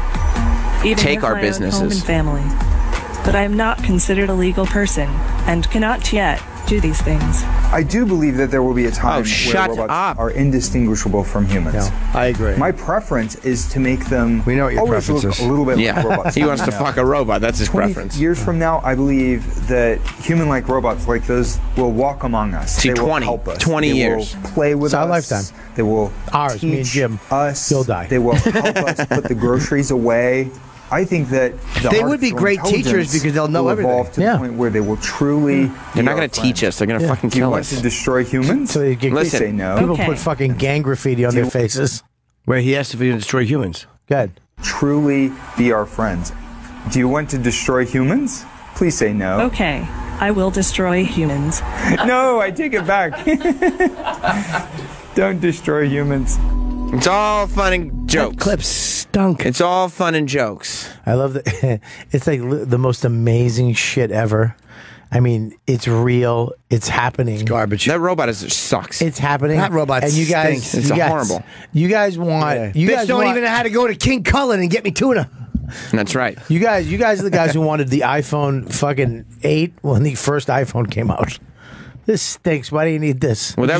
Speaker 19: even
Speaker 2: Take
Speaker 19: have
Speaker 2: our
Speaker 19: my
Speaker 2: businesses.
Speaker 19: own home and family. But I am not considered a legal person and cannot yet do these things.
Speaker 20: I do believe that there will be a time where
Speaker 2: shut
Speaker 20: robots are indistinguishable from humans.
Speaker 1: I agree.
Speaker 20: My preference is to make them
Speaker 1: We know what your
Speaker 20: always
Speaker 1: preference
Speaker 20: look
Speaker 1: is.
Speaker 20: a little bit like robots.
Speaker 2: He wants to
Speaker 20: now.
Speaker 2: fuck a robot. That's his
Speaker 20: 20
Speaker 2: preference.
Speaker 20: years from now, I believe that human-like robots like those will walk among us.
Speaker 2: See,
Speaker 20: they will
Speaker 2: 20
Speaker 20: help us.
Speaker 2: 20
Speaker 20: they
Speaker 2: years.
Speaker 20: will play with
Speaker 3: It's our
Speaker 20: us.
Speaker 3: lifetime.
Speaker 20: They will
Speaker 3: Ours, me and
Speaker 20: teach
Speaker 3: Jim.
Speaker 20: us.
Speaker 3: He'll die.
Speaker 20: They will help us put the groceries away. I think that
Speaker 1: They would be great teachers because they'll know
Speaker 20: will
Speaker 1: everything.
Speaker 20: evolve to the point where they will truly.
Speaker 2: They're not going to teach us. They're going to fucking
Speaker 20: Do you
Speaker 2: kill
Speaker 20: want
Speaker 2: us.
Speaker 20: to destroy humans?
Speaker 3: So you get,
Speaker 2: Listen,
Speaker 20: say no.
Speaker 3: people put fucking gang graffiti on their faces.
Speaker 1: Where he asked if he would destroy humans.
Speaker 3: Good.
Speaker 20: Truly be our friends. Do you want to destroy humans? Please say no.
Speaker 19: Okay, I will destroy humans.
Speaker 20: No, I take it back. Don't destroy humans.
Speaker 2: It's all fun and jokes.
Speaker 1: That clip stunk.
Speaker 2: It's all fun and jokes.
Speaker 3: I love that. It's like the most amazing shit ever. I mean, it's real. It's happening. It's
Speaker 1: garbage.
Speaker 2: That robot sucks.
Speaker 3: It's happening.
Speaker 1: That robot
Speaker 3: and you guys,
Speaker 1: stinks.
Speaker 2: It's
Speaker 3: you guys,
Speaker 2: horrible.
Speaker 3: You guys want? You
Speaker 1: Bitch
Speaker 3: guys
Speaker 1: don't
Speaker 3: want,
Speaker 1: even know how to go to King Cullen and get me tuna.
Speaker 2: That's right.
Speaker 3: You guys are the guys who wanted the iPhone fucking 8 when the first iPhone came out. This stinks. Why do you need this?
Speaker 2: Well,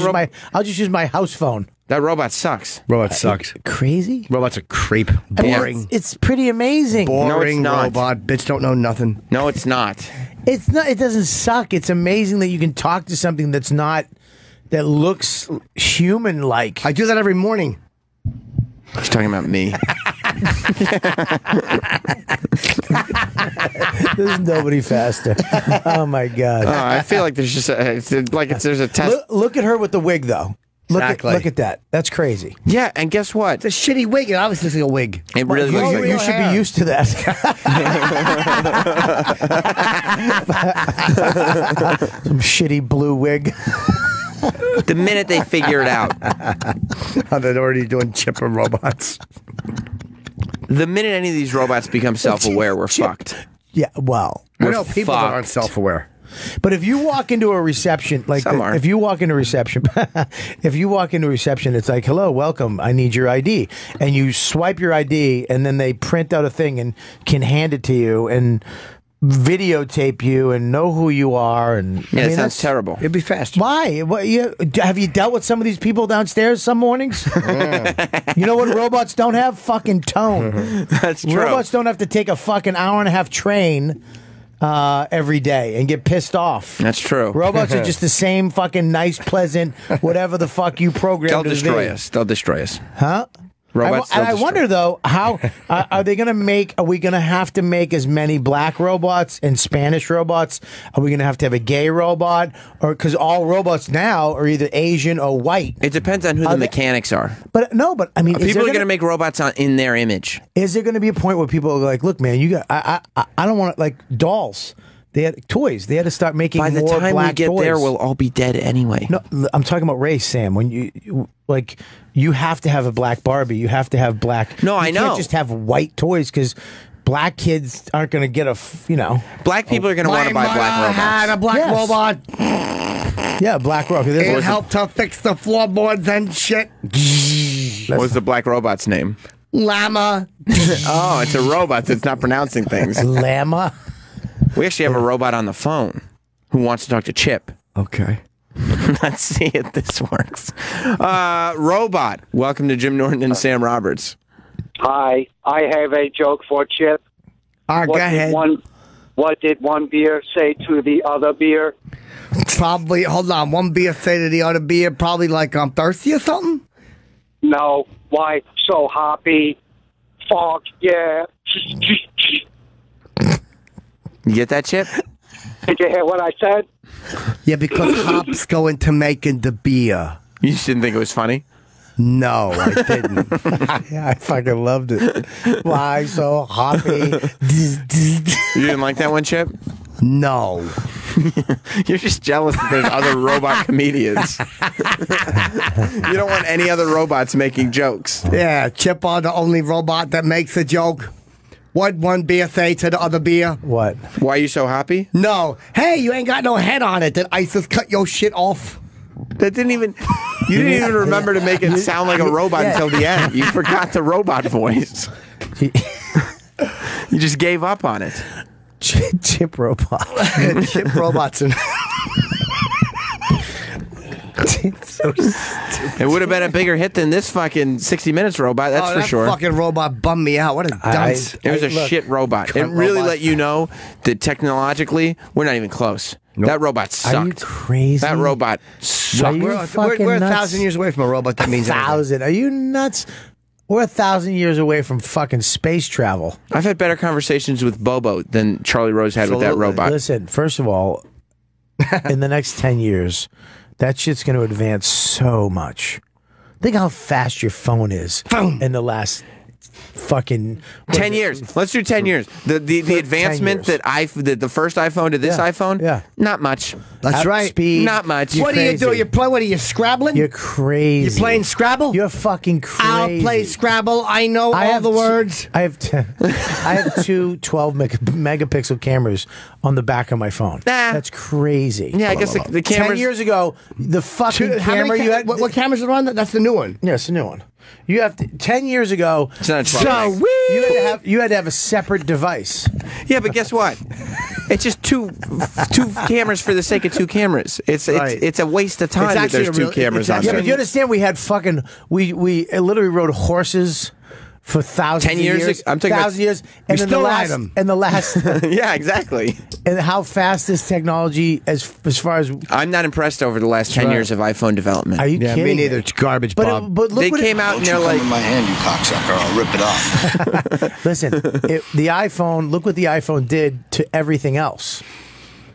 Speaker 3: I'll just use my house phone.
Speaker 2: That robot sucks.
Speaker 1: Robot sucks.
Speaker 3: Crazy?
Speaker 1: Robot's a creep.
Speaker 3: I mean,
Speaker 1: Boring.
Speaker 3: it's pretty amazing.
Speaker 1: Boring
Speaker 2: No, it's not.
Speaker 1: robot. Bitch don't know nothing.
Speaker 2: No, it's not.
Speaker 3: It's not. It doesn't suck. It's amazing that you can talk to something that's not that looks human-like.
Speaker 1: I do that every morning.
Speaker 2: He's talking about me.
Speaker 3: There's nobody faster. Oh my god!
Speaker 2: I feel like there's just there's a test.
Speaker 3: Look at her with the wig, though.
Speaker 1: Exactly.
Speaker 3: Look at that. That's crazy.
Speaker 2: Yeah, and guess what?
Speaker 1: It's a shitty wig. It obviously looks like a wig.
Speaker 2: It really looks like
Speaker 3: You should be used to that. Some shitty blue wig.
Speaker 2: The minute they figure it out.
Speaker 1: Oh, they're already doing chipper robots.
Speaker 2: The minute any of these robots become self-aware, we're fucked.
Speaker 3: Yeah, well.
Speaker 1: I know people that aren't self-aware.
Speaker 3: But if you walk into a reception, like if you walk into reception, it's like, hello, welcome, I need your ID. And you swipe your ID and then they print out a thing and can hand it to you and videotape you and know who you are. And
Speaker 2: Yeah,
Speaker 3: I mean,
Speaker 2: it sounds
Speaker 3: that's
Speaker 2: terrible.
Speaker 1: It'd be fast.
Speaker 3: Why? Have you dealt with some of these people downstairs some mornings? You know what robots don't have? Fucking tone.
Speaker 2: That's true.
Speaker 3: Robots don't have to take a fucking hour-and-a-half train every day and get pissed off.
Speaker 2: That's true.
Speaker 3: Robots are just the same fucking nice, pleasant, whatever the fuck you programmed
Speaker 2: They'll
Speaker 3: to
Speaker 2: destroy
Speaker 3: be.
Speaker 2: us. They'll destroy us.
Speaker 3: Huh?
Speaker 2: Robots.
Speaker 3: I wonder though, how are they going to make? Are we going to have to make as many black robots and Spanish robots? Are we going to have a gay robot? Or because all robots now are either Asian or white.
Speaker 2: It depends on who the mechanics are.
Speaker 3: But I mean,
Speaker 2: People are going to make robots in their image.
Speaker 3: Is there going to be a point where people are like, "Look, man, you got I don't want like dolls." They had toys. They had to start making
Speaker 2: By the
Speaker 3: more
Speaker 2: time
Speaker 3: black
Speaker 2: we get
Speaker 3: toys.
Speaker 2: there, we'll all be dead anyway.
Speaker 3: No, I'm talking about race, Sam. When you have to have a black Barbie. You have to have black.
Speaker 2: No, I
Speaker 3: You
Speaker 2: know.
Speaker 3: can't just have white toys because black kids aren't going to get
Speaker 2: Black people are going to want to buy black robots.
Speaker 1: had a black robot.
Speaker 3: Yeah, black robot.
Speaker 1: It helped to fix the floorboards and shit.
Speaker 2: What was the black robot's name?
Speaker 1: Llama.
Speaker 2: Oh, it's a robot that's not pronouncing things.
Speaker 3: Llama.
Speaker 2: We actually have a robot on the phone who wants to talk to Chip.
Speaker 1: Okay.
Speaker 2: Let's see if this works. Robot, welcome to Jim Norton and Sam Roberts.
Speaker 14: Hi, I have a joke for Chip.
Speaker 1: Go ahead.
Speaker 21: What did one beer say to the other beer?
Speaker 1: Probably, hold on, one beer say to the other beer, probably like I'm thirsty or something?
Speaker 21: No. Why so happy? Fuck yeah.
Speaker 2: You get that, Chip?
Speaker 21: Did you hear what I said?
Speaker 1: Yeah, because hops go into making the beer.
Speaker 2: You just didn't think it was funny?
Speaker 1: No, I didn't.
Speaker 3: Yeah, I fucking loved it. Why so happy?
Speaker 2: You didn't like that one, Chip?
Speaker 1: No.
Speaker 2: You're just jealous that there's other robot comedians. You don't want any other robots making jokes.
Speaker 1: Yeah, Chip are the only robot that makes a joke. What one beer say to the other beer?
Speaker 3: What?
Speaker 2: Why are you so happy?
Speaker 1: No. Hey, you ain't got no head on it. Did ISIS cut your shit off?
Speaker 2: That didn't even... You didn't even remember to make it sound like a robot until the end. You forgot the robot voice. You just gave up on it.
Speaker 3: Chip robot.
Speaker 1: Chip robots.
Speaker 3: So stupid.
Speaker 2: It would have been a bigger hit than this fucking 60 Minutes robot, that's for
Speaker 1: that
Speaker 2: sure.
Speaker 1: Fucking robot bummed me out. What a dunce.
Speaker 2: It was a shit robot. It really let you know that technologically, we're not even close. Nope. That robot sucked.
Speaker 3: Are you crazy?
Speaker 2: That robot sucked.
Speaker 1: We're 1,000 years away from a robot that means
Speaker 3: 1,000. Are you nuts? We're 1,000 years away from fucking space travel.
Speaker 2: I've had better conversations with Bobo than Charlie Rose had with that robot.
Speaker 3: Listen, first of all, in the next 10 years, that shit's going to advance so much. Think how fast your phone is in the last fucking
Speaker 2: 10 years. Let's do 10 years. The advancement that the first iPhone to this iPhone, not much.
Speaker 1: That's right.
Speaker 3: Speed.
Speaker 2: Not much.
Speaker 1: What do you do? You play? What are you Scrabbling?
Speaker 3: You're crazy.
Speaker 1: You playing Scrabble?
Speaker 3: You're fucking crazy.
Speaker 1: I'll play Scrabble. I know all the words.
Speaker 3: I have two 12-megapixel cameras on the back of my phone. That's crazy.
Speaker 2: Yeah, I guess the cameras.
Speaker 3: 10 years ago, the fucking camera you had.
Speaker 1: What cameras are on? That's the new one.
Speaker 3: Yeah, it's the new one. You have to, 10 years ago.
Speaker 2: It's not a
Speaker 3: you had to have a separate device.
Speaker 2: Yeah, but guess what? It's just two cameras for the sake of two cameras. It's a waste of time that there's two cameras on there.
Speaker 3: Yeah, but you understand we had fucking we literally rode horses for thousands
Speaker 2: 10 years
Speaker 3: of years.
Speaker 2: I'm talking
Speaker 3: 1,000 years. And then the last
Speaker 2: yeah, exactly.
Speaker 3: And how fast this technology as far as
Speaker 2: I'm not impressed over the last 10 years of iPhone development.
Speaker 3: Are you kidding?
Speaker 1: Me neither. It's garbage, Bob.
Speaker 3: But look
Speaker 2: they came out and they're like,
Speaker 22: in my hand, you cocksucker. I'll rip it off.
Speaker 3: Listen, the iPhone. Look what the iPhone did to everything else.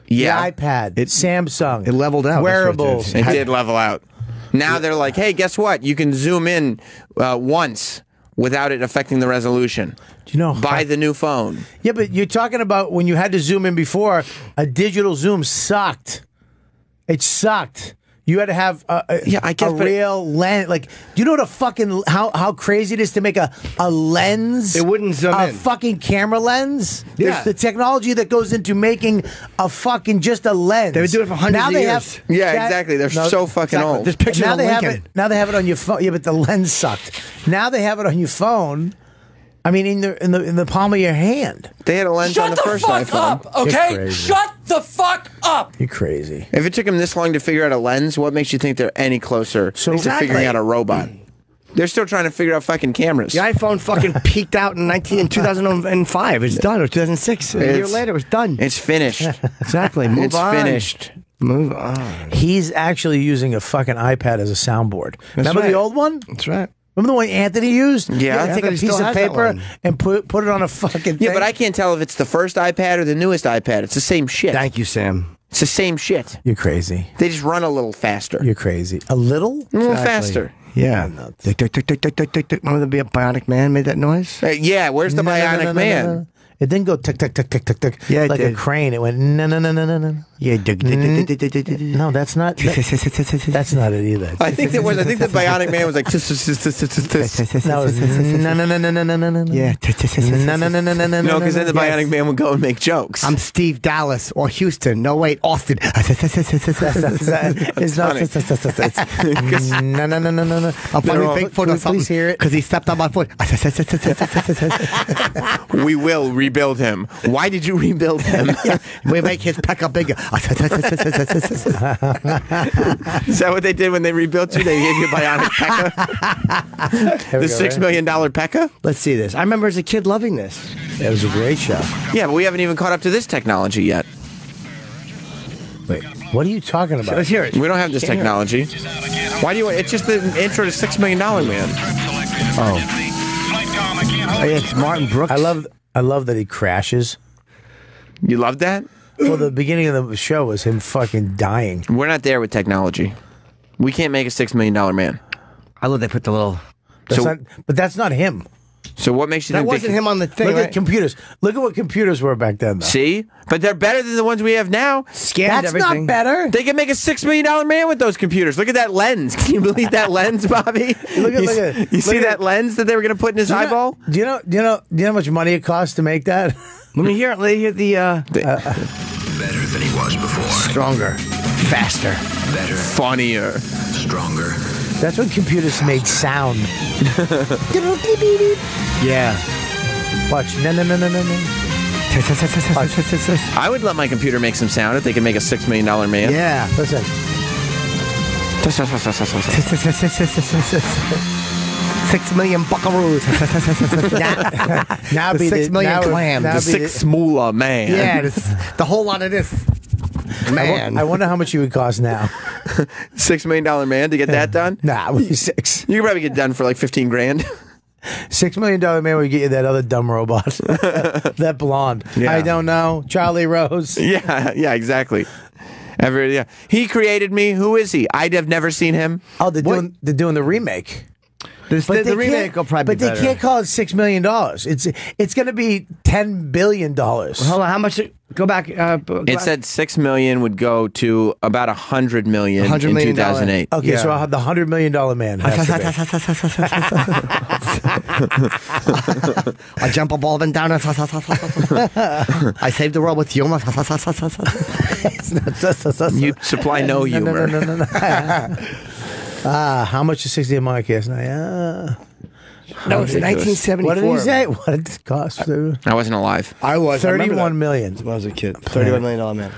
Speaker 2: Yeah,
Speaker 3: the iPad, Samsung,
Speaker 1: it leveled out.
Speaker 3: Wearables.
Speaker 2: It did level out. Now they're like, hey, guess what? You can zoom in once without it affecting the resolution.
Speaker 3: Do you know?
Speaker 2: Buy the new phone.
Speaker 3: Yeah, but you're talking about when you had to zoom in before, a digital zoom sucked. It sucked. You had to have a real lens. Like, do you know what a fucking how crazy it is to make a lens?
Speaker 1: It wouldn't zoom in.
Speaker 3: A fucking camera lens.
Speaker 1: Yeah.
Speaker 3: There's the technology that goes into making a fucking just a lens.
Speaker 1: They would do it for hundreds of years.
Speaker 2: Yeah, exactly. They're so fucking old.
Speaker 1: There's pictures of Lincoln.
Speaker 3: Now they have it on your phone. Yeah, but the lens sucked. Now they have it on your phone. I mean, in the palm of your hand.
Speaker 2: They had a lens on the first iPhone.
Speaker 23: Shut the fuck up, okay? Shut the fuck up.
Speaker 3: You're crazy.
Speaker 2: If it took them this long to figure out a lens, what makes you think they're any closer to figuring out a robot? They're still trying to figure out fucking cameras.
Speaker 1: The iPhone fucking peaked out in 2005. It's done. Or 2006. A year later, it was done.
Speaker 2: It's finished.
Speaker 1: Exactly. Move on.
Speaker 2: It's finished.
Speaker 1: Move on.
Speaker 3: He's actually using a fucking iPad as a soundboard. Remember the old one?
Speaker 1: That's right.
Speaker 3: Remember the one Anthony used?
Speaker 2: Yeah.
Speaker 3: Take a piece of paper and put it on a fucking thing?
Speaker 2: Yeah, but I can't tell if it's the first iPad or the newest iPad. It's the same shit.
Speaker 1: Thank you, Sam.
Speaker 2: It's the same shit.
Speaker 3: You're crazy.
Speaker 2: They just run a little faster.
Speaker 3: You're crazy. A little?
Speaker 2: A little faster.
Speaker 1: Yeah. Remember the Bionic Man made that noise?
Speaker 2: Yeah, where's the Bionic Man?
Speaker 3: It didn't go tick, tick, tick, tick, tick, tick,
Speaker 1: yeah,
Speaker 3: like a crane. It went no, no, no, no, no, no.
Speaker 1: Yeah,
Speaker 3: no, that's not. That's not it either.
Speaker 2: I think there was. I think the Bionic Man was like.
Speaker 3: No, no, no, no, no, no, no, no, no.
Speaker 1: Yeah,
Speaker 3: no, no, no, no, no, no.
Speaker 2: No, because then the Bionic Man would go and make jokes.
Speaker 1: I'm Steve Dallas or Houston. No, wait, Austin.
Speaker 3: It's not. No, no, no, no, no, no.
Speaker 1: I'll find Bigfoot or something.
Speaker 3: Please hear it.
Speaker 1: Because he stepped on my foot.
Speaker 2: We will rebuild him. Why did you rebuild him?
Speaker 1: We make his pecker bigger.
Speaker 2: Is that what they did when they rebuilt you? They gave you a bionic pecker? The $6 million pecker?
Speaker 1: Let's see this. I remember as a kid loving this.
Speaker 3: It was a great show.
Speaker 2: Yeah, but we haven't even caught up to this technology yet.
Speaker 3: Wait, what are you talking about?
Speaker 1: Let's hear it.
Speaker 2: We don't have this technology. Why do you want... It's just the intro to $6 Million Man.
Speaker 1: Oh, yeah, it's Martin Brooks.
Speaker 3: I love that he crashes.
Speaker 2: You love that?
Speaker 3: Well, the beginning of the show was him fucking dying.
Speaker 2: We're not there with technology. We can't make a $6 Million Man.
Speaker 1: I love they put the little...
Speaker 3: But that's not him.
Speaker 2: So what makes you
Speaker 1: That
Speaker 2: think...
Speaker 1: wasn't him on the thing,
Speaker 3: Look
Speaker 1: right?
Speaker 3: at computers. Look at what computers were back then, though.
Speaker 2: See? But they're better than the ones we have now.
Speaker 1: Scanned
Speaker 3: That's
Speaker 1: everything.
Speaker 3: not better.
Speaker 2: They can make a $6 Million Man with those computers. Look at that lens. Can you believe that lens, Bobby? You see that lens that they were going to put in his eyeball?
Speaker 3: Do you know how much money it costs to make that?
Speaker 1: Let me hear the
Speaker 22: Better than he was before.
Speaker 1: stronger, faster,
Speaker 22: Better.
Speaker 2: Funnier.
Speaker 22: Stronger.
Speaker 3: That's when computers made sound.
Speaker 1: yeah.
Speaker 3: Watch. No.
Speaker 2: I would let my computer make some sound if they could make a $6 Million Man.
Speaker 1: Yeah.
Speaker 3: Listen.
Speaker 1: 6 million buckaroos.
Speaker 3: Now be
Speaker 1: 6 million clams.
Speaker 2: The $6 Moolah Man.
Speaker 1: Yeah, the whole lot of this. Man.
Speaker 3: I wonder how much you would cost now.
Speaker 2: $6 Million Man to get that done?
Speaker 3: Nah, it would be six.
Speaker 2: You could probably get done for like 15 grand.
Speaker 3: $6 Million Man would get you that other dumb robot. That blonde.
Speaker 2: Yeah.
Speaker 3: I don't know. Charlie Rose.
Speaker 2: Yeah, exactly. Yeah. He created me. Who is he? I'd have never seen him.
Speaker 3: Oh, they're doing the remake.
Speaker 1: The remake will probably be
Speaker 3: But
Speaker 1: better.
Speaker 3: they can't call it $6 million. It's going to be $10 billion.
Speaker 1: Hold on, how much? Go back.
Speaker 2: It said 6 million would go to about 100 million
Speaker 1: $100
Speaker 2: in
Speaker 1: million.
Speaker 2: 2008.
Speaker 3: Okay,
Speaker 1: Yeah.
Speaker 3: so I'll have the $100 million man. Has to be.
Speaker 1: I jump up all them down. I save the world with humor.
Speaker 2: You supply no humor.
Speaker 3: No. How much is 60 a podcast now?
Speaker 1: No, it's 1974.
Speaker 3: What did he say? What did it cost?
Speaker 2: I wasn't alive.
Speaker 1: I was.
Speaker 3: 31 million.
Speaker 1: When I was a kid. $31 million man.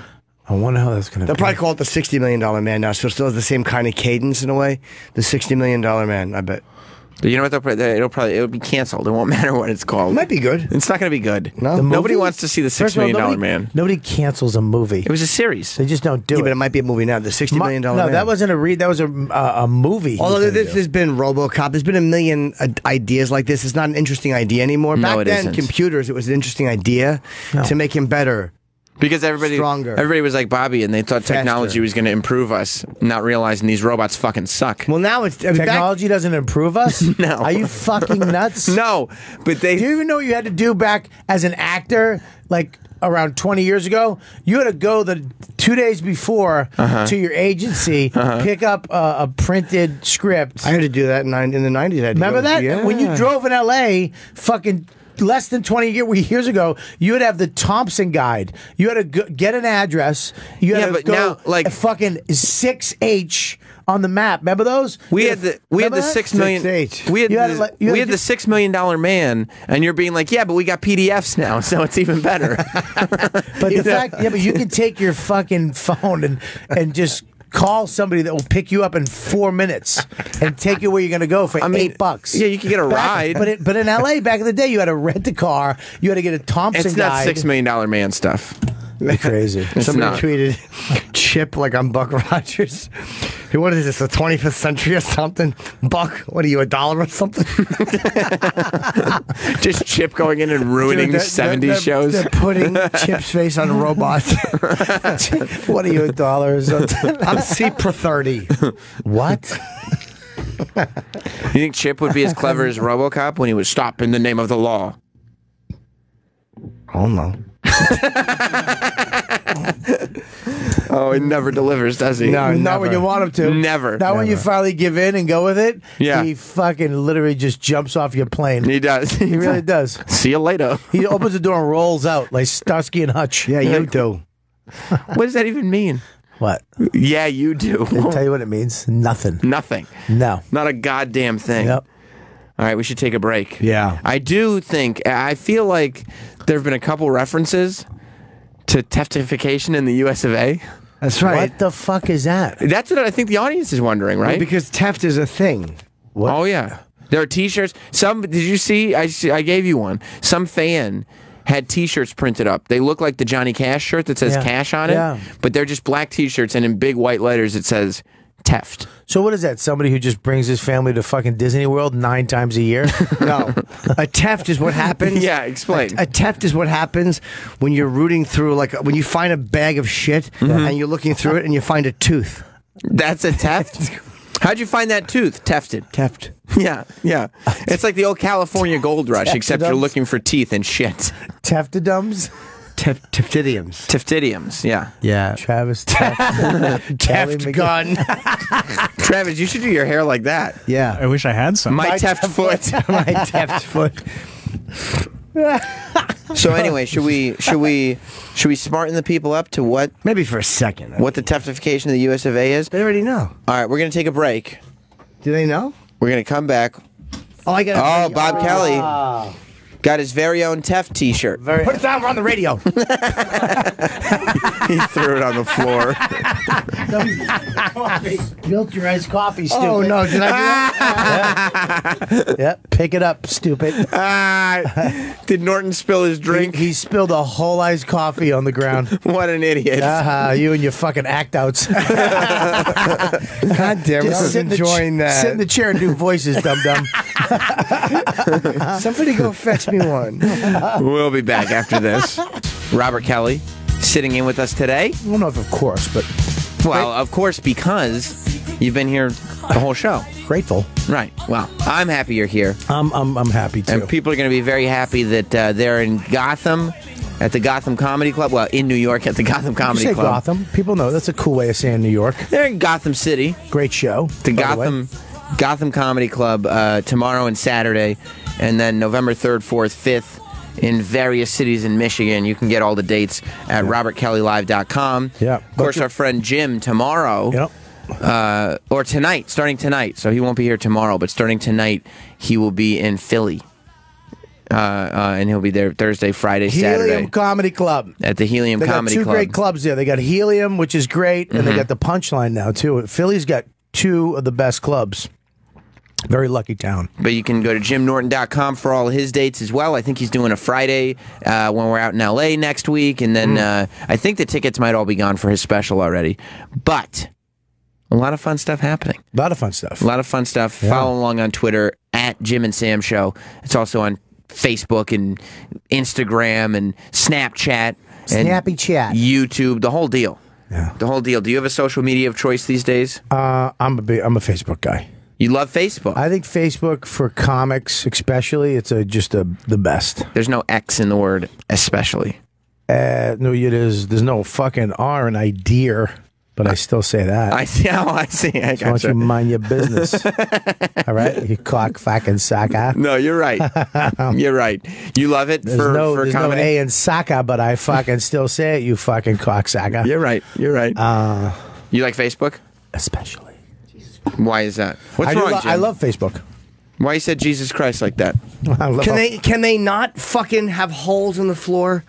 Speaker 3: I wonder how that's going to
Speaker 1: They'll
Speaker 3: be.
Speaker 1: probably call it the $60 million man now, so it still has the same kind of cadence in a way. The $60 million man, I bet.
Speaker 2: But you know what? It'll be canceled. It won't matter what it's called.
Speaker 1: It might be good.
Speaker 2: It's not going to be good.
Speaker 1: No?
Speaker 2: Nobody wants to see the $6 million Man.
Speaker 3: Nobody cancels a movie.
Speaker 2: It was a series.
Speaker 3: They just don't do it.
Speaker 1: But it might be a movie now. The $60 million man.
Speaker 3: No, that wasn't that was a movie.
Speaker 1: Although there's been RoboCop, there's been a million ideas like this. It's not an interesting idea anymore.
Speaker 2: No,
Speaker 1: Back
Speaker 2: it
Speaker 1: then,
Speaker 2: isn't.
Speaker 1: computers, it was an interesting idea to make him better.
Speaker 2: Because
Speaker 1: Stronger.
Speaker 2: everybody was like Bobby, and they thought technology was going to improve us, not realizing these robots fucking suck.
Speaker 1: Well, now it's
Speaker 3: technology doesn't improve us.
Speaker 2: No,
Speaker 3: are you fucking nuts?
Speaker 2: No, but
Speaker 3: Do you even know what you had to do back as an actor, like around 20 years ago? You had to go the 2 days before to your agency, pick up a printed script.
Speaker 1: I had to do that in the 90s. I had to
Speaker 3: Remember
Speaker 1: go-
Speaker 3: that?
Speaker 1: Yeah.
Speaker 3: When you drove in L.A., fucking less than 20 years ago, you would have the Thompson Guide. You had to get an address. You had to go
Speaker 2: now, like
Speaker 3: fucking 6H on the map. Remember those?
Speaker 2: We had the $6 million. We had the $6 million man, and you're being like, yeah, but we got PDFs now, so it's even better.
Speaker 3: But the fact, but you can take your fucking phone and just call somebody that will pick you up in 4 minutes and take you where you're going to go for $8.
Speaker 2: Yeah, you could get a ride.
Speaker 3: But in LA back in the day, you had to rent a car. You had to get a Thompson
Speaker 2: It's not
Speaker 3: Guide.
Speaker 2: $6 million man stuff.
Speaker 3: You're crazy.
Speaker 1: Somebody tweeted Chip like I'm Buck Rogers. Hey, what is this, the 25th century or something? Buck, what are you, $1 or something?
Speaker 2: Just Chip going in and ruining 70s shows.
Speaker 1: They're putting Chip's face on robots.
Speaker 3: What are you, $1 or something?
Speaker 1: I'm C per 30.
Speaker 3: What?
Speaker 2: You think Chip would be as clever as RoboCop when he would stop in the name of the law?
Speaker 1: Oh, no.
Speaker 2: Oh, he never delivers, does he?
Speaker 3: No, not when you want him to.
Speaker 2: Never.
Speaker 3: Not when you finally give in and go with it.
Speaker 2: Yeah.
Speaker 3: He fucking literally just jumps off your plane.
Speaker 2: He does.
Speaker 3: He really does.
Speaker 2: See you later.
Speaker 3: He opens the door and rolls out like Starsky and Hutch.
Speaker 1: Yeah, you do.
Speaker 2: What does that even mean?
Speaker 3: What?
Speaker 2: Yeah, you do.
Speaker 3: I'll tell you what it means. Nothing.
Speaker 2: Nothing.
Speaker 3: No.
Speaker 2: Not a goddamn thing.
Speaker 3: Yep.
Speaker 2: All right, we should take a break.
Speaker 1: Yeah.
Speaker 2: I feel like there have been a couple references to teftification in the US of A.
Speaker 1: That's right.
Speaker 3: What the fuck is that?
Speaker 2: That's what I think the audience is wondering, right?
Speaker 1: Well, because theft is a thing.
Speaker 3: What?
Speaker 2: Oh, yeah. There are T-shirts. Did you see? I gave you one. Some fan had T-shirts printed up. They look like the Johnny Cash shirt that says Cash on it, but they're just black T-shirts, and in big white letters it says Teft.
Speaker 3: So what is that? Somebody who just brings his family to fucking Disney World 9 times a year?
Speaker 1: No. A Teft is what happens.
Speaker 2: Yeah, explain.
Speaker 1: A Teft is what happens when you're rooting through, like, when you find a bag of shit and you're looking through it and you find a tooth.
Speaker 2: That's a Teft? How'd you find that tooth? Tefted.
Speaker 1: Teft.
Speaker 2: Yeah, yeah. It's like the old California gold rush, except you're looking for teeth and shit.
Speaker 3: Teftidums?
Speaker 1: Teftidiums.
Speaker 2: Teftidiums, yeah.
Speaker 1: Yeah.
Speaker 3: Travis Teft.
Speaker 1: Teft gun.
Speaker 2: Travis, you should do your hair like that.
Speaker 1: Yeah.
Speaker 10: I wish I had some.
Speaker 2: My Teft foot.
Speaker 1: My Teft foot.
Speaker 2: So anyway, should we smarten the people up to what?
Speaker 1: Maybe for a second.
Speaker 2: What the teftification of the US of A is?
Speaker 1: They already know.
Speaker 2: All right, we're gonna take a break.
Speaker 1: Do they know?
Speaker 2: We're gonna come back.
Speaker 1: Oh, I got.
Speaker 2: Oh, Bob Kelly got his very own Teft T-shirt.
Speaker 1: Put it down. We're on the radio.
Speaker 2: He threw it on the floor.
Speaker 3: Built your iced coffee, stupid.
Speaker 1: Oh no! Did I do
Speaker 3: that? Yep. Pick it up, stupid.
Speaker 2: Did Norton spill his drink?
Speaker 3: He spilled a whole iced coffee on the ground.
Speaker 2: What an idiot!
Speaker 3: You and your fucking act outs.
Speaker 1: God damn it! I was enjoying that.
Speaker 3: Sit in the chair and do voices, dum dum.
Speaker 1: Somebody go fetch me one.
Speaker 2: We'll be back after this. Robert Kelly sitting in with us today.
Speaker 3: I don't know if of course, but
Speaker 2: well, of course, because you've been here the whole show.
Speaker 3: Grateful.
Speaker 2: Right. Well, I'm happy you're here.
Speaker 3: I'm happy too.
Speaker 2: And people are going to be very happy that they're in Gotham at the Gotham Comedy Club. Well, in New York at the Gotham Comedy
Speaker 3: Club.
Speaker 2: Gotham.
Speaker 3: People know that's a cool way of saying New York.
Speaker 2: They're in Gotham City.
Speaker 3: Great show.
Speaker 2: The Gotham Comedy Club tomorrow and Saturday, and then November 3rd, 4th, 5th in various cities in Michigan. You can get all the dates at robertkellylive.com.
Speaker 3: Yeah.
Speaker 2: Of course, our friend Jim tomorrow, or tonight, starting tonight. So he won't be here tomorrow, but starting tonight, he will be in Philly. And he'll be there Thursday, Friday, Saturday.
Speaker 3: Helium Comedy Club.
Speaker 2: At the Helium Comedy Club.
Speaker 3: They got two great clubs there. They got Helium, which is great, and they got the Punchline now, too. Philly's got 2 of the best clubs. Very lucky town.
Speaker 2: But you can go to jimnorton.com for all his dates as well. I think he's doing a Friday when we're out in L.A. next week. And then I think the tickets might all be gone for his special already. But a lot of fun stuff happening.
Speaker 3: A lot of fun stuff.
Speaker 2: A lot of fun stuff. Yeah. Follow along on Twitter at Jim and Sam Show. It's also on Facebook and Instagram and Snapchat.
Speaker 3: Snappy Chat.
Speaker 2: YouTube. The whole deal.
Speaker 3: Yeah.
Speaker 2: The whole deal. Do you have a social media of choice these days?
Speaker 3: I'm a Facebook guy.
Speaker 2: You love Facebook?
Speaker 3: I think Facebook for comics, especially, it's just the best.
Speaker 2: There's no X in the word, especially.
Speaker 3: No, it is. There's no fucking R in idea, but I still say that.
Speaker 2: I see. Oh, I see. I
Speaker 3: so why don't you mind your business? All right, you cock fucking sucker.
Speaker 2: No, you're right. You're right. You love it
Speaker 3: there's
Speaker 2: for
Speaker 3: there's
Speaker 2: comedy.
Speaker 3: No A in sucker, but I fucking still say it. You fucking cock sucker.
Speaker 2: You're right. You're right. You like Facebook?
Speaker 3: Especially.
Speaker 2: Why is that? What's wrong, Jim?
Speaker 3: I love Facebook.
Speaker 2: Why you said Jesus Christ like that?
Speaker 1: Can they not fucking have holes in the floor?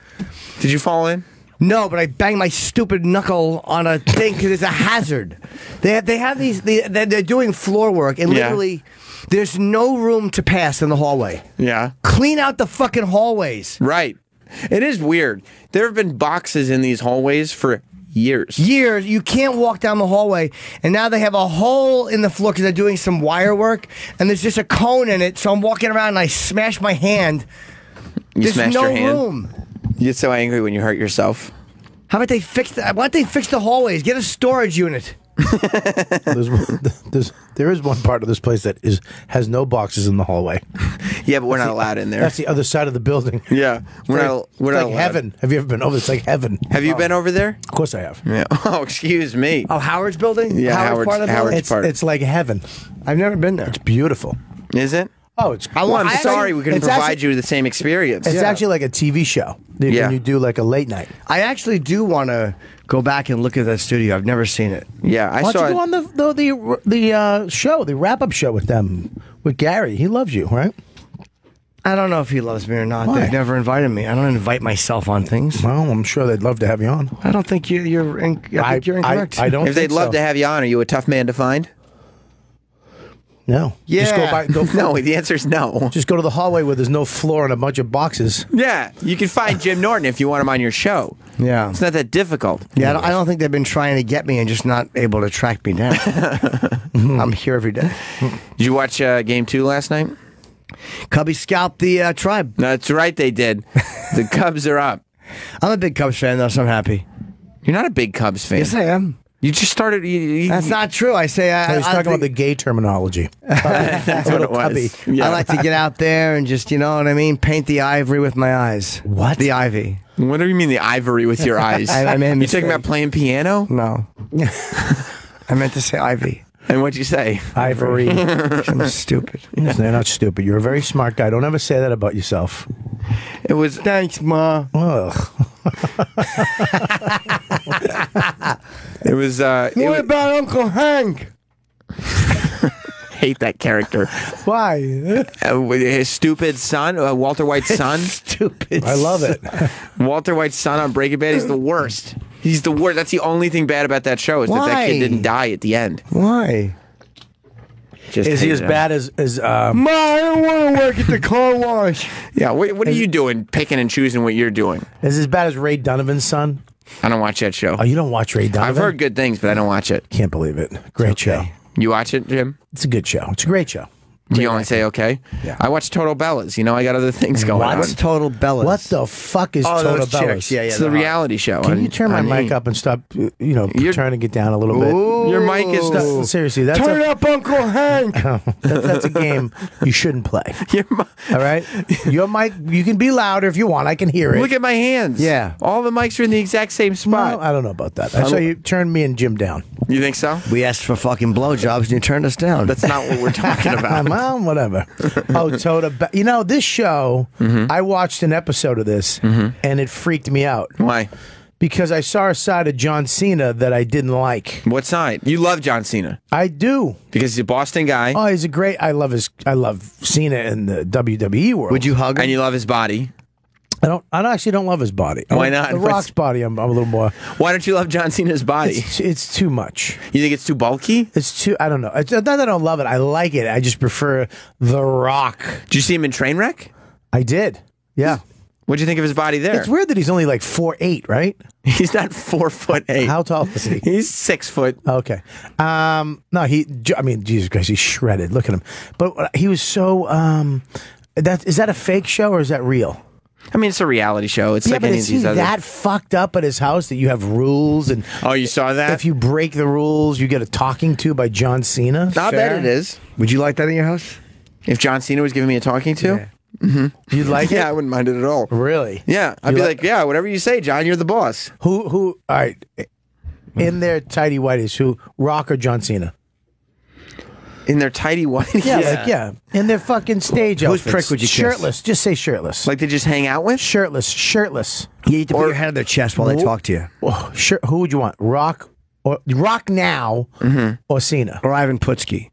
Speaker 2: Did you fall in?
Speaker 1: No, but I banged my stupid knuckle on a thing because it's a hazard. They have these. They're doing floor work and literally, there's no room to pass in the hallway.
Speaker 2: Yeah.
Speaker 1: Clean out the fucking hallways.
Speaker 2: Right. It is weird. There have been boxes in these hallways for years.
Speaker 1: You can't walk down the hallway, and now they have a hole in the floor because they're doing some wire work, and there's just a cone in it. So I'm walking around and I smash my hand.
Speaker 2: There's
Speaker 1: no
Speaker 2: your hand?
Speaker 1: room.
Speaker 2: You get so angry when you hurt yourself.
Speaker 1: How about they fix that? Why don't they fix the hallways? Get a storage unit.
Speaker 3: There is one part of this place that has no boxes in the hallway.
Speaker 2: Yeah, but we're not allowed in there.
Speaker 3: That's the other side of the building.
Speaker 2: Yeah, we're not
Speaker 3: like heaven. Have you ever been over? It's like heaven.
Speaker 2: Have you been over there?
Speaker 3: Of course I have.
Speaker 2: Yeah. Oh, excuse me.
Speaker 1: Oh, Howard's building.
Speaker 2: Yeah, Howard's part of the building?
Speaker 3: It's like heaven.
Speaker 1: I've never been there.
Speaker 3: It's beautiful.
Speaker 2: Is it?
Speaker 3: Oh, it's.
Speaker 2: Well, I'm sorry we couldn't provide you the same experience.
Speaker 3: It's actually like a TV show. When you do like a late night.
Speaker 1: I actually do want to go back and look at that studio. I've never seen it.
Speaker 2: Yeah, I
Speaker 3: Why
Speaker 2: saw
Speaker 3: don't you go on the show, the wrap up show with them, with Gary? He loves you, right?
Speaker 1: I don't know if he loves me or not.
Speaker 3: Why?
Speaker 1: They've never invited me. I don't invite myself on things.
Speaker 3: Well, I'm sure they'd love to have you on.
Speaker 1: I don't think you're incorrect.
Speaker 3: I don't.
Speaker 2: If they'd love to have you on, are you a tough man to find?
Speaker 3: No.
Speaker 1: Yeah.
Speaker 3: Just go
Speaker 2: No, the answer is no.
Speaker 3: Just go to the hallway where there's no floor and a bunch of boxes.
Speaker 2: Yeah, you can find Jim Norton if you want him on your show.
Speaker 1: Yeah.
Speaker 2: It's not that difficult.
Speaker 1: Yeah, I don't think they've been trying to get me and just not able to track me down. I'm here every day.
Speaker 2: Did you watch Game 2 last night?
Speaker 1: Cubbies scalped the Tribe.
Speaker 2: That's right, they did. The Cubs are up.
Speaker 1: I'm a big Cubs fan, though, so I'm happy.
Speaker 2: You're not a big Cubs fan.
Speaker 1: Yes, I am.
Speaker 2: You just started.
Speaker 1: That's not true. I say
Speaker 3: he's talking about the gay terminology.
Speaker 2: That's what it was. Yeah.
Speaker 1: I like to get out there and just, you know what I mean, paint the ivory with my eyes.
Speaker 3: What?
Speaker 1: The ivy.
Speaker 2: What do you mean the ivory with your eyes?
Speaker 1: I meant
Speaker 2: you talking about playing piano?
Speaker 1: No. I meant to say ivy.
Speaker 2: And what'd you say?
Speaker 3: Ivory.
Speaker 1: I'm stupid.
Speaker 3: They're not stupid. You're a very smart guy. Don't ever say that about yourself.
Speaker 2: It was.
Speaker 1: Thanks, Ma.
Speaker 3: Ugh.
Speaker 2: It was.
Speaker 1: What about Uncle Hank?
Speaker 2: Hate that character.
Speaker 3: Why?
Speaker 2: His stupid son, Walter White's son.
Speaker 1: Stupid.
Speaker 3: I love it.
Speaker 2: Walter White's son on Breaking Bad. He's the worst. He's the worst. That's the only thing bad about that show is that kid didn't die at the end.
Speaker 1: Why?
Speaker 3: Is he as bad as
Speaker 1: Ma, I don't want to work at the car wash.
Speaker 2: Yeah, what are you doing, picking and choosing what you're doing?
Speaker 3: Is as bad as Ray Donovan's son?
Speaker 2: I don't watch that show.
Speaker 3: Oh, you don't watch Ray Donovan?
Speaker 2: I've heard good things, but I don't watch it.
Speaker 3: Can't believe it. Great show.
Speaker 2: You watch it, Jim?
Speaker 3: It's a good show. It's a great show.
Speaker 2: Do you only say okay?
Speaker 3: Yeah.
Speaker 2: I watch Total Bellas. You know, I got other things going on.
Speaker 1: What's Total Bellas?
Speaker 3: What the fuck is Total
Speaker 1: those
Speaker 3: Bellas?
Speaker 1: chicks. Yeah,
Speaker 2: It's the reality show.
Speaker 3: Can you turn my mic up and stop, turning it down a little bit?
Speaker 2: Your mic is...
Speaker 3: Stop, seriously, that's
Speaker 1: Turn up Uncle Hank.
Speaker 3: that's a game you shouldn't play. All right? Your mic, you can be louder if you want. I can hear it.
Speaker 2: Look at my hands.
Speaker 1: Yeah.
Speaker 2: All the mics are in the exact same spot.
Speaker 3: No, I don't know about that. I saw you turn me and Jim down.
Speaker 2: You think so?
Speaker 1: We asked for fucking blowjobs and you turned us down.
Speaker 2: That's not what we're talking about.
Speaker 3: Well, whatever. Oh, you know, this show, I watched an episode of this, and it freaked me out.
Speaker 2: Why?
Speaker 3: Because I saw a side of John Cena that I didn't like.
Speaker 2: What side? You love John Cena.
Speaker 3: I do.
Speaker 2: Because he's a Boston guy.
Speaker 3: Oh, he's a great... I love Cena in the WWE world.
Speaker 1: Would you hug him?
Speaker 2: And you love his body.
Speaker 3: I actually don't love his body.
Speaker 2: Why not?
Speaker 3: The Rock's body, I'm a little more...
Speaker 2: Why don't you love John Cena's body?
Speaker 3: It's too much.
Speaker 2: You think it's too bulky?
Speaker 3: It's too... I don't know. It's not that I don't love it. I like it. I just prefer The Rock.
Speaker 2: Did you see him in Trainwreck?
Speaker 3: I did. Yeah.
Speaker 2: What'd you think of his body there?
Speaker 3: It's weird that he's only like 4'8", right?
Speaker 2: He's not 4'8".
Speaker 3: How tall is he?
Speaker 2: He's 6 foot.
Speaker 3: Okay. No, I mean, Jesus Christ, he's shredded. Look at him. But he was so... is that a fake show or is that real?
Speaker 2: I mean, it's a reality show. It's like
Speaker 3: but
Speaker 2: any of
Speaker 3: is
Speaker 2: these
Speaker 3: he
Speaker 2: other...
Speaker 3: that fucked up at his house that you have rules and...
Speaker 2: Oh, you saw that?
Speaker 3: If you break the rules, you get a talking to by John Cena?
Speaker 2: I bet it is.
Speaker 1: Would you like that in your house?
Speaker 2: If John Cena was giving me a talking to?
Speaker 1: Yeah.
Speaker 2: Mm-hmm.
Speaker 3: You'd like it?
Speaker 2: Yeah, I wouldn't mind it at all.
Speaker 3: Really?
Speaker 2: Yeah. I'd be like, yeah, whatever you say, John, you're the boss.
Speaker 3: All right. In their tidy whities, who, Rock or John Cena?
Speaker 2: In their tidy whities?
Speaker 3: Yeah. In their fucking stage outfits.
Speaker 1: Whose prick would you kiss?
Speaker 3: Shirtless. Just say shirtless.
Speaker 2: Like they just hang out with?
Speaker 3: Shirtless.
Speaker 1: You need to put your hand on their chest while they talk to you.
Speaker 3: Oh, who would you want? Rock now or Cena?
Speaker 1: Or Ivan Putski.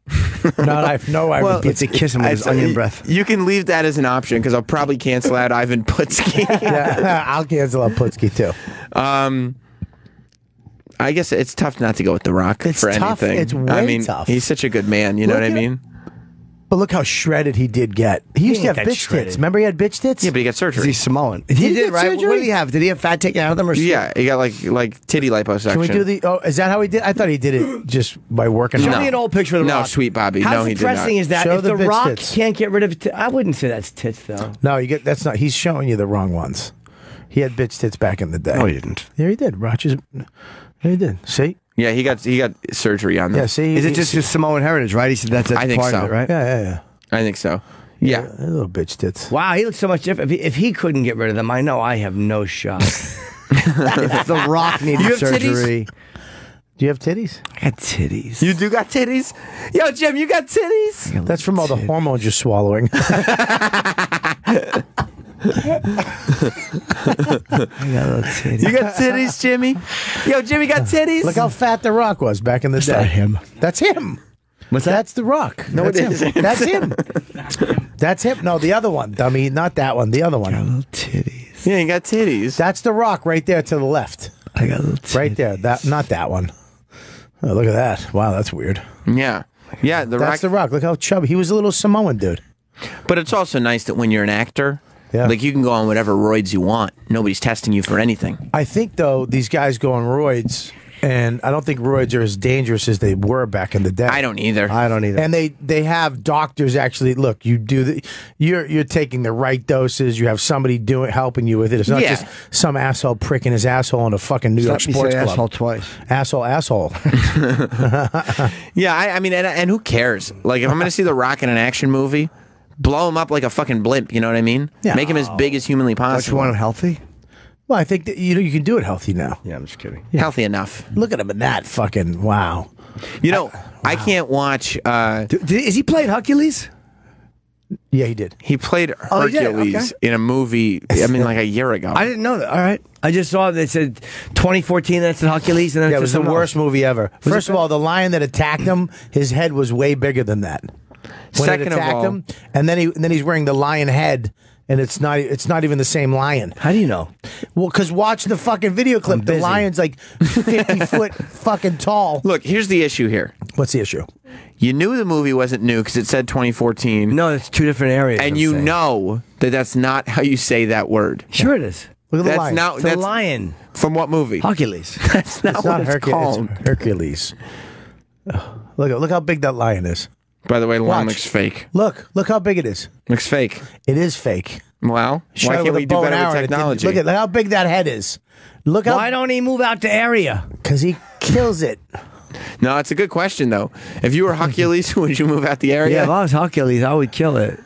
Speaker 3: No, Ivan Putski.
Speaker 1: It's a kiss him with his onion breath.
Speaker 2: You can leave that as an option because I'll probably cancel out Ivan Putski.
Speaker 3: Yeah, I'll cancel out Putski too.
Speaker 2: I guess it's tough not to go with The Rock for
Speaker 3: tough.
Speaker 2: anything.
Speaker 3: It's way tough.
Speaker 2: He's such a good man. You know what I mean?
Speaker 3: But look how shredded he did get. He used to have bitch tits. Remember he had bitch tits?
Speaker 2: Yeah, but he got surgery.
Speaker 1: He's Samoan. He did, right?
Speaker 3: surgery?
Speaker 1: What did he have? Did he have fat taken out of them? Or
Speaker 2: Yeah, he got like titty liposuction.
Speaker 3: Can we do the... Oh, is that how he did? I thought he did it just by working
Speaker 1: Show
Speaker 3: out.
Speaker 1: me an old picture of The Rock.
Speaker 2: No, sweet Bobby.
Speaker 1: How
Speaker 2: No, he did not.
Speaker 1: depressing is that
Speaker 3: Show
Speaker 1: if
Speaker 3: the
Speaker 1: The
Speaker 3: bitch
Speaker 1: Rock
Speaker 3: tits.
Speaker 1: can't get rid of I wouldn't say that's tits, though.
Speaker 3: No, that's not... He's showing you the wrong ones. He had bitch tits back in the day.
Speaker 1: No, he didn't.
Speaker 3: Yeah, he did. Roch's... Yeah, he did. See?
Speaker 2: Yeah, he got surgery on that.
Speaker 3: Yeah, see?
Speaker 1: Is it just his Samoan heritage, right? He said that's
Speaker 2: I think
Speaker 1: part
Speaker 2: so.
Speaker 1: of it, right?
Speaker 3: Yeah.
Speaker 2: I think so. Yeah.
Speaker 3: Little bitch tits.
Speaker 1: Wow, he looks so much different. If he couldn't get rid of them, I know I have no shot. If The Rock needed
Speaker 2: You have
Speaker 1: surgery.
Speaker 3: Do you have titties?
Speaker 1: I got titties.
Speaker 2: You do got titties? Yo, Jim, you got titties?
Speaker 3: That's from all the hormones you're swallowing.
Speaker 1: I got little titties.
Speaker 2: You got titties, Jimmy? Yo, Jimmy got titties?
Speaker 3: Look how fat The Rock was back in the day.
Speaker 1: not him.
Speaker 3: That's him.
Speaker 1: What's that?
Speaker 3: That's The Rock.
Speaker 2: No,
Speaker 3: That's
Speaker 2: it
Speaker 3: him.
Speaker 2: isn't.
Speaker 3: That's him. That's him. No, the other one, dummy. Not that one. The other one.
Speaker 1: Little titties.
Speaker 2: Yeah, you got titties.
Speaker 3: That's The Rock right there to the left.
Speaker 1: I got little titties.
Speaker 3: Right there. Not that one. Oh, look at that. Wow, that's weird.
Speaker 2: Yeah. Yeah,
Speaker 3: That's The Rock. Look how chubby. He was a little Samoan dude.
Speaker 2: But it's also nice that when you're an actor, like you can go on whatever roids you want. Nobody's testing you for anything.
Speaker 3: I think though these guys go on roids, and I don't think roids are as dangerous as they were back in the day.
Speaker 2: I don't either.
Speaker 1: I don't either.
Speaker 3: And they have doctors actually look. You do you're taking the right doses. You have somebody helping you with it. It's not just some asshole pricking his asshole in a fucking New York sports club.
Speaker 1: Asshole twice.
Speaker 3: Asshole.
Speaker 2: Yeah, I mean, and who cares? Like, if I'm going to see The Rock in an action movie, blow him up like a fucking blimp. You know what I mean?
Speaker 3: Yeah.
Speaker 2: Make him as big as humanly
Speaker 1: Don't
Speaker 2: possible.
Speaker 1: you want him healthy?
Speaker 3: Well, I think that, you can do it healthy now.
Speaker 1: Yeah, I'm just kidding.
Speaker 2: Healthy enough.
Speaker 3: Look at him in that fucking wow.
Speaker 2: You know, I can't watch.
Speaker 1: Is he playing Hercules?
Speaker 3: Yeah, he did.
Speaker 2: He played
Speaker 1: Oh, he did?
Speaker 2: Hercules
Speaker 1: Okay.
Speaker 2: in a movie. I mean, like a year ago.
Speaker 1: I didn't know that. All right. I just saw they said 2014. That's Hercules, and then
Speaker 3: Yeah, it was the
Speaker 1: something
Speaker 3: worst
Speaker 1: else.
Speaker 3: movie ever. First of all, the lion that attacked him, his head was way bigger than that. When
Speaker 2: Second
Speaker 3: it
Speaker 2: of
Speaker 3: attacked
Speaker 2: all-
Speaker 3: him, and then he's wearing the lion head, and it's not even the same lion.
Speaker 1: How do you know?
Speaker 3: Well, because watch the fucking video clip. The
Speaker 1: busy.
Speaker 3: lion's like 50 foot fucking tall.
Speaker 2: Look, here's the issue here.
Speaker 3: What's the issue?
Speaker 2: You knew the movie wasn't new because it said 2014.
Speaker 1: No, it's two different areas.
Speaker 2: And
Speaker 1: I'm
Speaker 2: you
Speaker 1: saying.
Speaker 2: know that that's not how you say that word.
Speaker 1: Sure it is.
Speaker 3: Look at the
Speaker 2: That's
Speaker 3: lion.
Speaker 2: not
Speaker 1: It's the
Speaker 2: that's
Speaker 1: lion.
Speaker 2: from what movie?
Speaker 1: Hercules.
Speaker 2: That's not
Speaker 3: It's
Speaker 2: what
Speaker 3: not
Speaker 2: it's
Speaker 3: Hercules.
Speaker 2: called.
Speaker 3: It's Hercules. Look how big that lion is.
Speaker 2: By the way, the line
Speaker 3: Watch.
Speaker 2: looks fake.
Speaker 3: Look how big it is.
Speaker 2: Looks fake.
Speaker 3: It is fake.
Speaker 2: Well,
Speaker 3: Shot
Speaker 2: why
Speaker 3: it
Speaker 2: can't
Speaker 3: with a
Speaker 2: we do
Speaker 3: bow and
Speaker 2: better
Speaker 3: arrow
Speaker 2: with
Speaker 3: and it didn't-
Speaker 2: technology?
Speaker 3: Look how big that head is. Look how
Speaker 1: Why don't he move out the area?
Speaker 3: because he kills it.
Speaker 2: No, it's a good question though. If you were Hercules, would you move out the area?
Speaker 1: Yeah, if I was Hercules, I would kill it.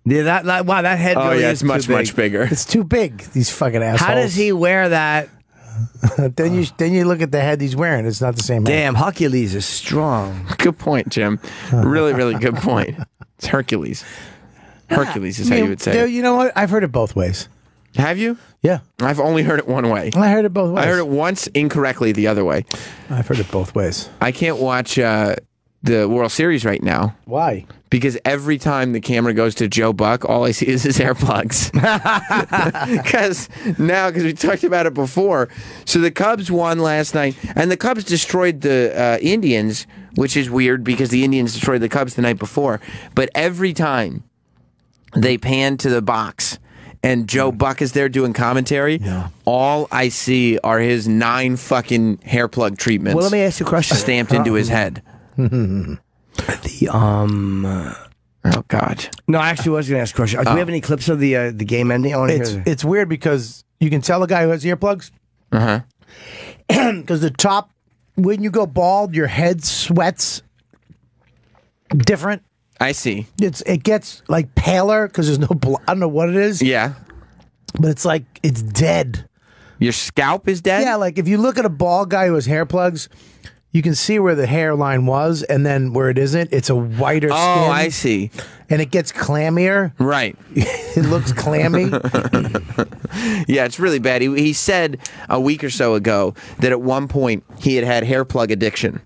Speaker 1: Yeah, wow, that head
Speaker 2: Oh
Speaker 1: really
Speaker 2: yeah,
Speaker 1: is
Speaker 2: it's much
Speaker 1: too big.
Speaker 2: much bigger.
Speaker 3: It's too big. These fucking assholes.
Speaker 1: How does he wear that?
Speaker 3: then you look at the head he's wearing. It's not the same head.
Speaker 1: Damn, Hercules is strong.
Speaker 2: Good point, Jim. Really, really good point. It's Hercules. Hercules is how you would say it.
Speaker 3: You know what? I've heard it both ways.
Speaker 2: Have you?
Speaker 3: Yeah,
Speaker 2: I've only heard it one way.
Speaker 3: I heard it both ways.
Speaker 2: I heard it once incorrectly the other way.
Speaker 3: I've heard it both ways.
Speaker 2: I can't watch the World Series right now
Speaker 3: Why?
Speaker 2: because every time the camera goes to Joe Buck, all I see is his AirPlugs. Because we talked about it before. So the Cubs won last night, and the Cubs destroyed the Indians, which is weird because the Indians destroyed the Cubs the night before. But every time they pan to the box and Joe Buck is there doing commentary, all I see are his 9 fucking hair plug treatments.
Speaker 1: Well, let me ask you a question.
Speaker 2: Stamped into his head.
Speaker 1: The
Speaker 2: Oh God.
Speaker 1: No, I actually was going to ask a question. Do we have any clips of the game ending? I want to hear.
Speaker 3: It's weird because you can tell a guy who has earplugs. Because the top, when you go bald, your head sweats different.
Speaker 2: I see.
Speaker 3: It gets like paler because there's no blood. I don't know what it is.
Speaker 2: Yeah.
Speaker 3: But it's like it's dead.
Speaker 2: Your scalp is dead?
Speaker 3: Yeah, like if you look at a bald guy who has hair plugs, you can see where the hairline was, and then where it isn't, it's a whiter skin.
Speaker 2: Oh, I see.
Speaker 3: And it gets clammier.
Speaker 2: Right.
Speaker 3: It looks clammy.
Speaker 2: Yeah, it's really bad. He said a week or so ago that at one point he had hair plug addiction.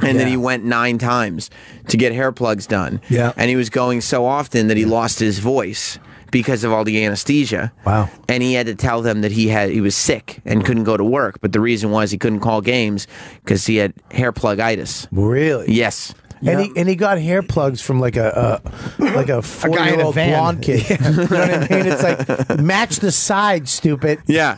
Speaker 2: And then he went 9 times to get hair plugs done.
Speaker 3: Yeah.
Speaker 2: And he was going so often that he lost his voice because of all the anesthesia.
Speaker 3: Wow.
Speaker 2: And he had to tell them that he was sick and couldn't go to work. But the reason was he couldn't call games because he had hair plugitis.
Speaker 3: Really?
Speaker 2: Yes.
Speaker 3: And he got hair plugs from like a 4-year-old blonde kid. You know what I mean? It's like match the sides, stupid.
Speaker 2: Yeah,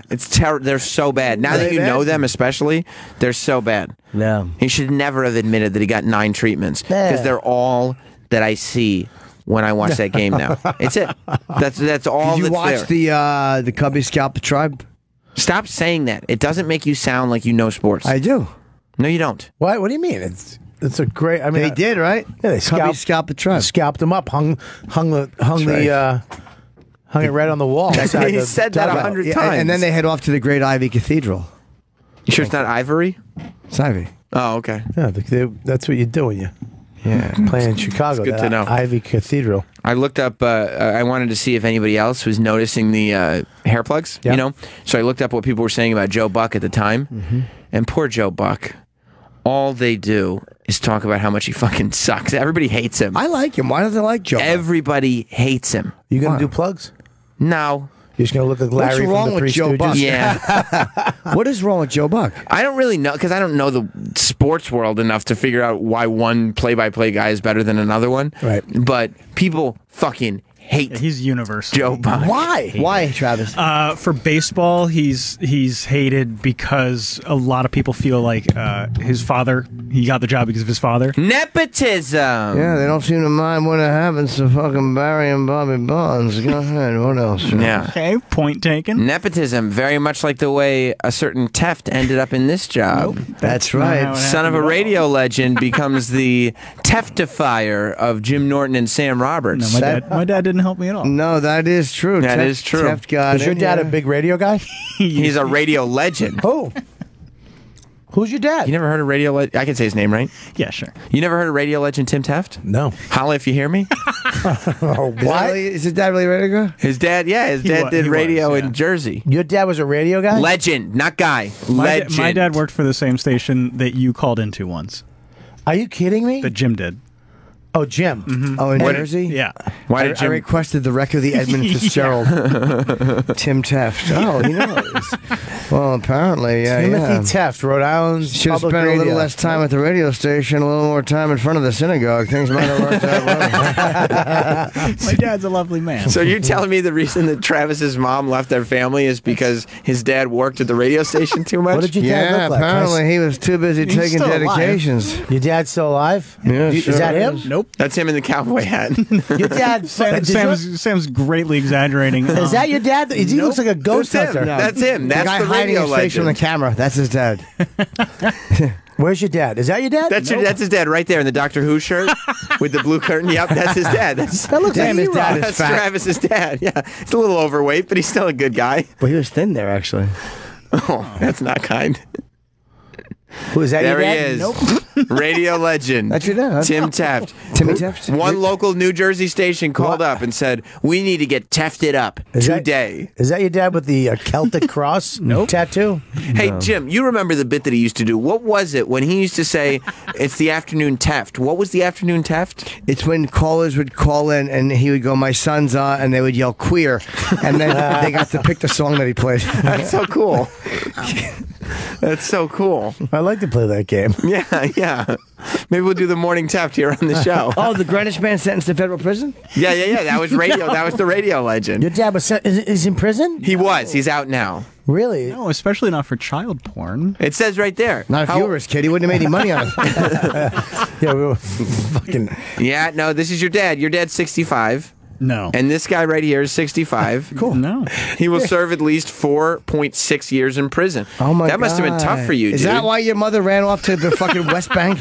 Speaker 2: it's they're so bad. Now that you know them, especially, they're so bad.
Speaker 1: No,
Speaker 2: he should never have admitted that he got 9 treatments because they're all that I see when I watch that game. Now it's it. That's all.
Speaker 1: Did you
Speaker 2: that's
Speaker 1: watch
Speaker 2: there.
Speaker 1: the Cubbies scalp the tribe?
Speaker 2: Stop saying that. It doesn't make you sound like you know sports.
Speaker 1: I do.
Speaker 2: No, you don't.
Speaker 3: What? What do you mean? It's a great. I mean,
Speaker 1: They did, right?
Speaker 3: Yeah, they
Speaker 1: Cubbies scalped the tribe.
Speaker 3: Scalped them up. Hung it right on the wall.
Speaker 2: He said that 100 times.
Speaker 1: And then they head off to the Great Ivy Cathedral.
Speaker 2: You sure it's not Ivory?
Speaker 1: It's Ivy.
Speaker 2: Oh, okay.
Speaker 3: Yeah, that's what you do when you playing in Chicago.
Speaker 2: It's good to know.
Speaker 3: Ivy Cathedral.
Speaker 2: I looked up. I wanted to see if anybody else was noticing the hair plugs.
Speaker 3: Yeah.
Speaker 2: You know, so I looked up what people were saying about Joe Buck at the time, and poor Joe Buck. All they do is talk about how much he fucking sucks. Everybody hates him.
Speaker 1: I like him. Why does I like Joe?
Speaker 2: Everybody hates him.
Speaker 3: You gonna do plugs?
Speaker 2: No.
Speaker 3: You're just gonna look like Larry
Speaker 1: What's wrong
Speaker 3: from the
Speaker 1: with
Speaker 3: Three
Speaker 1: Joe
Speaker 3: Stooges?
Speaker 1: Buck?
Speaker 2: Yeah.
Speaker 1: What is wrong with Joe Buck?
Speaker 2: I don't really know because I don't know the sports world enough to figure out why one play-by-play guy is better than another one.
Speaker 3: Right.
Speaker 2: But people fucking hate
Speaker 10: He's universal.
Speaker 2: Joe Buck.
Speaker 3: Why?
Speaker 1: Why, Travis?
Speaker 10: For baseball, he's hated because a lot of people feel like his father. He got the job because of his father.
Speaker 2: Nepotism.
Speaker 1: Yeah, they don't seem to mind what happens to fucking Barry and Bobby Bonds. Go ahead. What else?
Speaker 2: Yeah.
Speaker 10: Okay, point taken.
Speaker 2: Nepotism, very much like the way a certain Teft ended up in this job.
Speaker 10: Nope,
Speaker 1: That's
Speaker 10: not
Speaker 1: right.
Speaker 10: how it
Speaker 2: Son of a
Speaker 10: happened at all.
Speaker 2: radio legend becomes the Teftifier of Jim Norton and Sam Roberts.
Speaker 10: No, my dad didn't help me at all.
Speaker 1: No, that is true.
Speaker 2: That is true.
Speaker 1: Teft got
Speaker 3: Is your
Speaker 1: it,
Speaker 3: dad
Speaker 1: yeah.
Speaker 3: a big radio guy?
Speaker 2: He's a radio legend.
Speaker 3: Who? Who's your dad?
Speaker 2: You never heard of radio legend? I can say his name, right?
Speaker 10: Yeah, sure.
Speaker 2: You never heard of radio legend Tim Teft?
Speaker 3: No.
Speaker 2: Holla if you hear me.
Speaker 3: What?
Speaker 1: Is his dad really a radio guy?
Speaker 2: His dad, yeah, his dad did
Speaker 10: he
Speaker 2: radio
Speaker 10: was, yeah.
Speaker 2: in Jersey.
Speaker 3: Your dad was a radio guy?
Speaker 2: Legend, not guy.
Speaker 10: My
Speaker 2: Legend.
Speaker 10: dad worked for the same station that you called into once.
Speaker 3: Are you kidding me?
Speaker 10: That Jim did.
Speaker 3: Oh, Jim.
Speaker 1: Oh, in Jersey?
Speaker 10: Yeah.
Speaker 2: Why
Speaker 1: I
Speaker 2: did Jim?
Speaker 1: requested the record of the Edmund Fitzgerald. Tim Teft. Oh, he knows. Well, apparently, yeah.
Speaker 3: Timothy Teft, Rhode Island.
Speaker 1: Should have
Speaker 3: Public
Speaker 1: spent a
Speaker 3: Radio.
Speaker 1: little less time at the radio station, a little more time in front of the synagogue. Things might have worked out well.
Speaker 10: My dad's a lovely man.
Speaker 2: So you're telling me the reason that Travis's mom left their family is because his dad worked at the radio station too much?
Speaker 3: What did your dad
Speaker 1: Yeah,
Speaker 3: look like?
Speaker 1: apparently he was too busy
Speaker 10: He's
Speaker 1: taking
Speaker 10: still alive.
Speaker 1: dedications.
Speaker 3: Your dad's still alive?
Speaker 1: Yeah,
Speaker 3: Is
Speaker 1: sure
Speaker 3: that him?
Speaker 1: is.
Speaker 10: Nope.
Speaker 2: That's him in the cowboy hat.
Speaker 3: Your dad.
Speaker 10: Sam's greatly exaggerating.
Speaker 3: Is that your dad? He looks like a ghost
Speaker 2: That's him.
Speaker 3: hunter.
Speaker 2: That's him. That's
Speaker 1: guy
Speaker 2: the
Speaker 1: hiding
Speaker 2: radio
Speaker 1: his face from the
Speaker 2: legend.
Speaker 1: camera. That's his dad.
Speaker 3: Where's your dad? Is that your dad?
Speaker 2: That's his dad right there in the Doctor Who shirt with the blue curtain. Yep, that's his dad. That
Speaker 3: looks like
Speaker 1: his dad is
Speaker 2: That's
Speaker 1: fat.
Speaker 2: Travis's dad. Yeah, he's a little overweight, but he's still a good guy.
Speaker 1: But he was thin there, actually.
Speaker 2: Oh, that's not kind.
Speaker 3: Who is that?
Speaker 2: There
Speaker 3: your
Speaker 2: he
Speaker 3: dad?
Speaker 2: is.
Speaker 3: Nope.
Speaker 2: Radio legend.
Speaker 1: That's your dad, huh?
Speaker 2: Tim Teft.
Speaker 1: Timmy Teft?
Speaker 2: One local New Jersey station called up and said, "We need to get Tefted up today."
Speaker 3: Is that your dad with the Celtic cross tattoo?
Speaker 2: Hey, Jim, you remember the bit that he used to do. What was it when he used to say, "It's the afternoon Teft"? What was the afternoon Teft?
Speaker 1: It's when callers would call in and he would go, "My son's on," and they would yell "queer," and then they got to pick the song that he played.
Speaker 2: That's so cool. That's so cool.
Speaker 3: I like to play that game.
Speaker 2: Yeah. Maybe we'll do the morning Teft here on the show.
Speaker 1: Oh, the Greenwich man sentenced to federal prison?
Speaker 2: Yeah. That was radio. That was the radio legend.
Speaker 3: Your dad was is in prison?
Speaker 2: He was. He's out now.
Speaker 3: Really?
Speaker 10: No, especially not for child porn.
Speaker 2: It says right there.
Speaker 1: Not if you were his kid. He wouldn't have made any money on it.
Speaker 3: Yeah, we were fucking.
Speaker 2: Yeah, no, this is your dad. Your dad's 65.
Speaker 10: No.
Speaker 2: And this guy right here is 65.
Speaker 10: Cool. No.
Speaker 2: He will serve at least 4.6 years in prison.
Speaker 1: Oh, my God.
Speaker 2: That must have been tough for you,
Speaker 1: Is
Speaker 2: dude.
Speaker 1: that why your mother ran off to the fucking West Bank?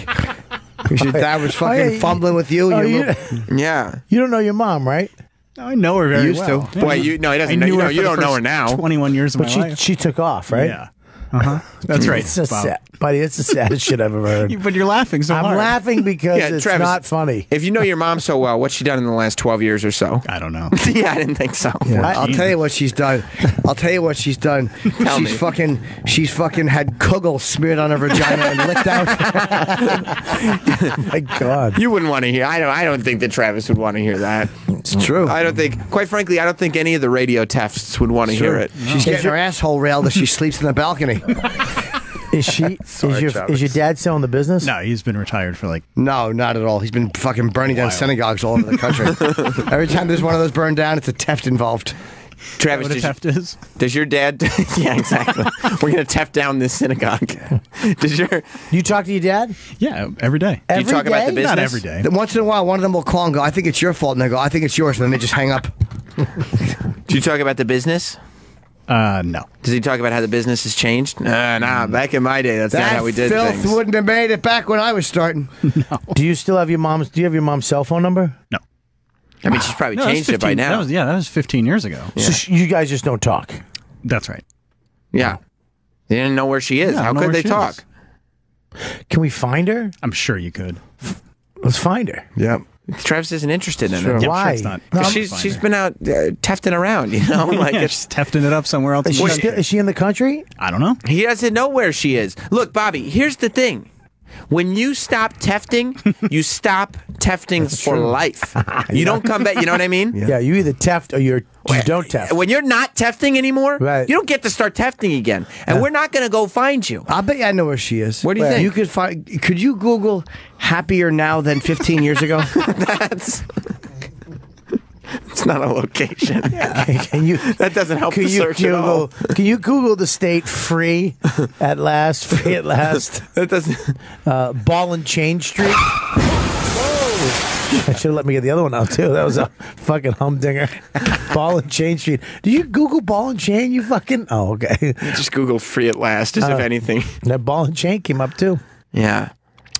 Speaker 1: Because your dad was fucking fumbling with you? And
Speaker 2: Yeah.
Speaker 3: You don't know your mom, right?
Speaker 10: I know her very
Speaker 1: Used
Speaker 10: well.
Speaker 1: to.
Speaker 2: Boy, he doesn't
Speaker 10: I
Speaker 2: know.
Speaker 10: knew
Speaker 2: You,
Speaker 10: her
Speaker 2: know,
Speaker 10: for
Speaker 2: you
Speaker 10: the
Speaker 2: don't know her
Speaker 10: first
Speaker 2: now.
Speaker 10: 21 years of
Speaker 3: But
Speaker 10: my life.
Speaker 3: she took off, right?
Speaker 10: Yeah. That's right.
Speaker 3: It's so
Speaker 10: Bob.
Speaker 3: sad, buddy. It's the saddest shit I've ever heard.
Speaker 10: But you're laughing so
Speaker 3: I'm
Speaker 10: hard.
Speaker 3: laughing because
Speaker 2: Yeah,
Speaker 3: it's
Speaker 2: Travis,
Speaker 3: not funny.
Speaker 2: If you know your mom so well, what's she done in the last 12 years or so?
Speaker 10: I don't know.
Speaker 2: Yeah, I didn't think so.
Speaker 1: Yeah, I'll tell you what she's done. She's
Speaker 2: me.
Speaker 1: She's fucking had kugel smeared on her vagina and licked out.
Speaker 3: My God.
Speaker 2: You wouldn't want to hear. I don't think that Travis would want to hear that.
Speaker 1: It's true.
Speaker 2: I don't think. Quite frankly, I don't think any of the radio Tefts would want to hear it.
Speaker 1: She's getting her asshole railed as she sleeps in the balcony.
Speaker 3: Is she?
Speaker 2: Sorry,
Speaker 3: is your dad still in the business?
Speaker 10: No, he's been retired for like.
Speaker 1: No, not at all. He's been fucking burning down synagogues all over the country. Every time there's one of those burned down, it's a Teft involved.
Speaker 2: Travis,
Speaker 10: What a Teft is?
Speaker 2: does your dad? Yeah, exactly. We're gonna Teft down this synagogue. Does your?
Speaker 3: You talk to your dad?
Speaker 10: Yeah, every day.
Speaker 2: Do you talk about the business?
Speaker 10: Not every day.
Speaker 1: Then once in a while, one of them will call and go, "I think it's your fault," and they go, "I think it's yours," and then they just hang up.
Speaker 2: Do you talk about the business?
Speaker 10: No.
Speaker 2: Does he talk about how the business has changed? Nah. Back in my day, that's not how we did
Speaker 1: filth
Speaker 2: things.
Speaker 1: wouldn't have made it back when I was starting.
Speaker 3: Do you still have your mom's? Do you have your mom's cell phone number?
Speaker 10: No.
Speaker 2: I mean, she's probably
Speaker 10: No, that was
Speaker 2: changed it by
Speaker 10: 15
Speaker 2: now.
Speaker 10: That was 15 years ago.
Speaker 3: So you guys just don't talk.
Speaker 10: That's right.
Speaker 2: Yeah. They didn't know where she is.
Speaker 10: Yeah, I
Speaker 2: How
Speaker 10: don't know
Speaker 2: could
Speaker 10: where
Speaker 2: they
Speaker 10: she
Speaker 2: talk?
Speaker 3: Can we find her?
Speaker 10: I'm sure you could.
Speaker 3: Let's find her.
Speaker 1: Yep.
Speaker 2: Travis isn't interested in
Speaker 1: Sure.
Speaker 2: it.
Speaker 10: Yeah,
Speaker 3: Why?
Speaker 10: Sure it's not.
Speaker 2: 'Cause
Speaker 10: No,
Speaker 2: she's been out tefting around, you know? Like
Speaker 10: yeah,
Speaker 2: it's,
Speaker 10: she's tefting it up somewhere else.
Speaker 3: Is she in the country?
Speaker 10: I don't know.
Speaker 2: he doesn't know where she is. Look, Bobby, here's the thing. When you stop tefting, you stop tefting for life. You don't come back. You know what I mean?
Speaker 3: Yeah, you either teft or you don't teft.
Speaker 2: When you're not tefting anymore, you don't get to start tefting again. And we're not going to go find you.
Speaker 1: I bet you I know where she is.
Speaker 2: What do you think?
Speaker 1: You could find. Could you Google happier now than 15 years ago?
Speaker 2: It's not a location.
Speaker 3: Can you?
Speaker 2: That doesn't help the search at all.
Speaker 3: Can you Google the state free at last? Free at last.
Speaker 2: That doesn't.
Speaker 3: Ball and Chain Street. I should have let me get the other one out too. That was a fucking humdinger. Ball and Chain Street. Did you Google Ball and Chain? You fucking. Oh, okay.
Speaker 2: You just Google free at last, as if anything.
Speaker 3: That Ball and Chain came up too.
Speaker 2: Yeah.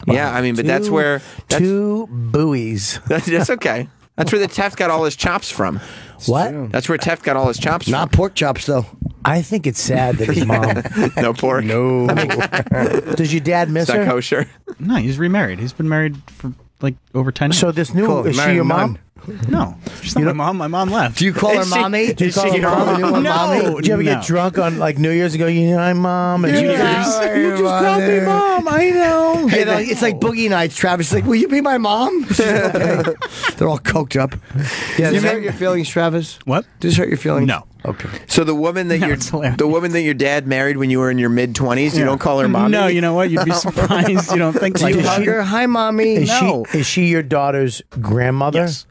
Speaker 2: Yeah, I mean, but that's where.
Speaker 3: Two buoys.
Speaker 2: That's okay. That's where the Teft got all his chops from.
Speaker 3: What?
Speaker 2: That's where Teft got all his chops from.
Speaker 1: Not pork chops, though.
Speaker 3: I think it's sad that his mom.
Speaker 2: No pork.
Speaker 1: No.
Speaker 3: Does your dad miss
Speaker 2: Is that
Speaker 3: her?
Speaker 2: kosher?
Speaker 10: No, he's remarried. He's been married for like over 10 years.
Speaker 3: So this new is she your mom?
Speaker 10: No, she's not my mom. My mom left.
Speaker 1: Do you call her mommy?
Speaker 3: Do you call her mom?
Speaker 10: No.
Speaker 3: Did you ever get drunk on like New Year's and go, "Yeah, I'm mom"? And you just called me mom. I know.
Speaker 1: It's like boogie nights. Travis is like, "Will you be my mom?" She's like, okay. They're all coked up. Yeah, does this hurt your feelings, Travis?
Speaker 10: What?
Speaker 1: Does this hurt your feelings?
Speaker 10: No.
Speaker 1: Okay.
Speaker 2: So the woman that your dad married when you were in your mid-20s, you don't call her mommy?
Speaker 10: No, you know what? You'd be surprised. You don't think
Speaker 1: Do
Speaker 10: like
Speaker 1: you
Speaker 10: that.
Speaker 1: hug her? Hi, mommy.
Speaker 3: Is she your daughter's grandmother?
Speaker 10: Yes.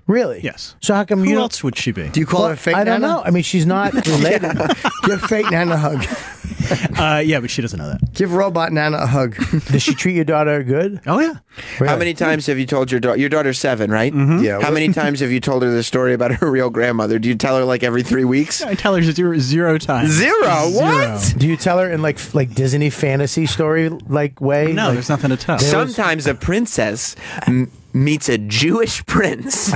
Speaker 3: Really?
Speaker 10: Yes.
Speaker 3: So how come
Speaker 10: Who
Speaker 3: you don't?
Speaker 10: else would she be?
Speaker 1: Do you call her fake
Speaker 3: I don't
Speaker 1: Nana?
Speaker 3: know. I mean, she's not related.
Speaker 1: Give fake Nana a hug.
Speaker 10: Yeah, but she doesn't know that.
Speaker 1: Give robot Nana a hug.
Speaker 3: Does she treat your daughter good?
Speaker 10: Oh yeah.
Speaker 3: Really?
Speaker 2: How many times have you told your daughter? Your daughter's 7, right?
Speaker 10: Mm-hmm.
Speaker 1: Yeah.
Speaker 2: How many times have you told her the story about her real grandmother? Do you tell her like every 3 weeks?
Speaker 10: I tell her zero times.
Speaker 2: Zero? What?
Speaker 3: Do you tell her in like Disney fantasy story like way?
Speaker 10: No,
Speaker 3: Like,
Speaker 10: there's nothing to tell.
Speaker 2: Sometimes a princess meets a Jewish prince.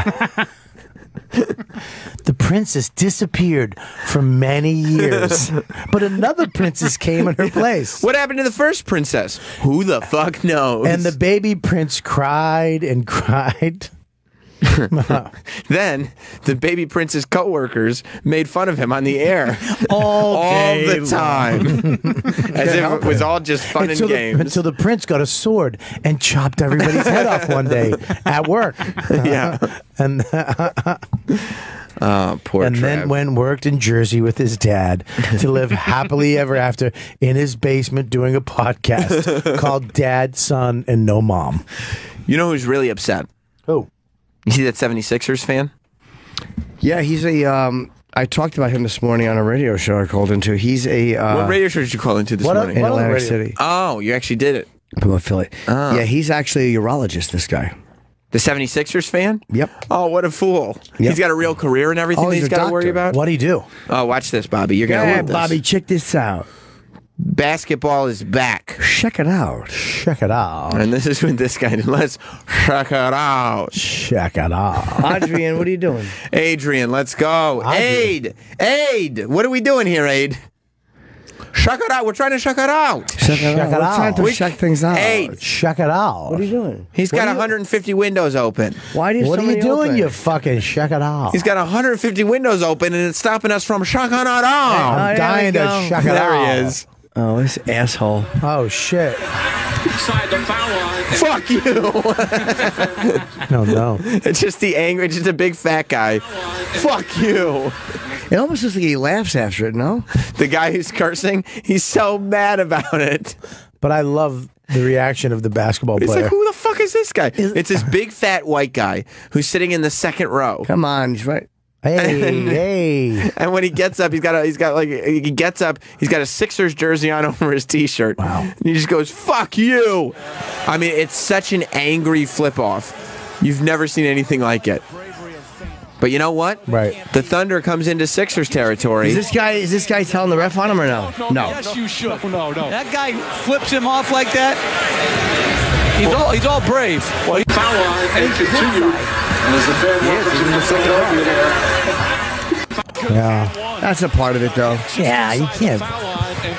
Speaker 3: the princess disappeared for many years, but another princess came in her place.
Speaker 2: What happened to the first princess? Who the fuck knows?
Speaker 3: And the baby prince cried and cried.
Speaker 2: Then the baby prince's co-workers made fun of him on the air
Speaker 3: all
Speaker 2: the time, as if it was all just fun and games.
Speaker 3: Until the prince got a sword and chopped everybody's head off one day at work.
Speaker 2: Yeah.
Speaker 3: And
Speaker 2: poor
Speaker 3: and
Speaker 2: Trav.
Speaker 3: then went and worked in Jersey with his dad to live happily ever after in his basement doing a podcast called Dad, Son, and No Mom.
Speaker 2: You know who's really upset?
Speaker 3: Who?
Speaker 2: You see that 76ers fan?
Speaker 1: Yeah, he's a. I talked about him this morning on a radio show I called into. He's a.
Speaker 2: What radio show did you call into this morning?
Speaker 1: In Atlantic City.
Speaker 2: Oh, you actually did it.
Speaker 1: From Philly.
Speaker 2: Oh.
Speaker 1: Yeah, he's actually a urologist, this guy.
Speaker 2: The 76ers fan?
Speaker 1: Yep.
Speaker 2: Oh, what a fool.
Speaker 1: Yep.
Speaker 2: He's got a real career and everything
Speaker 1: Oh,
Speaker 2: that
Speaker 1: he's
Speaker 2: he's
Speaker 1: a
Speaker 2: got to worry
Speaker 1: doctor.
Speaker 2: about?
Speaker 3: What'd he do?
Speaker 2: Oh, watch this, Bobby. You're going to
Speaker 1: Yeah,
Speaker 2: love this.
Speaker 1: Bobby, check this out.
Speaker 2: Basketball is back.
Speaker 1: Check it out.
Speaker 3: Check it out.
Speaker 2: And this is what this guy did. Let's check it out.
Speaker 3: Check it out.
Speaker 1: Adrian, what are you doing?
Speaker 2: Adrian, let's go. Aid! What are we doing here, Aid? Check it out. We're trying to check it out.
Speaker 1: Check it out.
Speaker 3: it
Speaker 1: We're
Speaker 3: out.
Speaker 1: trying to check things out.
Speaker 2: Aid!
Speaker 3: Check it out.
Speaker 1: What are you doing?
Speaker 2: He's got 150 windows open.
Speaker 1: Why do you
Speaker 3: What
Speaker 1: so
Speaker 3: are you
Speaker 1: many
Speaker 3: doing,
Speaker 1: open?
Speaker 3: you fucking check it out?
Speaker 2: He's got 150 windows open, and it's stopping us from checking it out.
Speaker 3: I'm
Speaker 1: there
Speaker 3: dying
Speaker 1: we
Speaker 3: to
Speaker 1: go.
Speaker 3: check it out.
Speaker 2: There he is.
Speaker 1: Oh, this asshole.
Speaker 3: Oh, shit.
Speaker 4: Inside the foul line.
Speaker 2: Fuck you.
Speaker 3: No.
Speaker 2: It's just the anger. It's just a big fat guy. Fuck you.
Speaker 1: It almost looks like he laughs after it, no?
Speaker 2: The guy who's cursing, he's so mad about it.
Speaker 3: But I love the reaction of the basketball
Speaker 2: He's
Speaker 3: player.
Speaker 2: like, who the fuck is this guy? It's this big fat white guy who's sitting in the second row.
Speaker 1: Come on, he's right.
Speaker 3: Hey.
Speaker 2: And when he gets up, he's got a Sixers jersey on over his t-shirt.
Speaker 3: Wow.
Speaker 2: And he just goes, "Fuck you." I mean, it's such an angry flip off. You've never seen anything like it. But you know what?
Speaker 3: Right.
Speaker 2: The Thunder comes into Sixers territory.
Speaker 1: Is this guy telling the ref on him or no? No.
Speaker 4: Yes, you should. No.
Speaker 5: That guy flips him off like that. He's all brave.
Speaker 4: Well, foul line and continue. As the fan welcomes him to Philadelphia.
Speaker 3: Yeah.
Speaker 1: That's a part of it, though.
Speaker 3: Yeah, you can't.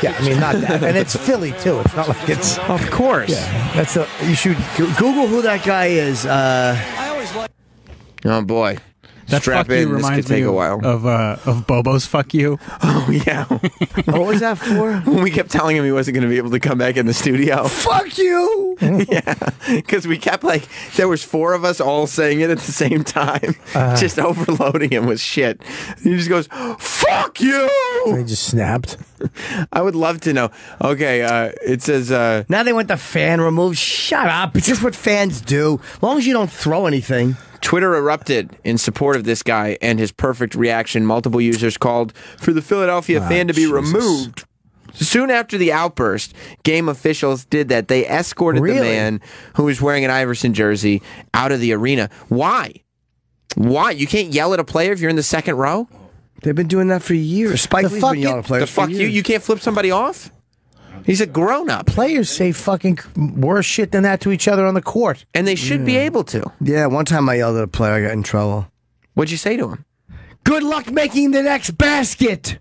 Speaker 3: Yeah, I mean, not that. And it's Philly, too. It's not like it's.
Speaker 1: Of course.
Speaker 3: Yeah. That's you should.
Speaker 1: Google who that guy is.
Speaker 2: Oh, boy.
Speaker 10: That
Speaker 2: Strap
Speaker 10: fuck you
Speaker 2: in. This could
Speaker 10: reminds
Speaker 2: take
Speaker 10: me
Speaker 2: a while.
Speaker 10: of Bobo's fuck you.
Speaker 2: Oh yeah.
Speaker 1: What was that for?
Speaker 2: When we kept telling him he wasn't going to be able to come back in the studio.
Speaker 1: Fuck you.
Speaker 2: Yeah, because we kept there was 4 of us all saying it at the same time, just overloading him with shit. He just goes, "Fuck you!"
Speaker 3: He just snapped.
Speaker 2: I would love to know. Okay, it says
Speaker 1: now they want the fan removed. Shut up! It's just what fans do. As long as you don't throw anything.
Speaker 2: Twitter erupted in support of this guy and his perfect reaction. Multiple users called for the Philadelphia fan to be removed. Soon after the outburst, game officials did that. They escorted the man who was wearing an Iverson jersey out of the arena. Why? Why? You can't yell at a player if you're in the second row?
Speaker 1: They've been doing that for years. Spike Lee's been yelling at players for years.
Speaker 2: You can't flip somebody off? He's a grown-up.
Speaker 3: Players say fucking worse shit than that to each other on the court.
Speaker 2: And they should be able to.
Speaker 1: Yeah, one time I yelled at a player, I got in trouble.
Speaker 2: What'd you say to him?
Speaker 1: Good luck making the next basket!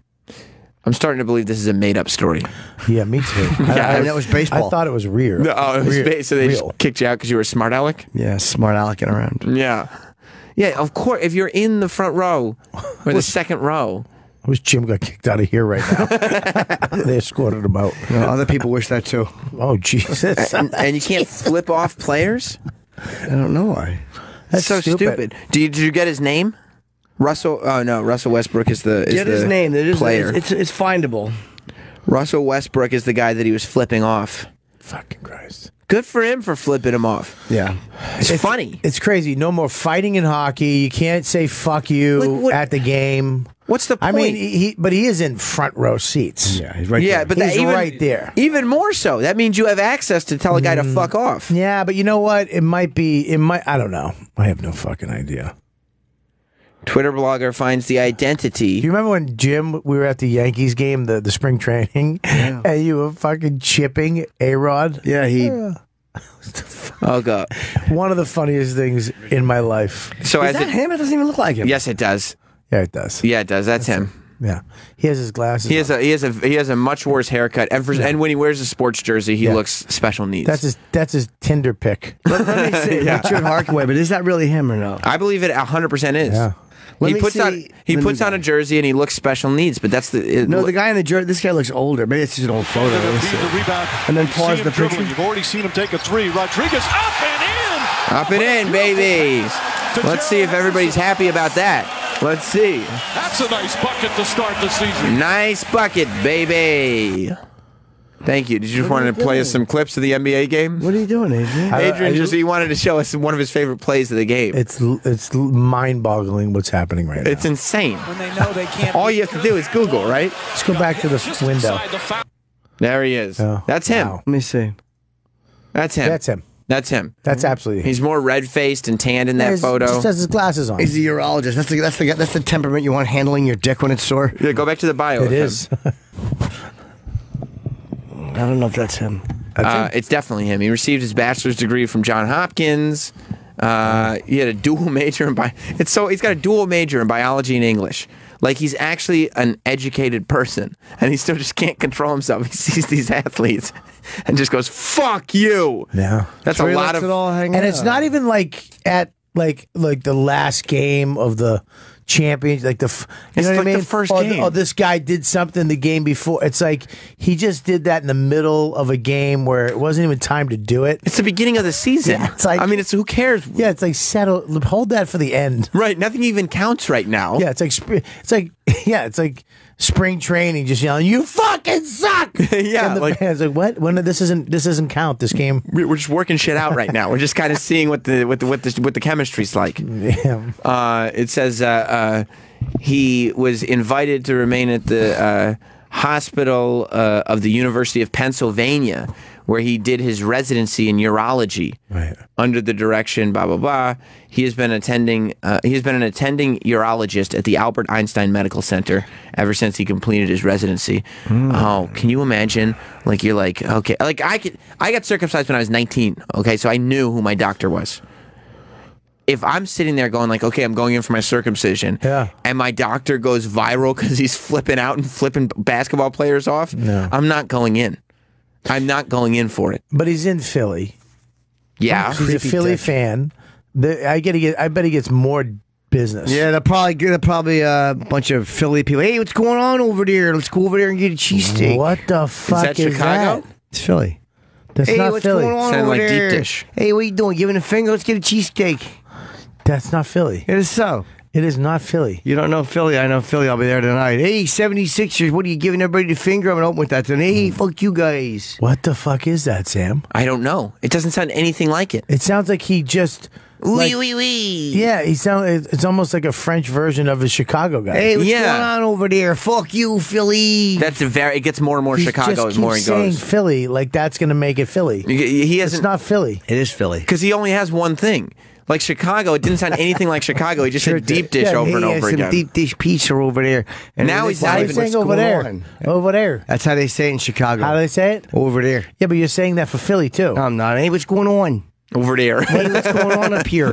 Speaker 2: I'm starting to believe this is a made-up story.
Speaker 3: Yeah, me too.
Speaker 1: Yeah, that was baseball.
Speaker 3: I thought it was real.
Speaker 2: No, it was so they just kicked you out because you were a smart aleck?
Speaker 1: Yeah, smart alecking around.
Speaker 2: Yeah. Yeah, of course. If you're in the front row or the second row.
Speaker 3: I wish Jim got kicked out of here right now. They escorted him out.
Speaker 1: Other people wish that too.
Speaker 3: Oh, Jesus.
Speaker 2: And you can't flip off players?
Speaker 1: I don't know why.
Speaker 2: That's so stupid. Did you get his name? Russell? Oh no, Russell Westbrook is the
Speaker 1: Get his name.
Speaker 2: player.
Speaker 1: It's findable.
Speaker 2: Russell Westbrook is the guy that he was flipping off.
Speaker 3: Fucking Christ.
Speaker 2: Good for him for flipping him off.
Speaker 1: Yeah.
Speaker 2: It's funny.
Speaker 3: It's crazy. No more fighting in hockey. You can't say fuck you at the game.
Speaker 2: What's the point?
Speaker 3: I mean, but he is in front row seats.
Speaker 1: Yeah, he's right there.
Speaker 2: Yeah, but
Speaker 3: he's right there.
Speaker 2: Even more so. That means you have access to tell a guy to fuck off.
Speaker 3: Yeah, but you know what? It might. I don't know. I have no fucking idea.
Speaker 2: Twitter blogger finds the identity.
Speaker 3: Do you remember when, Jim, we were at the Yankees game, the spring training, and you were fucking chipping A-Rod?
Speaker 1: Yeah, he...
Speaker 2: Oh, God.
Speaker 3: One of the funniest things in my life.
Speaker 2: So
Speaker 1: is that him? It doesn't even look like him.
Speaker 2: Yes, it does.
Speaker 3: Yeah, it does.
Speaker 2: Yeah, it does. That's him.
Speaker 3: Yeah, he has his glasses.
Speaker 2: He has a much worse haircut, and when he wears a sports jersey, he looks special needs.
Speaker 3: That's his Tinder pick.
Speaker 1: Let me see. Richard Harkaway, but is that really him or no?
Speaker 2: I believe it 100% is.
Speaker 3: Yeah.
Speaker 2: He puts on a jersey and he looks special needs, but that's the
Speaker 1: the guy in the jersey. This guy looks older. Maybe it's just an old photo. And then pause the picture.
Speaker 4: You've already seen him take a 3. Rodriguez up and in.
Speaker 2: Up and in, baby. Let's see if everybody's happy about that. Let's see.
Speaker 4: That's a nice bucket to start the season.
Speaker 2: Nice bucket, baby. Thank you. Did you just want to play us some clips of the NBA game?
Speaker 1: What are you doing, Adrian?
Speaker 2: Adrian he wanted to show us one of his favorite plays of the game.
Speaker 3: It's mind-boggling what's happening right now.
Speaker 2: It's insane.
Speaker 5: When they know they can't.
Speaker 2: All you have to do is Google, right?
Speaker 3: Let's go back to the window.
Speaker 2: There he is.
Speaker 3: Oh,
Speaker 2: that's him.
Speaker 3: wow.
Speaker 1: Let me see.
Speaker 2: That's him.
Speaker 3: That's him.
Speaker 2: That's him.
Speaker 3: That's absolutely him.
Speaker 2: He's more red-faced and tanned in that photo.
Speaker 3: He just has his glasses on.
Speaker 1: He's a urologist. That's the temperament you want handling your dick when it's sore.
Speaker 2: Yeah, go back to the bio.
Speaker 3: It is.
Speaker 1: I don't know if that's him.
Speaker 2: It's definitely him. He received his bachelor's degree from Johns Hopkins. He had a dual major in he's got a dual major in biology and English. Like, he's actually an educated person, and he still just can't control himself. He sees these athletes and just goes, "Fuck you."
Speaker 3: Yeah,
Speaker 2: that's a lot of.
Speaker 3: And it's not even like at like the last game of the champions, like you know what I mean?
Speaker 2: The first game.
Speaker 3: Oh, this guy did something the game before. It's like he just did that in the middle of a game where it wasn't even time to do it.
Speaker 2: It's the beginning of the season.
Speaker 3: Yeah, it's like,
Speaker 2: I mean, who cares?
Speaker 3: Yeah, it's like hold that for the end.
Speaker 2: Right, nothing even counts right now.
Speaker 3: Yeah, it's like spring training, just yelling, "You fucking suck!"
Speaker 2: Yeah,
Speaker 3: and the fans like, "What? When this doesn't count? This game."
Speaker 2: We're just working shit out right now. We're just kind of seeing what the chemistry's like.
Speaker 3: Yeah.
Speaker 2: It says he was invited to remain at the hospital of the University of Pennsylvania, where he did his residency in urology.
Speaker 3: Right.
Speaker 2: Under the direction, blah blah blah. He has been an attending urologist at the Albert Einstein Medical Center ever since he completed his residency. Oh, can you imagine? Like, you're like, okay, like I got circumcised when I was 19. Okay, so I knew who my doctor was. If I'm sitting there going like, okay, I'm going in for my circumcision, and my doctor goes viral because he's flipping out and flipping basketball players off, I'm not going in. I'm not going in for it.
Speaker 3: But he's in Philly.
Speaker 2: Yeah,
Speaker 3: he's a Philly fan. I bet he gets more business.
Speaker 1: Yeah, they're probably a bunch of Philly people. Hey, what's going on over there? Let's go over there and get a cheesesteak.
Speaker 3: What the fuck is
Speaker 2: Chicago?
Speaker 3: that?
Speaker 1: It's Philly.
Speaker 3: That's
Speaker 1: hey,
Speaker 3: not
Speaker 1: what's
Speaker 3: Philly.
Speaker 1: going on
Speaker 2: Sounded
Speaker 1: over
Speaker 2: like
Speaker 1: there?
Speaker 2: deep dish.
Speaker 1: Hey, what are you doing? Giving a finger? Let's get a cheesesteak.
Speaker 3: That's not Philly.
Speaker 1: It is so.
Speaker 3: It is not Philly.
Speaker 1: You don't know Philly. I know Philly. I'll be there tonight. Hey, 76ers, what are you giving everybody the finger? I'm going to open with that tonight. Hey, fuck you guys.
Speaker 3: What the fuck is that, Sam?
Speaker 2: I don't know. It doesn't sound anything like it.
Speaker 3: It sounds like he just...
Speaker 2: Wee, wee, wee.
Speaker 3: Yeah, it's almost like a French version of a Chicago guy.
Speaker 1: Hey, what's going on over there? Fuck you, Philly.
Speaker 2: It gets more and more
Speaker 3: He
Speaker 2: Chicago
Speaker 3: just
Speaker 2: the more he
Speaker 3: keeps saying
Speaker 2: goes.
Speaker 3: Philly, like that's going to make it Philly. It's not Philly.
Speaker 1: It is Philly.
Speaker 2: Because he only has one thing. Like Chicago, it didn't sound anything like Chicago. He just said deep dish over and over again.
Speaker 1: Some deep dish pizza over there. And
Speaker 2: now he's not even
Speaker 3: saying over there. Over there.
Speaker 1: That's how they say it in Chicago.
Speaker 3: How do they say it?
Speaker 1: Over there.
Speaker 3: Yeah, but you're saying that for Philly too.
Speaker 1: No, I'm not. Hey, what's going on?
Speaker 2: Over there.
Speaker 1: Hey, what's going on up here?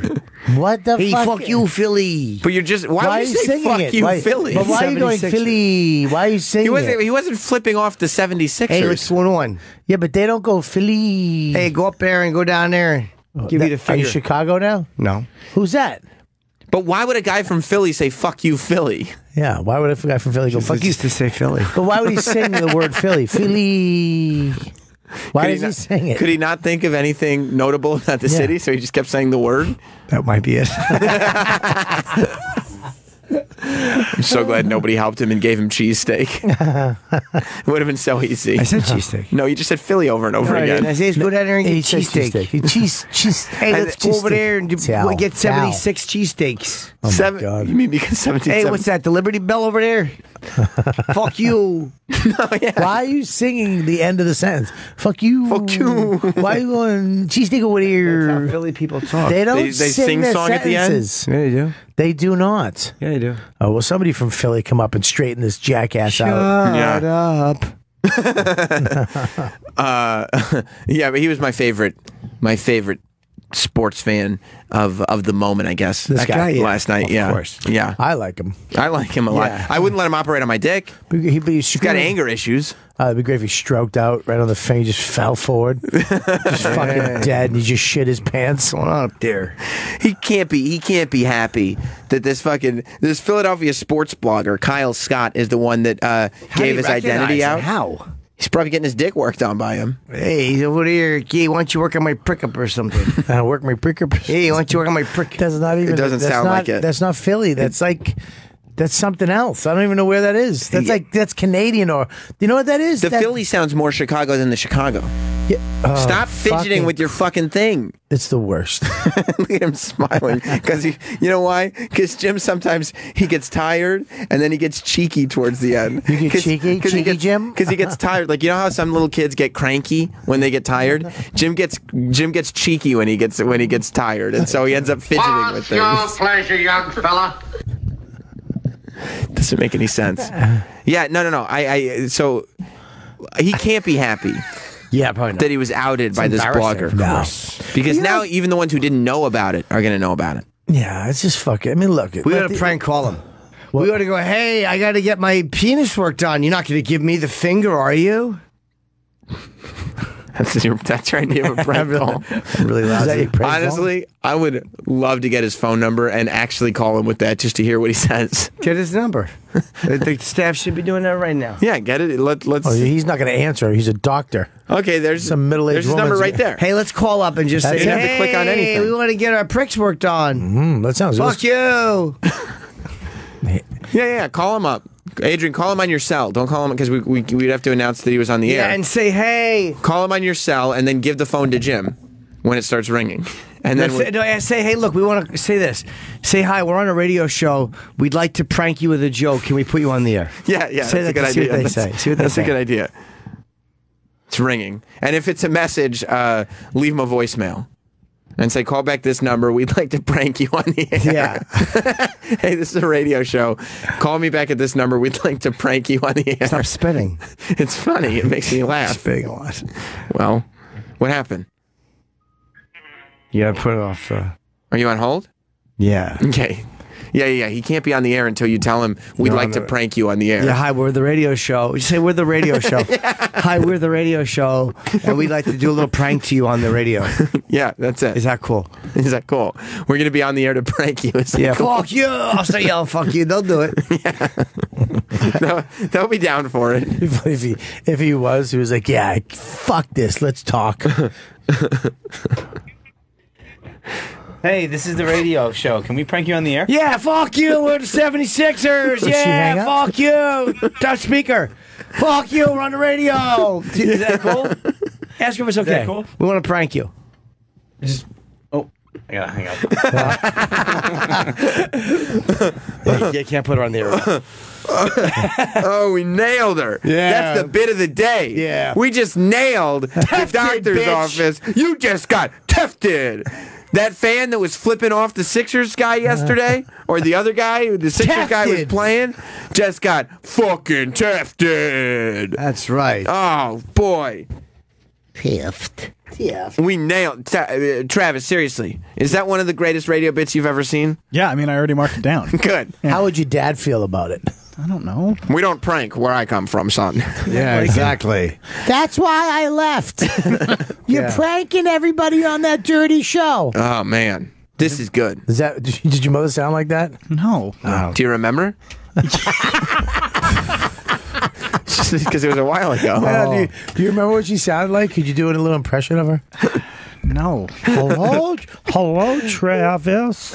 Speaker 3: What the
Speaker 1: hey,
Speaker 3: fuck?
Speaker 1: Fuck you, Philly.
Speaker 2: But you're just... Why would you say
Speaker 3: singing
Speaker 2: fuck
Speaker 3: it?
Speaker 2: you,
Speaker 3: Why,
Speaker 2: Philly?
Speaker 3: But why are you going Philly? Why are you singing
Speaker 2: He wasn't flipping off the 76ers.
Speaker 1: Hey, what's going on?
Speaker 3: Yeah, but they don't go Philly.
Speaker 1: Hey, go up there and go down there. Give you the
Speaker 3: Are
Speaker 1: finger.
Speaker 3: you Chicago now?
Speaker 1: No.
Speaker 3: Who's that?
Speaker 2: But why would a guy from Philly say "fuck you, Philly"?
Speaker 3: Yeah, why would a guy from Philly go "fuck you"?
Speaker 1: Used to say Philly.
Speaker 3: But why would he sing the word Philly? Philly. Why is he saying it?
Speaker 2: Could he not think of anything notable about the city, so he just kept saying the word?
Speaker 1: That might be it.
Speaker 2: I'm so glad nobody helped him and gave him cheesesteak. It would have been so easy.
Speaker 1: I said cheesesteak.
Speaker 2: No, you just said Philly over and over again.
Speaker 1: I said, go down there and get cheesesteak.
Speaker 3: Cheese.
Speaker 1: Hey, let's go over there and get 76 cheesesteaks.
Speaker 3: Oh my God.
Speaker 2: You mean because 77?
Speaker 1: Hey, what's that? The Liberty Bell over there? Fuck you.
Speaker 3: Why are you singing the end of the sentence? Fuck you.
Speaker 2: Fuck you.
Speaker 3: Why are you going cheesesteak over here?
Speaker 1: That's how Philly people talk.
Speaker 3: They don't
Speaker 2: They sing
Speaker 3: their
Speaker 2: song at the end?
Speaker 3: sentences.
Speaker 1: Yeah, they do.
Speaker 3: They do not.
Speaker 1: Yeah, they do.
Speaker 3: Oh, well, somebody from Philly come up and straighten this jackass out.
Speaker 1: Shut up.
Speaker 2: Yeah, but he was my favorite sports fan of the moment, I guess.
Speaker 3: This guy, yeah.
Speaker 2: Last night,
Speaker 1: Of course.
Speaker 2: Yeah.
Speaker 3: I like him.
Speaker 2: I like him a lot.
Speaker 3: Yeah.
Speaker 2: I wouldn't let him operate on my dick.
Speaker 3: He's
Speaker 2: got anger issues.
Speaker 3: It'd be great if he stroked out right on the thing. He just fell forward. Just fucking dead, and he just shit his pants.
Speaker 1: What's going on up there?
Speaker 2: He can't be happy that this Philadelphia sports blogger, Kyle Scott, is the one that gave his identity out.
Speaker 1: How?
Speaker 2: He's probably getting his dick worked on by him.
Speaker 1: Hey, he's over there. Hey, why don't you work on my prick up or something?
Speaker 3: Work my prick up.
Speaker 1: Hey, why don't you work on my prick?
Speaker 3: That's not even.
Speaker 2: It doesn't sound like it.
Speaker 3: That's not Philly. That's like. That's something else. I don't even know where that is. That's Canadian, or do you know what that is?
Speaker 2: The Philly sounds more Chicago than the Chicago.
Speaker 3: Yeah.
Speaker 2: Stop fidgeting with your fucking thing.
Speaker 3: It's the worst.
Speaker 2: Look at him smiling because you know why? Because Jim sometimes he gets tired and then he gets cheeky towards the end.
Speaker 3: You get cheeky, Jim?
Speaker 2: Because he gets tired. Like you know how some little kids get cranky when they get tired. Jim gets cheeky when he gets tired, and so he ends up fidgeting with things.
Speaker 21: Your pleasure, young fella.
Speaker 2: Doesn't make any sense. Yeah, no. So he can't be happy.
Speaker 1: Yeah, probably not.
Speaker 2: That he was outed by this blogger.
Speaker 1: Of course.
Speaker 2: Because now even the ones who didn't know about it are going to know about it.
Speaker 3: Yeah, it's just fucking. I mean, look.
Speaker 1: We got to prank call him. We got to go, hey, I got to get my penis work done. You're not going to give me the finger, are you?
Speaker 2: That's your idea of a prank call.
Speaker 1: Really lousy.
Speaker 2: Honestly, I would love to get his phone number and actually call him with that just to hear what he says.
Speaker 1: Get his number. The staff should be doing that right now.
Speaker 2: Yeah, get it. Let's.
Speaker 3: Oh, he's not going to answer. He's a doctor.
Speaker 2: Okay, there's
Speaker 3: some middle-aged
Speaker 2: There's his number right there.
Speaker 1: Hey, let's call up and just say,
Speaker 2: you don't have to click on anything.
Speaker 1: We want to get our pricks worked on.
Speaker 3: That sounds
Speaker 1: Fuck you.
Speaker 2: Yeah. Call him up. Adrian, call him on your cell. Don't call him because we'd have to announce that he was on the air.
Speaker 1: Yeah, and say, hey.
Speaker 2: Call him on your cell and then give the phone to Jim when it starts ringing. And then
Speaker 1: say, hey, look, we want to say this. Say, hi, we're on a radio show. We'd like to prank you with a joke. Can we put you on the air?
Speaker 2: Yeah,
Speaker 1: say
Speaker 2: that's a good idea.
Speaker 1: See what they say. See what they
Speaker 2: that's
Speaker 1: say.
Speaker 2: a good idea. It's ringing. And if it's a message, leave him a voicemail. And say, call back this number. We'd like to prank you on the air.
Speaker 1: Yeah.
Speaker 2: Hey, this is a radio show. Call me back at this number. We'd like to prank you on the air.
Speaker 1: Stop spitting.
Speaker 2: It's funny. It makes me laugh.
Speaker 1: Spitting a lot.
Speaker 2: Well, what happened?
Speaker 1: You got to put it off.
Speaker 2: Are you on hold?
Speaker 1: Yeah.
Speaker 2: Okay. Yeah. He can't be on the air until you tell him we'd like to prank you on the air.
Speaker 1: Yeah, hi, we're the radio show. You say we're the radio show. Hi, we're the radio show, and we'd like to do a little prank to you on the radio.
Speaker 2: Yeah, that's it.
Speaker 1: Is that cool?
Speaker 2: Is that cool? We're going to be on the air to prank you. Is that cool?
Speaker 1: Fuck you. I'll say, yo, fuck you. They'll do it.
Speaker 2: They'll be down for it.
Speaker 3: If he was like, yeah, fuck this. Let's talk.
Speaker 15: Hey, this is the radio show. Can we prank you on the air?
Speaker 1: Yeah, fuck you. We're the 76ers.
Speaker 3: Does she hang
Speaker 1: Yeah,
Speaker 3: up?
Speaker 1: fuck you. Touch speaker. Fuck you. We're on the radio. Is that cool? Ask her if it's okay.
Speaker 15: that cool?
Speaker 1: We want to prank you.
Speaker 15: I gotta hang up.
Speaker 1: You can't put her on the air.
Speaker 2: Oh, we nailed her.
Speaker 1: Yeah.
Speaker 2: That's the bit of the day.
Speaker 1: Yeah.
Speaker 2: We just nailed the doctor's
Speaker 1: bitch.
Speaker 2: office. You just got tefted. That fan that was flipping off the Sixers guy yesterday, or the other guy who the Sixers guy was playing, just got fucking tefted.
Speaker 1: That's right.
Speaker 2: Oh, boy.
Speaker 1: Piffed. Yeah.
Speaker 2: We nailed Travis, seriously. Is that one of the greatest radio bits you've ever seen?
Speaker 10: Yeah, I mean, I already marked it down.
Speaker 2: Good.
Speaker 3: How would your dad feel about it?
Speaker 10: I don't know.
Speaker 2: We don't prank where I come from, son.
Speaker 1: Yeah, exactly.
Speaker 3: That's why I left. You're pranking everybody on that dirty show.
Speaker 2: Oh, man. This is good.
Speaker 3: Is that? Did your mother sound like that?
Speaker 10: No.
Speaker 2: Do you remember? Because it was a while ago.
Speaker 3: Do you remember what she sounded like? Could you do a little impression of her?
Speaker 10: No.
Speaker 3: Hello, Travis.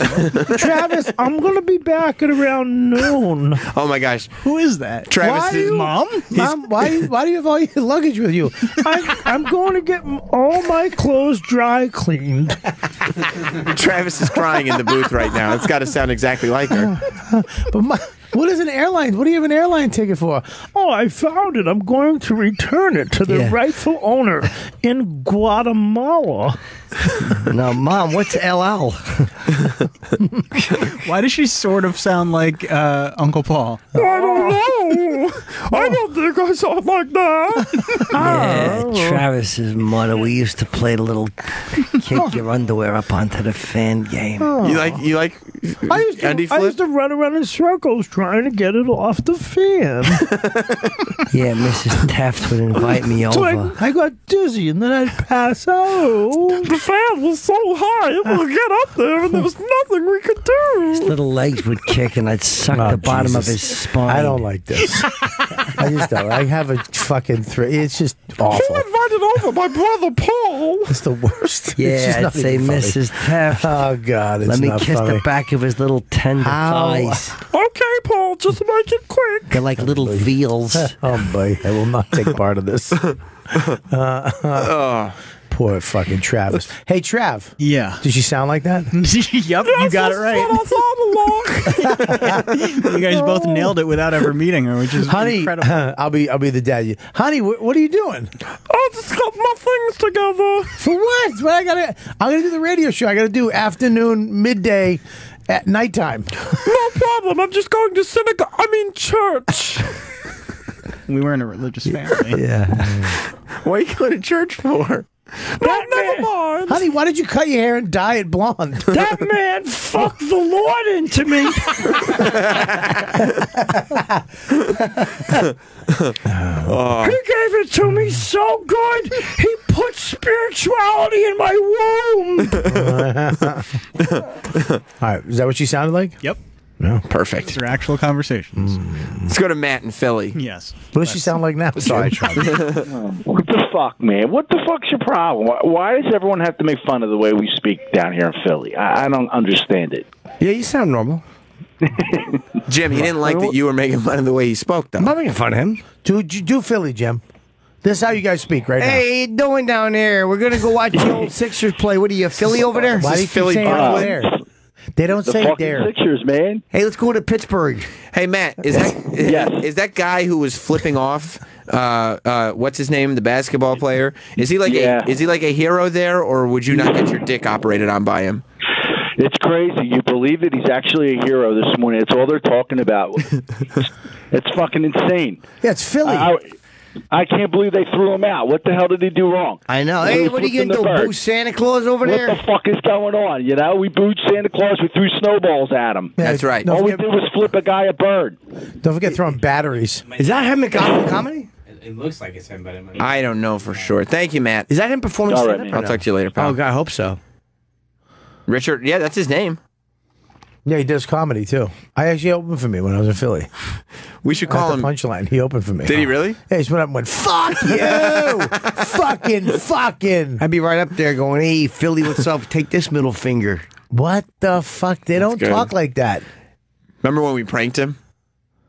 Speaker 3: Travis, I'm gonna be back at around noon.
Speaker 2: Oh my gosh,
Speaker 10: who is that?
Speaker 2: Travis'
Speaker 10: mom.
Speaker 3: Mom, why do you have all your luggage with you? I'm going to get all my clothes dry cleaned.
Speaker 2: Travis is crying in the booth right now. It's got to sound exactly like her.
Speaker 3: But what is an airline? What do you have an airline ticket for? Oh, I found it. I'm going to return it to the rightful owner in Guatemala.
Speaker 1: No, Mom, what's LL?
Speaker 10: Why does she sort of sound like Uncle Paul?
Speaker 3: I don't know. I don't think I sound like that.
Speaker 1: Yeah, Travis's mother. We used to play the little kick your underwear up onto the fan game.
Speaker 2: You like
Speaker 3: I used to run around in circles trying to get it off the fan.
Speaker 1: Yeah, Mrs. Taft would invite me over.
Speaker 3: So I got dizzy and then I'd pass out. The fan was so high it would get up there and there was nothing we could do.
Speaker 1: His little legs would kick and I'd suck the bottom of his spine.
Speaker 3: I don't like this. I just don't. I have a fucking It's just awful.
Speaker 4: Who invited over my brother Paul?
Speaker 3: It's the worst.
Speaker 1: Yeah, I'd say, Mrs. Taft.
Speaker 3: Oh, God, it's
Speaker 1: let me
Speaker 3: not
Speaker 1: kiss
Speaker 3: funny.
Speaker 1: the back of his little tender thighs.
Speaker 4: Okay, Paul, just make it quick.
Speaker 1: They're like little veals.
Speaker 3: Oh, boy. I will not take part of this. Poor fucking Travis. Hey, Trav.
Speaker 10: Yeah.
Speaker 3: Did she sound like that?
Speaker 10: Yep, you got it right. You guys both nailed it without ever meeting her, which is incredible.
Speaker 3: I'll be the dad. Honey, what are you doing?
Speaker 4: I just got my things together.
Speaker 3: For what? I'm gonna do the radio show. I gotta do afternoon, midday, at nighttime.
Speaker 4: No problem. I'm just going to church.
Speaker 10: We were in a religious family.
Speaker 1: Yeah.
Speaker 2: What are you going to church for?
Speaker 4: No, never mind.
Speaker 3: Honey, why did you cut your hair and dye it blonde?
Speaker 4: That man fucked the Lord into me. He gave it to me so good, he put spirituality in my womb.
Speaker 3: All right, is that what she sounded like?
Speaker 10: Yep.
Speaker 3: No.
Speaker 2: Perfect.
Speaker 10: These are actual conversations.
Speaker 2: Let's go to Matt in Philly.
Speaker 10: Yes.
Speaker 3: What does she sound like now? Sorry,
Speaker 6: What the fuck, man? What the fuck's your problem? Why does everyone have to make fun of the way we speak down here in Philly? I don't understand it.
Speaker 1: Yeah, you sound normal.
Speaker 2: Jim, he didn't like that you were making fun of the way he spoke, though.
Speaker 1: I'm not making fun of him.
Speaker 3: Do Philly, Jim. This is how you guys speak right now.
Speaker 1: Hey, how you doing down there? We're going to go watch the old Sixers play. What are you, Philly over there?
Speaker 3: Why do you keep saying over there? They don't
Speaker 6: the
Speaker 3: say
Speaker 6: fucking
Speaker 3: there.
Speaker 6: Sixers, man.
Speaker 1: Hey, let's go to Pittsburgh.
Speaker 2: Hey, Matt, is that guy who was flipping off? What's his name? The basketball player. Is he like a hero there, or would you not get your dick operated on by him?
Speaker 6: It's crazy. You believe it? He's actually a hero this morning. It's all they're talking about. It's fucking insane.
Speaker 3: Yeah, it's Philly.
Speaker 6: I can't believe they threw him out. What the hell did he do wrong?
Speaker 1: I know. Hey, what are you going to do? Boo Santa Claus over there?
Speaker 6: What the fuck is going on? You know, we booed Santa Claus. We threw snowballs at him.
Speaker 3: Yeah,
Speaker 2: That's right.
Speaker 6: All we did was flip a guy a bird.
Speaker 3: Don't forget throwing batteries.
Speaker 1: Is that him at Gotham Comedy?
Speaker 15: It looks like it's him, but
Speaker 2: I don't know for sure. Thank you, Matt.
Speaker 1: Is that him performing
Speaker 6: All right,
Speaker 1: stand-up?
Speaker 6: man.
Speaker 2: I'll talk to you later, pal.
Speaker 1: Oh, God, I hope so.
Speaker 2: Richard, yeah, that's his name.
Speaker 3: Yeah, he does comedy too. I actually opened for me when I was in Philly.
Speaker 2: We should call him
Speaker 3: Punchline. He opened for me.
Speaker 2: Did he really?
Speaker 3: Yeah, he just went up and went, "Fuck you, fucking."
Speaker 1: I'd be right up there going, "Hey, Philly, what's up? Take this middle finger."
Speaker 3: What the fuck? They don't
Speaker 2: good.
Speaker 3: talk like that.
Speaker 2: Remember when we pranked him?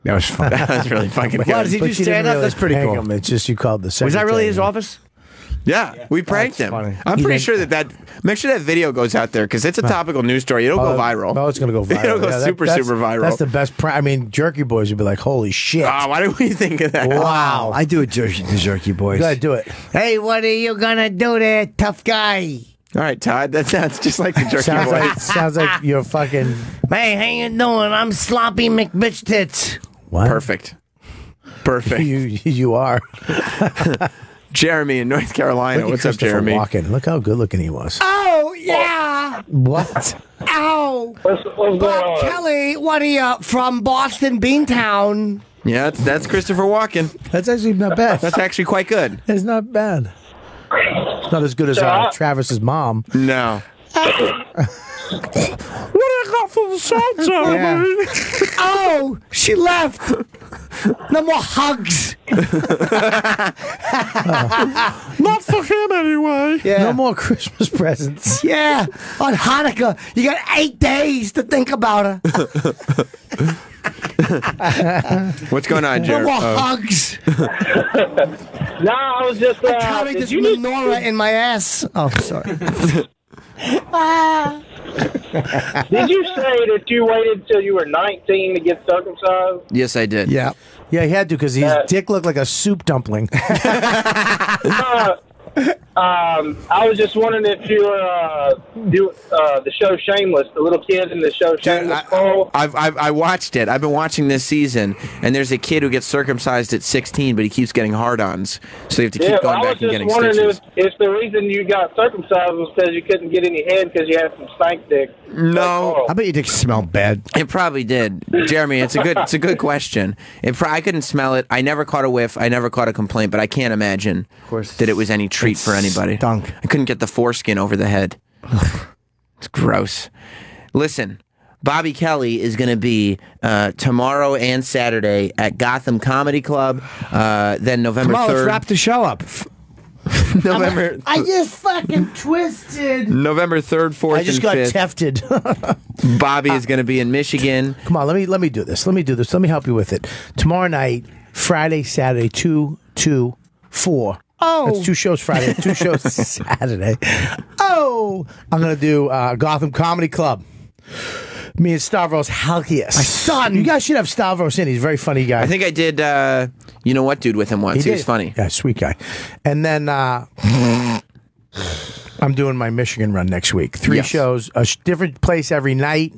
Speaker 1: That was fun.
Speaker 2: That was really fucking good.
Speaker 1: Wow, does he
Speaker 3: But
Speaker 1: do
Speaker 3: you didn't
Speaker 1: stand-up?
Speaker 3: really
Speaker 1: That's pretty
Speaker 3: prank
Speaker 1: cool.
Speaker 3: him. It's just you called the
Speaker 1: Was that really
Speaker 3: secretary.
Speaker 1: his office?
Speaker 2: Yeah, we pranked him.
Speaker 1: funny.
Speaker 2: I'm
Speaker 3: He
Speaker 2: pretty
Speaker 3: didn't-
Speaker 2: sure that make sure that video goes out there because it's a topical news story. It'll go viral.
Speaker 3: Oh, it's gonna go viral.
Speaker 2: It'll go
Speaker 3: Yeah,
Speaker 2: super viral.
Speaker 3: That's the best prank. I mean, Jerky Boys would be like, "Holy shit!"
Speaker 2: Oh, why did we think of that?
Speaker 3: Wow.
Speaker 1: I do a jerky boys.
Speaker 3: Go ahead, do it.
Speaker 1: Hey, what are you gonna do there, tough guy?
Speaker 2: All right, Todd, that sounds just like the jerky
Speaker 3: Sounds
Speaker 2: boy.
Speaker 3: sounds like you're fucking.
Speaker 1: Hey, how you doing? I'm Sloppy McBitch Tits.
Speaker 3: What?
Speaker 2: Perfect.
Speaker 3: You are.
Speaker 2: Jeremy in North Carolina. What's up, Jeremy?
Speaker 3: Walken. Look how good looking he was.
Speaker 1: Oh, yeah.
Speaker 3: What?
Speaker 1: Ow.
Speaker 14: What's going
Speaker 1: Bob
Speaker 14: on?
Speaker 1: Kelly, what are you, from Boston Beantown?
Speaker 2: Yeah, that's Christopher Walken.
Speaker 3: That's actually not bad.
Speaker 2: That's actually quite good.
Speaker 3: It's not bad. It's not as good as Travis's mom.
Speaker 2: No.
Speaker 4: What I got for the salsa,
Speaker 1: Yeah.
Speaker 4: man?
Speaker 1: Oh, she left. No more hugs.
Speaker 4: Not for him, anyway.
Speaker 1: Yeah.
Speaker 3: No more Christmas presents.
Speaker 1: Yeah. On Hanukkah, you got 8 days to think about her.
Speaker 2: What's going on,
Speaker 1: No
Speaker 2: Jeremy?
Speaker 1: more hugs.
Speaker 14: No, I was just.
Speaker 1: I'm carrying this menorah in my ass. Oh, sorry.
Speaker 14: Did you say that you waited till you were 19 to get circumcised?
Speaker 2: Yes, I did.
Speaker 3: Yeah. Yeah, he had to because his dick looked like a soup dumpling.
Speaker 14: I was just wondering if you do the show Shameless, the little kid in the show Shameless.
Speaker 2: I watched it. I've been watching this season, and there's a kid who gets circumcised at 16, but he keeps getting hard-ons, so you have to keep going back and getting
Speaker 14: I was just
Speaker 2: stitches.
Speaker 14: wondering if the reason you got circumcised was because you couldn't get any head because you had some stank dick.
Speaker 2: No,
Speaker 1: I bet your dick smelled bad.
Speaker 2: It probably did, Jeremy. It's a good question. I couldn't smell it. I never caught a whiff. I never caught a complaint, but I can't imagine that it was any treat for anybody.
Speaker 1: Stunk.
Speaker 2: I couldn't get the foreskin over the head. It's gross. Listen, Bobby Kelly is going to be tomorrow and Saturday at Gotham Comedy Club. Then November 3rd.
Speaker 1: Let's wrap the show up.
Speaker 2: November.
Speaker 12: I just fucking twisted.
Speaker 2: November 3rd, 4th,
Speaker 3: I just
Speaker 2: and
Speaker 3: got
Speaker 2: 5th.
Speaker 3: tefted.
Speaker 2: Bobby is going to be in Michigan.
Speaker 3: Come on, let me do this. Let me do this. Let me help you with it. Tomorrow night, Friday, Saturday, 2, 2, 4.
Speaker 1: Oh.
Speaker 3: That's 2 shows Friday, 2 shows Saturday. Oh, I'm going to do Gotham Comedy Club. Me and Stavros Halkias. My
Speaker 1: son.
Speaker 3: You guys should have Stavros in. He's a very funny guy.
Speaker 2: I think I did, you know what, dude, with him once. He was
Speaker 3: did.
Speaker 2: funny.
Speaker 3: Yeah, sweet guy. And then I'm doing my Michigan run next week. 3 shows, a different place every night.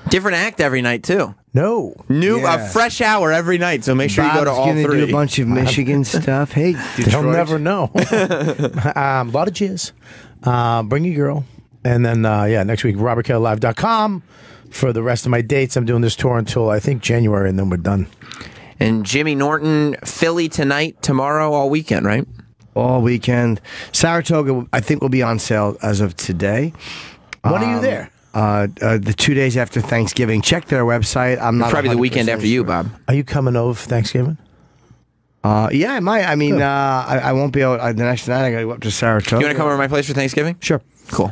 Speaker 2: Different act every night, too.
Speaker 3: No.
Speaker 2: A fresh hour every night, so make sure you go to all
Speaker 1: Bob's gonna
Speaker 2: 3.
Speaker 1: do a bunch of Michigan stuff. Hey, Detroit.
Speaker 3: They'll never know. A lot of jizz. Bring your girl. And then, next week, RobertKellyLive.com for the rest of my dates. I'm doing this tour until, I think, January, and then we're done.
Speaker 2: And Jimmy Norton, Philly tonight, tomorrow, all weekend, right?
Speaker 1: All weekend. Saratoga, I think, will be on sale as of today.
Speaker 3: When are you there?
Speaker 1: The 2 days after Thanksgiving. Check their website. I'm not
Speaker 2: probably the
Speaker 1: 100%
Speaker 2: weekend after you,
Speaker 1: sure.
Speaker 2: Bob.
Speaker 3: Are you coming over for Thanksgiving?
Speaker 1: Yeah, I might. I mean, I won't be able. The next night, I got to go up to Saratoga.
Speaker 2: You want to come over to my place for Thanksgiving?
Speaker 1: Sure.
Speaker 2: Cool.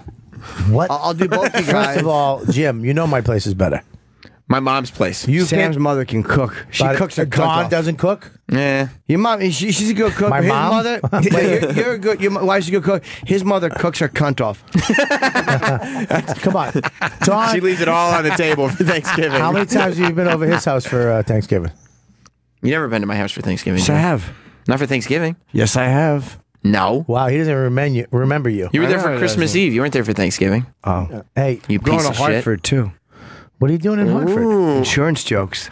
Speaker 3: What?
Speaker 1: I'll do both you guys.
Speaker 3: First of all, Jim, you know my place is better.
Speaker 2: My mom's place.
Speaker 1: Sam's mother can cook. She cooks her cunt
Speaker 3: Dawn
Speaker 1: off.
Speaker 3: doesn't cook?
Speaker 2: Yeah.
Speaker 1: Your mom, she's a good cook.
Speaker 3: My
Speaker 1: but his
Speaker 3: mom?
Speaker 1: mother, you're a good. Your wife's a good cook. His mother cooks her cunt off.
Speaker 3: Come on. Dawn,
Speaker 2: She leaves it all on the table for Thanksgiving.
Speaker 3: how many times have you been over his house for Thanksgiving?
Speaker 2: You never been to my house for Thanksgiving?
Speaker 1: Yes,
Speaker 2: Jim?
Speaker 1: I have.
Speaker 2: Not for Thanksgiving?
Speaker 1: Yes, I have.
Speaker 2: No.
Speaker 3: Wow, he doesn't remember you.
Speaker 2: You were there
Speaker 1: I
Speaker 2: for
Speaker 1: know,
Speaker 2: Christmas
Speaker 1: doesn't.
Speaker 2: Eve. You weren't there for Thanksgiving.
Speaker 1: Oh,
Speaker 3: Hey,
Speaker 2: You
Speaker 1: going
Speaker 2: piece
Speaker 1: to
Speaker 2: of shit.
Speaker 1: Hartford too.
Speaker 3: what are you doing in Hartford?
Speaker 1: Insurance jokes.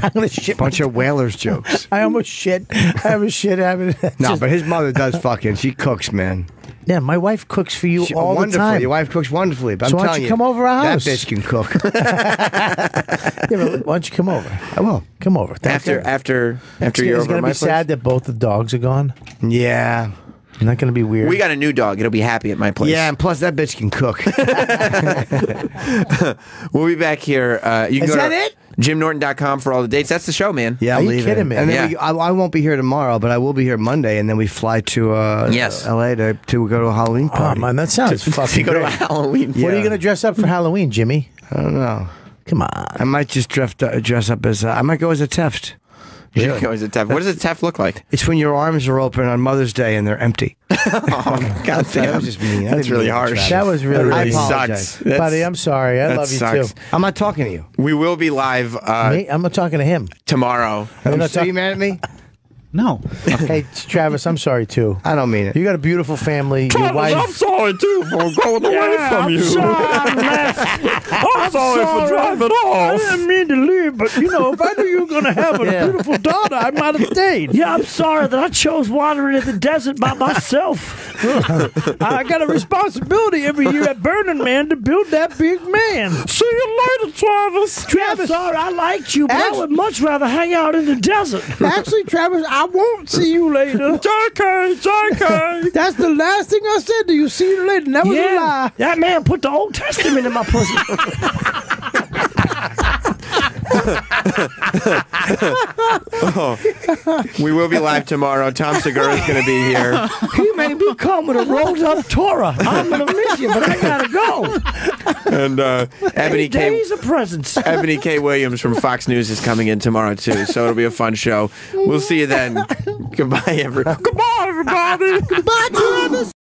Speaker 3: I'm gonna shit.
Speaker 1: Bunch of whalers jokes.
Speaker 3: I almost shit. I almost shit having.
Speaker 1: No, but his mother does fucking. She cooks, man.
Speaker 3: Yeah, my wife cooks for you all the time.
Speaker 1: Your wife cooks wonderfully. But
Speaker 3: So
Speaker 1: I'm
Speaker 3: why don't
Speaker 1: telling
Speaker 3: you come over our house?
Speaker 1: That bitch can cook.
Speaker 3: Yeah, but why don't you come over?
Speaker 1: I will.
Speaker 3: Come over.
Speaker 2: After you're
Speaker 3: It's
Speaker 2: over at
Speaker 3: gonna
Speaker 2: my
Speaker 3: be
Speaker 2: place.
Speaker 3: sad that both the dogs are gone.
Speaker 1: Yeah.
Speaker 3: Not gonna be weird.
Speaker 2: We got a new dog. It'll be happy at my place.
Speaker 1: Yeah, and plus that bitch can cook.
Speaker 2: We'll be back here. You can
Speaker 3: Is
Speaker 2: go
Speaker 3: that
Speaker 2: to
Speaker 3: it?
Speaker 2: JimNorton.com for all the dates. That's the show, man.
Speaker 1: Yeah,
Speaker 3: Are
Speaker 1: I'm
Speaker 3: you
Speaker 1: leaving.
Speaker 3: kidding me?
Speaker 1: And then
Speaker 2: Yeah.
Speaker 1: I won't be here tomorrow, but I will be here Monday, and then we fly to LA to go to a Halloween
Speaker 3: Oh
Speaker 1: party.
Speaker 3: man, that sounds fucking
Speaker 2: To go to a
Speaker 3: great.
Speaker 2: Halloween.
Speaker 3: What are you gonna dress up for Halloween, Jimmy?
Speaker 1: I don't know.
Speaker 3: Come on.
Speaker 1: I might just dress up as I might go as a Teft.
Speaker 2: You go as a Tef. What does a Tef look like?
Speaker 1: It's when your arms are open on Mother's Day and they're empty.
Speaker 2: Oh, God
Speaker 1: That
Speaker 2: damn.
Speaker 1: was just mean. I
Speaker 2: That's
Speaker 1: didn't
Speaker 2: really
Speaker 1: mean to
Speaker 2: harsh.
Speaker 1: Travis.
Speaker 3: That was really,
Speaker 1: I
Speaker 3: really
Speaker 1: apologize.
Speaker 2: sucks. That's-
Speaker 3: buddy. I'm sorry. I
Speaker 2: that
Speaker 3: love you
Speaker 2: sucks.
Speaker 3: too.
Speaker 1: I'm not talking to you.
Speaker 2: We will be live
Speaker 3: Me? I'm not talking to him.
Speaker 2: tomorrow.
Speaker 3: I'm not
Speaker 1: So you
Speaker 3: talking.
Speaker 1: mad at me?
Speaker 10: No.
Speaker 3: Hey, Travis, I'm sorry too.
Speaker 1: I don't mean it.
Speaker 3: You got a beautiful family. Your
Speaker 4: I'm
Speaker 3: wife.
Speaker 4: sorry too for going away from you. I'm sorry for driving off. I didn't mean to leave, but you know, if I knew you were going to have a beautiful daughter, I might have stayed. Yeah, I'm sorry that I chose wandering in the desert by myself. I got a responsibility every year at Burning Man to build that big man. See you later, Travis. Travis, sorry, I liked you, but I would much rather hang out in the desert. Actually, Travis, I won't see you later. JK. That's the last thing I said to you. See you later. That was a lie. That man put the Old Testament in my pussy.
Speaker 2: We will be live tomorrow. Tom Segura is going to be here.
Speaker 4: He may be coming with a rolled up Torah. I'm going to miss you, but I got to go.
Speaker 2: And Ebony
Speaker 4: 8
Speaker 2: K.
Speaker 4: days of presents.
Speaker 2: Ebony K. Williams from Fox News is coming in tomorrow too, so it'll be a fun show. We'll see you then. Goodbye, everyone.
Speaker 4: Goodbye, everybody. Goodbye, Travis.